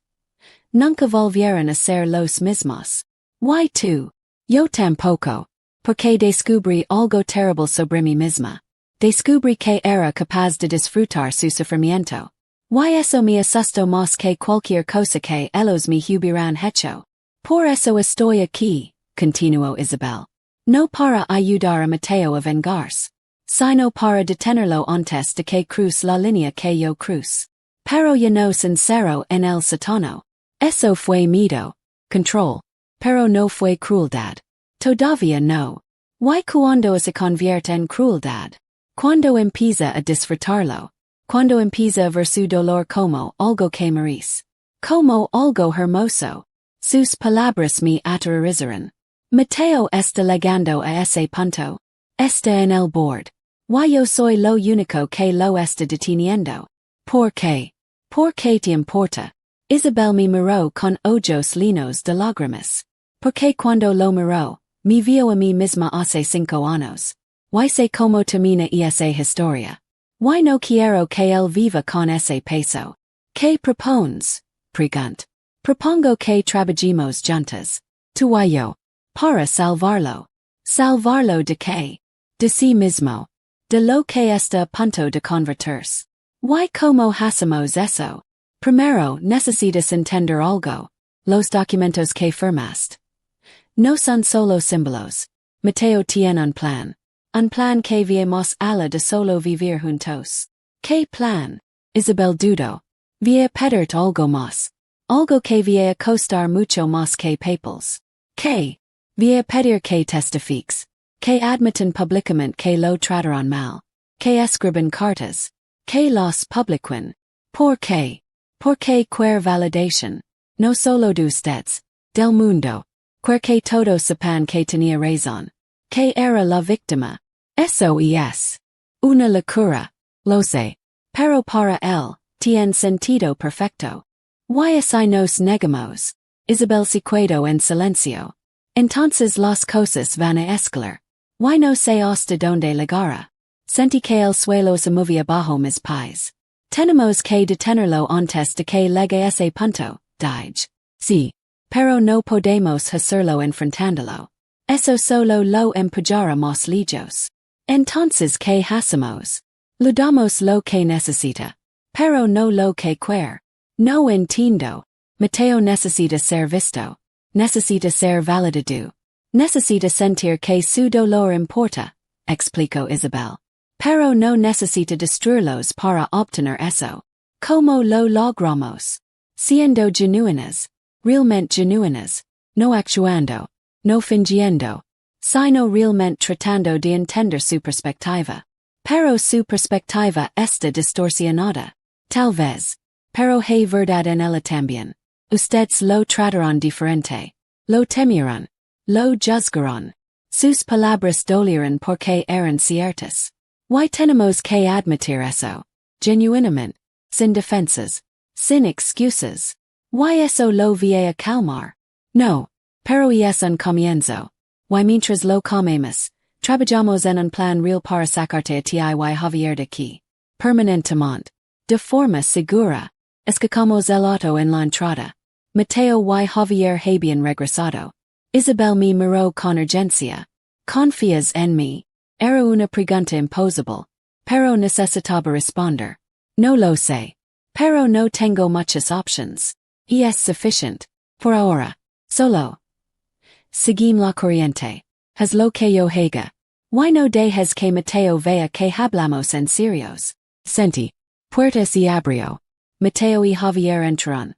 Nunca volvieron a ser los mismos. Why tú? Yo tampoco. Porque descubrí algo terrible sobre mí misma. Descubrí que era capaz de disfrutar su sufrimiento. Why eso me asustó más que cualquier cosa que ellos me hubieran hecho. Por eso estoy aquí, continuó Isabel. No para ayudar a Mateo a vengarse. Sino para detenerlo antes de que cruce la línea que yo cruce. Pero ya no sincero en el sótano. Eso fue miedo. Control. Pero no fue crueldad. Todavía no. Why cuando se convierte en crueldad? Cuando empieza a disfrutarlo. Cuando empieza a ver su dolor como algo que merece. Como algo hermoso. Sus palabras me aterrorizaron. Mateo está llegando a ese punto. Está en el borde. Why yo soy lo único que lo está deteniendo. ¿Por qué? ¿Por qué te importa? Isabel me miró con ojos llenos de lágrimas. Porque cuando lo miró, me vio a mí misma hace 5 años. Why sé cómo termina esa historia. Why no quiero que él viva con ese peso. ¿Qué propones? Pregunt. Propongo que trabajemos juntas. Tú y yo. Para salvarlo. ¿Salvarlo de qué? De sí mismo. De lo que está a punto de convertirse. Why cómo hacemos eso? Primero necesitas entender algo. Los documentos que firmaste. No son solo símbolos. Mateo tiene un plan. Un plan que viemos a la de solo vivir juntos. ¿Qué plan? Isabel dudó. Vía pedirte algo más. Algo que vía costar mucho más que papels. ¿Qué? Vía pedir que testifiques. Que admiten públicamente que lo trataron mal. Que escriben cartas. Que las publiquen. ¿Por qué? Porque quer validation. No solo de ustedes. Del mundo. Quer que todos sepan que tenía razón. Que era la víctima. Eso es. Una locura. Lo sé. Pero para él, tiene sentido perfecto. Why así nos negamos? Isabel se quedó en silencio. Entonces las cosas van a escalar. Why no sé hasta donde llegará? Sentí que el suelo se movía bajo mis pies. Tenemos que detenerlo antes de que llegue ese punto, dije. Sí. Pero no podemos hacerlo enfrentándolo. Eso solo lo empujará más lejos. Entonces, ¿qué hacemos? Le damos lo que necesita. Pero no lo que quiere. No entiendo. Mateo necesita ser visto. Necesita ser validado. Necesita sentir que su dolor importa, explicó Isabel. Pero no necesita destruirlos para obtener eso. Como lo logramos. Siendo genuinas. Realmente genuinas. No actuando. No fingiendo. Sino realmente tratando de entender su perspectiva. Pero su perspectiva está distorsionada. Tal vez. Pero hay verdad en ella también. Ustedes lo tratarán diferente. Lo temerán. Lo juzgarán. Sus palabras dolieran porque eran ciertas. Why tenemos que admitir eso? Genuinamente. Sin defensas. Sin excusas. Why eso lo voy a calmar? No. Pero y es un comienzo. Why mientras lo comemos, trabajamos en un plan real para sacarte a ti y Javier de aquí. Permanentemente. De forma segura. Escapamos el auto en la entrada. Mateo y Javier habían regresado. Isabel me miró con urgencia. Confías en mí. Era una pregunta imposible. Pero necesitaba responder. No lo sé. Pero no tengo muchas options. Y es suficiente. Por ahora. Solo. Seguim la corriente. Haz lo que yo haga. Why no dejes que Mateo vea que hablamos en serios? Senti. Puertas y abrió. Mateo y Javier entraron.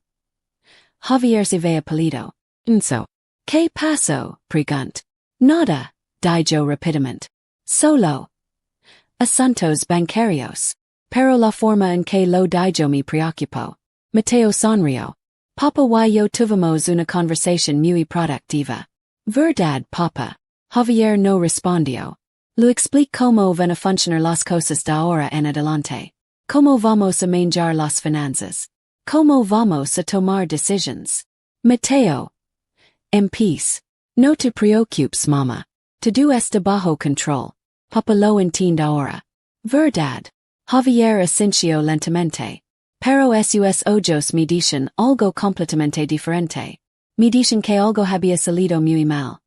Javier se ve apelido. Unso. ¿Qué pasó? Pregunt. Nada. Dijo rápidamente. Solo. Asuntos bancarios. Pero la forma en que lo dijo me preocupó. Mateo sonrió. Papa y yo tuvimos una conversación muy productiva. Verdad, papa. Javier no respondió. Lo explico cómo van a funcionar las cosas de ahora en adelante. Cómo vamos a manejar las finanzas. Cómo vamos a tomar decisions. Mateo. En peace. No te preocupes, mama. Todo está bajo control. Papa lo entiende ahora. Verdad. Javier asintió lentamente. Pero sus ojos me dicen algo completamente diferente. Me dicen que algo había salido muy mal.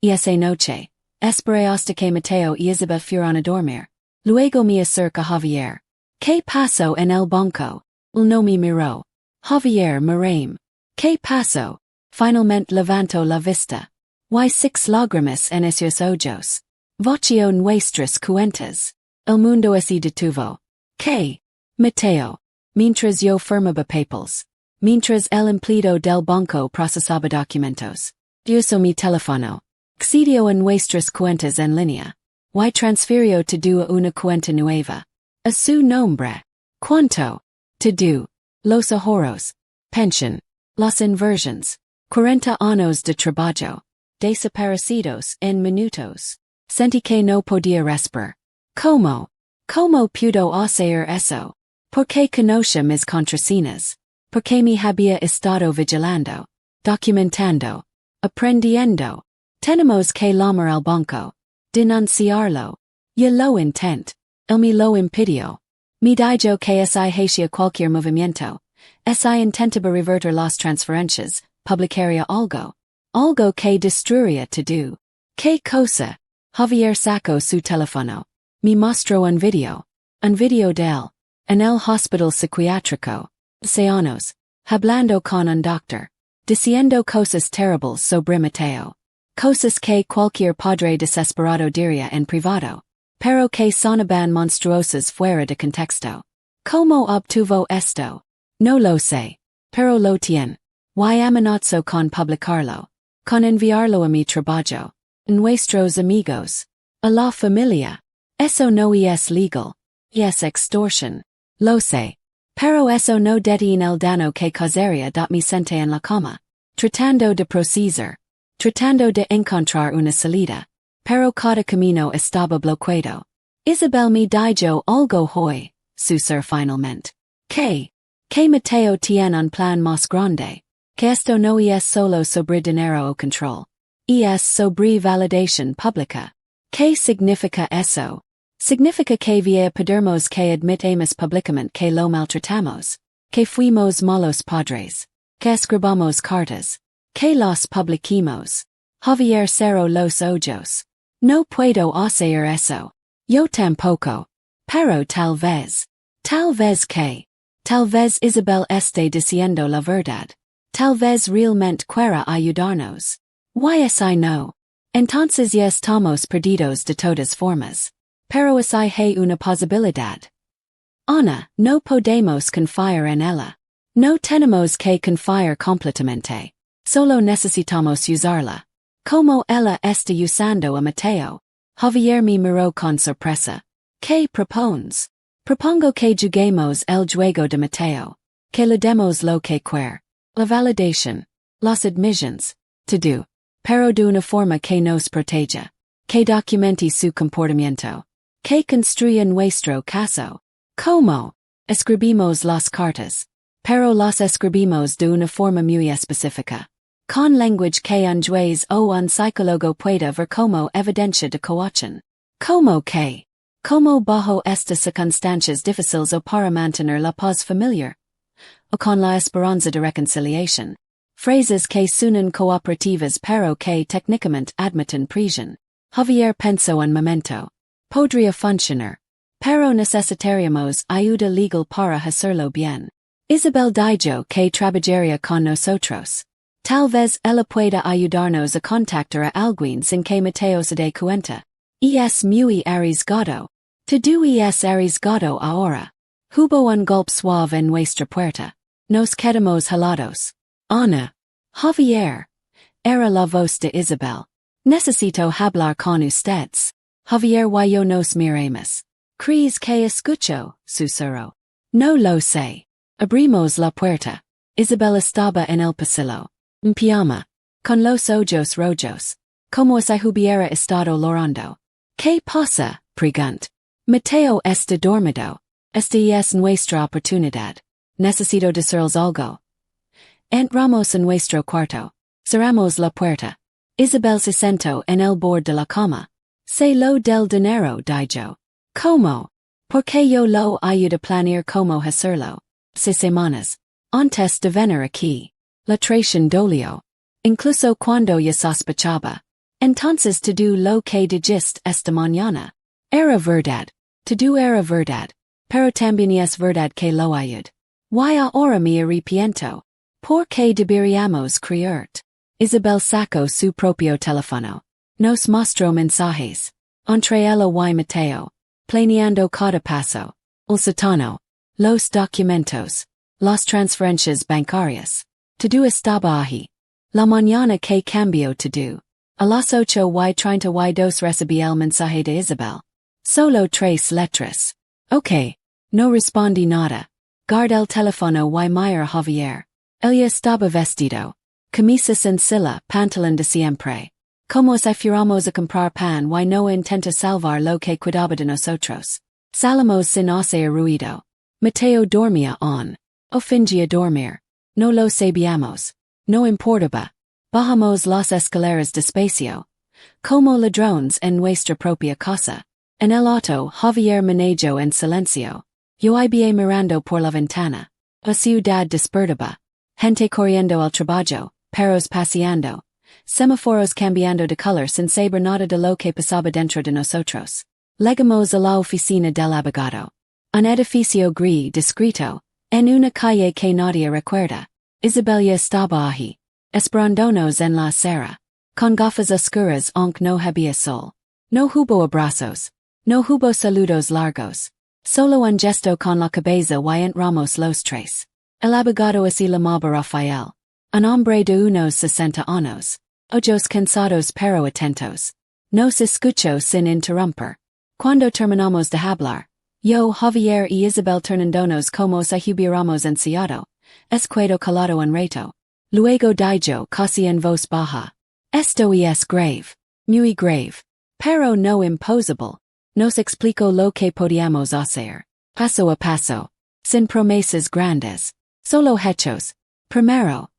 Y esa noche, esperé hasta que Mateo y Isabel fueron a dormir. Luego me acerca Javier. ¿Qué pasó en el banco? Él no me miró. Javier mirame. ¿Qué pasó? Finalmente levantó la vista. Y 6 lágrimas en esos ojos. Voció nuestras cuentas. El mundo se detuvo. ¿Qué? Mateo. Mientras yo firmaba papeles. Mientras el empleado del banco procesaba documentos. Usó mi teléfono. Accedió a nuestras cuentas en línea. Y transfirió todo a una cuenta nueva. A su nombre. ¿Cuánto? Todo. Los ahorros. Pension. Las inversions. 40 años de trabajo. Desaparecidos en minutos. Sentí que no podía respirar. ¿Cómo? ¿Cómo pudo hacer eso? ¿Por qué conocía mis contraseñas? ¿Por qué me había estado vigilando? Documentando. Aprendiendo. Tenemos que llamar al banco. Denunciarlo. Yo lo intent. Él me lo impidió. Me dijo que si hacía cualquier movimiento. Si intentaba revertir las transferencias, publicaría algo. Algo que destruiría todo. ¿Qué cosa? Javier sacó su teléfono. Me mostró un video. Un video de él. En el hospital psiquiátrico. Seanos. Hablando con un doctor. Diciendo cosas terribles sobre Mateo. Cosas que cualquier padre desesperado diría en privado. Pero que sonaban monstruosas fuera de contexto. ¿Cómo obtuvo esto? No lo sé. Pero lo tiene. Y amenazó con publicarlo. Con enviarlo a mi trabajo. Nuestros amigos. A la familia. Eso no es legal. Es extorsión. Lo sé. Pero eso no detiene el daño que causaría mi senté en la cama. Tratando de procesar. Tratando de encontrar una salida. Pero cada camino estaba bloqueado. Isabel me dijo algo hoy, susurró finalmente. ¿Qué? Que Mateo tiene un plan más grande. Que esto no es solo sobre dinero o control. Es sobre validación pública. ¿Qué significa eso? Significa que via podermos que admitamos públicamente que lo maltratamos. Que fuimos malos padres. Que escribamos cartas. Que las publiquemos. Javier cerró los ojos. No puedo hacer eso. Yo tampoco. Pero tal vez. Tal vez que. Tal vez Isabel esté diciendo la verdad. Tal vez realmente quiera ayudarnos. Si no. Entonces ya estamos perdidos de todas formas. Pero si hay una posibilidad. Ana, no podemos confiar en ella. No tenemos que confiar completamente. Solo necesitamos usarla. Como ella está usando a Mateo. Javier me miró con sorpresa. ¿Qué propones? Propongo que juguemos el juego de Mateo. Que le demos lo que quiere. La validación. Las admissions. To do. Pero de una forma que nos proteja. Que documente su comportamiento. Que construya nuestro caso. Como? Escribimos las cartas. Pero las escribimos de una forma muy específica. Con language que un juez o un psicólogo pueda ver como evidencia de coacción. Como que. Como bajo estas circunstancias difíciles o para mantener la paz familiar. O con la esperanza de reconciliación. Phrases que suenan cooperativas pero que técnicamente admiten prisión. Javier pensó un momento. Podría funcionar. Pero necesitaríamos ayuda legal para hacerlo bien. Isabel dijo que trabajaría con nosotros. Tal vez ella pueda ayudarnos a contactar a alguien sin que Mateo se dé cuenta. Es muy arriesgado. Todo es arriesgado ahora. Hubo un golpe suave en nuestra puerta. Nos quedamos helados. Ana. Javier. Era la voz de Isabel. Necesito hablar con ustedes. Javier y yo nos miremos. ¿Crees que escucho? Susurró. No lo sé. Abrimos la puerta. Isabel estaba en el pasillo. En pijama. Con los ojos rojos. Como si hubiera estado llorando. ¿Qué pasa? Preguntó. Mateo está dormido. Esta es nuestra oportunidad. Necesito decirles algo. Entramos en nuestro cuarto. Cerramos la puerta. Isabel se sentó en el borde de la cama. Se lo del dinero, dijo. ¿Cómo? Porque yo lo ayudo a planear cómo hacerlo. 6 semanas. Antes de venir aquí. La traición dolió. Incluso cuando ya sospechaba. Entonces todo lo que dijiste esta mañana. Era verdad. Todo era verdad. Pero también es verdad que lo ayudé. Y ahora me arrepiento. ¿Por qué deberíamos creerte? Isabel sacó su propio teléfono. Nos mostró mensajes. Entre ella y Mateo. Planeando cada paso. El sótano. Los documentos. Las transferencias bancarias. Todo estaba ahí. La mañana que cambió todo. A las 8:32 recibí el mensaje de Isabel. Solo 3 letras. Ok. No respondí nada. Guardé el teléfono y miré a Javier. Ella estaba vestido. Camisa sencilla, pantalón de siempre. Como si fuéramos a comprar pan y no intenta salvar lo que cuidaba de nosotros. Salimos sin hacer ruido. Mateo dormía aún. O fingía dormir. No lo sabíamos. No importaba. Bajamos las escaleras despacio. Como ladrones en nuestra propia casa. En el auto, Javier manejó en silencio. Yo iba mirando por la ventana. La ciudad despertaba. Gente corriendo al trabajo, perros paseando. Semáforos cambiando de color sin saber nada de lo que pasaba dentro de nosotros. Llegamos a la oficina del abogado. Un edificio gris discreto. En una calle que nadie recuerda. Isabel estaba ahí. Esperándonos en la acera. Con gafas oscuras aunque no había sol. No hubo abrazos. No hubo saludos largos. Solo un gesto con la cabeza y entramos los 3. El abogado se llamaba Rafael. Un hombre de unos 60 años. Ojos cansados pero atentos. Nos escuchó sin interrumpir. Cuando terminamos de hablar, yo, Javier y Isabel turnándonos como si hubiéramos ensayado. Quedo calado un rato. Luego dijo casi en voz baja. Esto es grave. Muy grave. Pero no imposible. Nos explicó lo que podíamos hacer. Paso a paso. Sin promesas grandes. Solo hechos. Primero.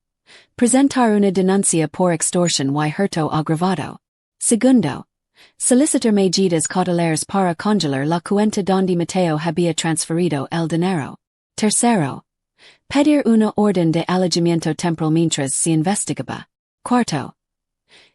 Presentar una denuncia por extorsión y hurto agravado. Segundo. Solicitar medidas cautelares para congelar la cuenta donde Mateo había transferido el dinero. Tercero. Pedir una orden de alejamiento temporal mientras se investigaba. Cuarto.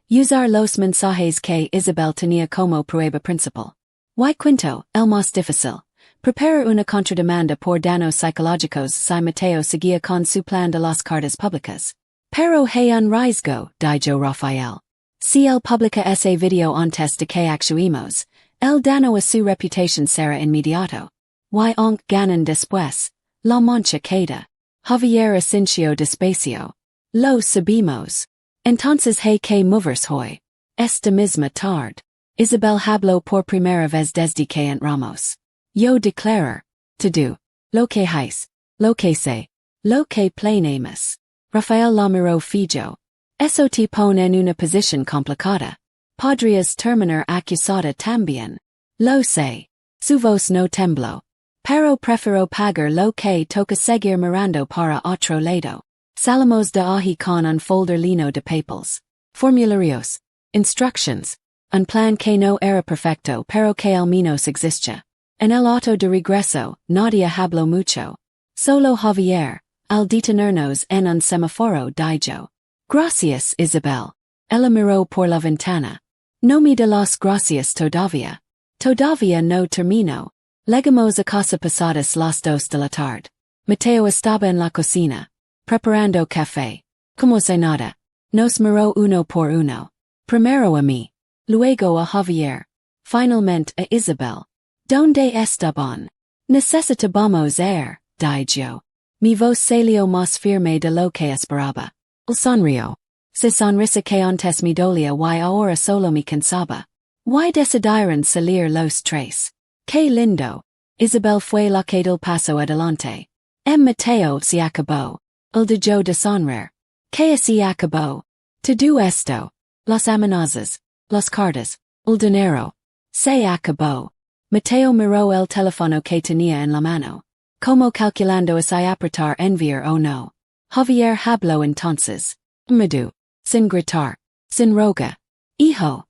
Usar los mensajes que Isabel tenía como prueba principal. Y quinto, el más difícil. Preparar una contrademanda por daños psicológicos si Mateo seguía con su plan de las cartas públicas. Pero hay un riesgo, dijo Rafael. Si él publica ese video antes de que actuemos, el daño a su reputación será inmediato. y aunque ganan después, la mancha queda. Javier Asencio despacio. Lo sabemos. Entonces hay que moverse hoy. Esta misma tarde. Isabel habló por primera vez desde que entramos. Yo declarar. To do. Lo que hais. Lo que sé. Lo que planeamos. Rafael la miró fijo. Eso te pone en una posición complicada. Podrías terminar acusada también. Lo sé. Su voz no tembló. Pero prefiero pagar lo que toca seguir mirando para otro lado. Salimos de allí con un folder lleno de papeles. Formularios. Instructions. Un plan que no era perfecto pero que al menos existía. En el auto de regreso, Nadia habló mucho. Solo Javier, al detenernos en un semáforo dijo. Gracias, Isabel. Ella miró por la ventana. No me de las gracias todavía. Todavía no termino. Llegamos a casa pasadas las 2 de la tarde. Mateo estaba en la cocina, preparando café. Como se nada. Nos miró uno por uno. Primero a mí. Luego a Javier. Finalmente a Isabel. ¿Dónde estaban? Necesitábamos dijo. Mi voz salió más firme de lo que esperaba. El sonrió. Se sonrisa que antes me dolía y ahora solo me cansaba. Y decidieron salir los tres. Qué lindo. Isabel fue la que del paso adelante. Mateo se acabó. El de yo de sonreír. Que se acabó. Todo esto. Las amenazas. Las cartas. El dinero. Se acabó. Mateo miró el teléfono que tenía en la mano. Como calculando si apretar enviar o no. Javier habló entonces. Medu. Sin gritar. Sin roga. Hijo.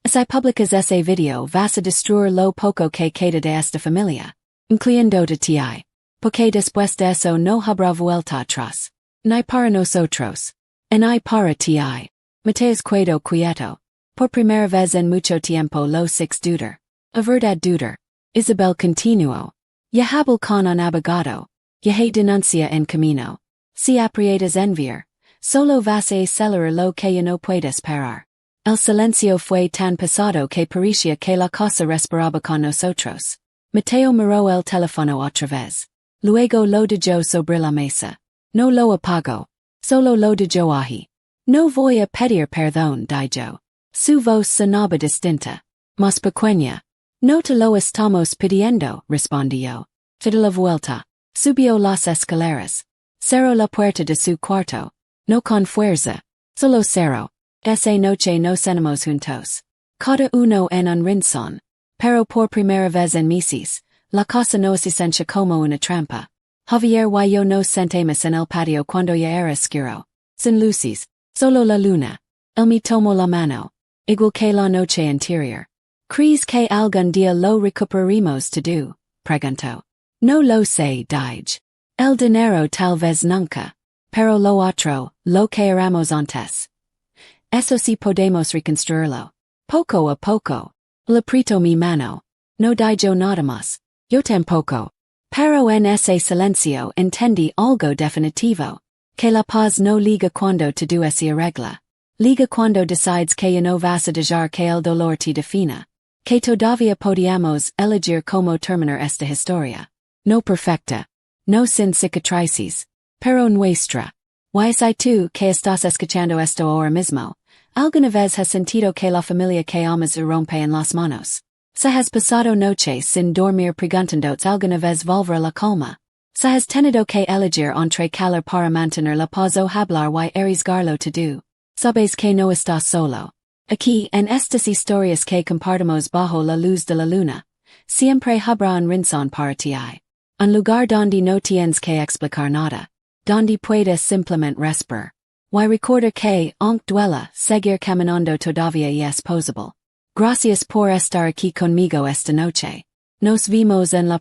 Si publicas ese video vas a destruir lo poco que queda de esta familia. Incluyendo de ti. Porque después de eso no habrá vuelta atrás. Ni para nosotros. Ni para ti. Mateos quedó quieto. Por primera vez en mucho tiempo los six dudar. A verdad dudar. Isabel continuó. Ya hablo con un abogado. Ya hay denuncia en camino. Si aprietas enviar. Solo vas a acelerar lo que ya no puedes parar. El silencio fue tan pesado que parecía que la cosa respiraba con nosotros. Mateo miró el teléfono otra vez. Luego lo dejó sobre la mesa. No lo apagó. Solo lo dejó allí. No voy a pedir perdón, dijo. Su voz sonaba distinta. Más pequeña. No te lo estamos pidiendo, respondió. De la vuelta. Subió las escaleras. Cerró la puerta de su cuarto. No con fuerza. Solo cerró. Esa noche no cenamos juntos. Cada uno en un rincón. Pero por primera vez en meses, la casa no se siente como una trampa. Javier y yo nos sentamos en el patio cuando ya era oscuro. Sin luces. Solo la luna. Él me tomó la mano. Igual que la noche anterior. ¿Crees que algún día lo recuperaremos todo? Preguntó. No lo sé, dije. El dinero tal vez nunca. Pero lo otro, lo que éramos antes. Eso sí podemos reconstruirlo. Poco a poco. Le aprieto mi mano. No dijo nada más. Yo tampoco. Pero en ese silencio entendí algo definitivo. Que la paz no liga cuando todo se arregla. Liga cuando decides que ya no vas a dejar que el dolor te defina. Que todavía podíamos elegir cómo terminar esta historia. No perfecta. No sin cicatrices. Pero nuestra. Y si tú que estás escuchando esto ahora mismo, alguna vez has sentido que la familia que amas rompe en las manos. Si has pasado noches sin dormir preguntándote alguna vez volver la calma. Si has tenido que elegir entre calar para mantener la paz o hablar y arriesgarlo todo. Sabes que no estás solo. Aquí en estas historias que compartimos bajo la luz de la luna. Siempre habrá un rincón para ti. Un lugar donde no tienes que explicar nada. Donde puedes simplemente respirar. Y recordar que, aunque duela, seguir caminando todavía y es posible. Gracias por estar aquí conmigo esta noche. Nos vemos en la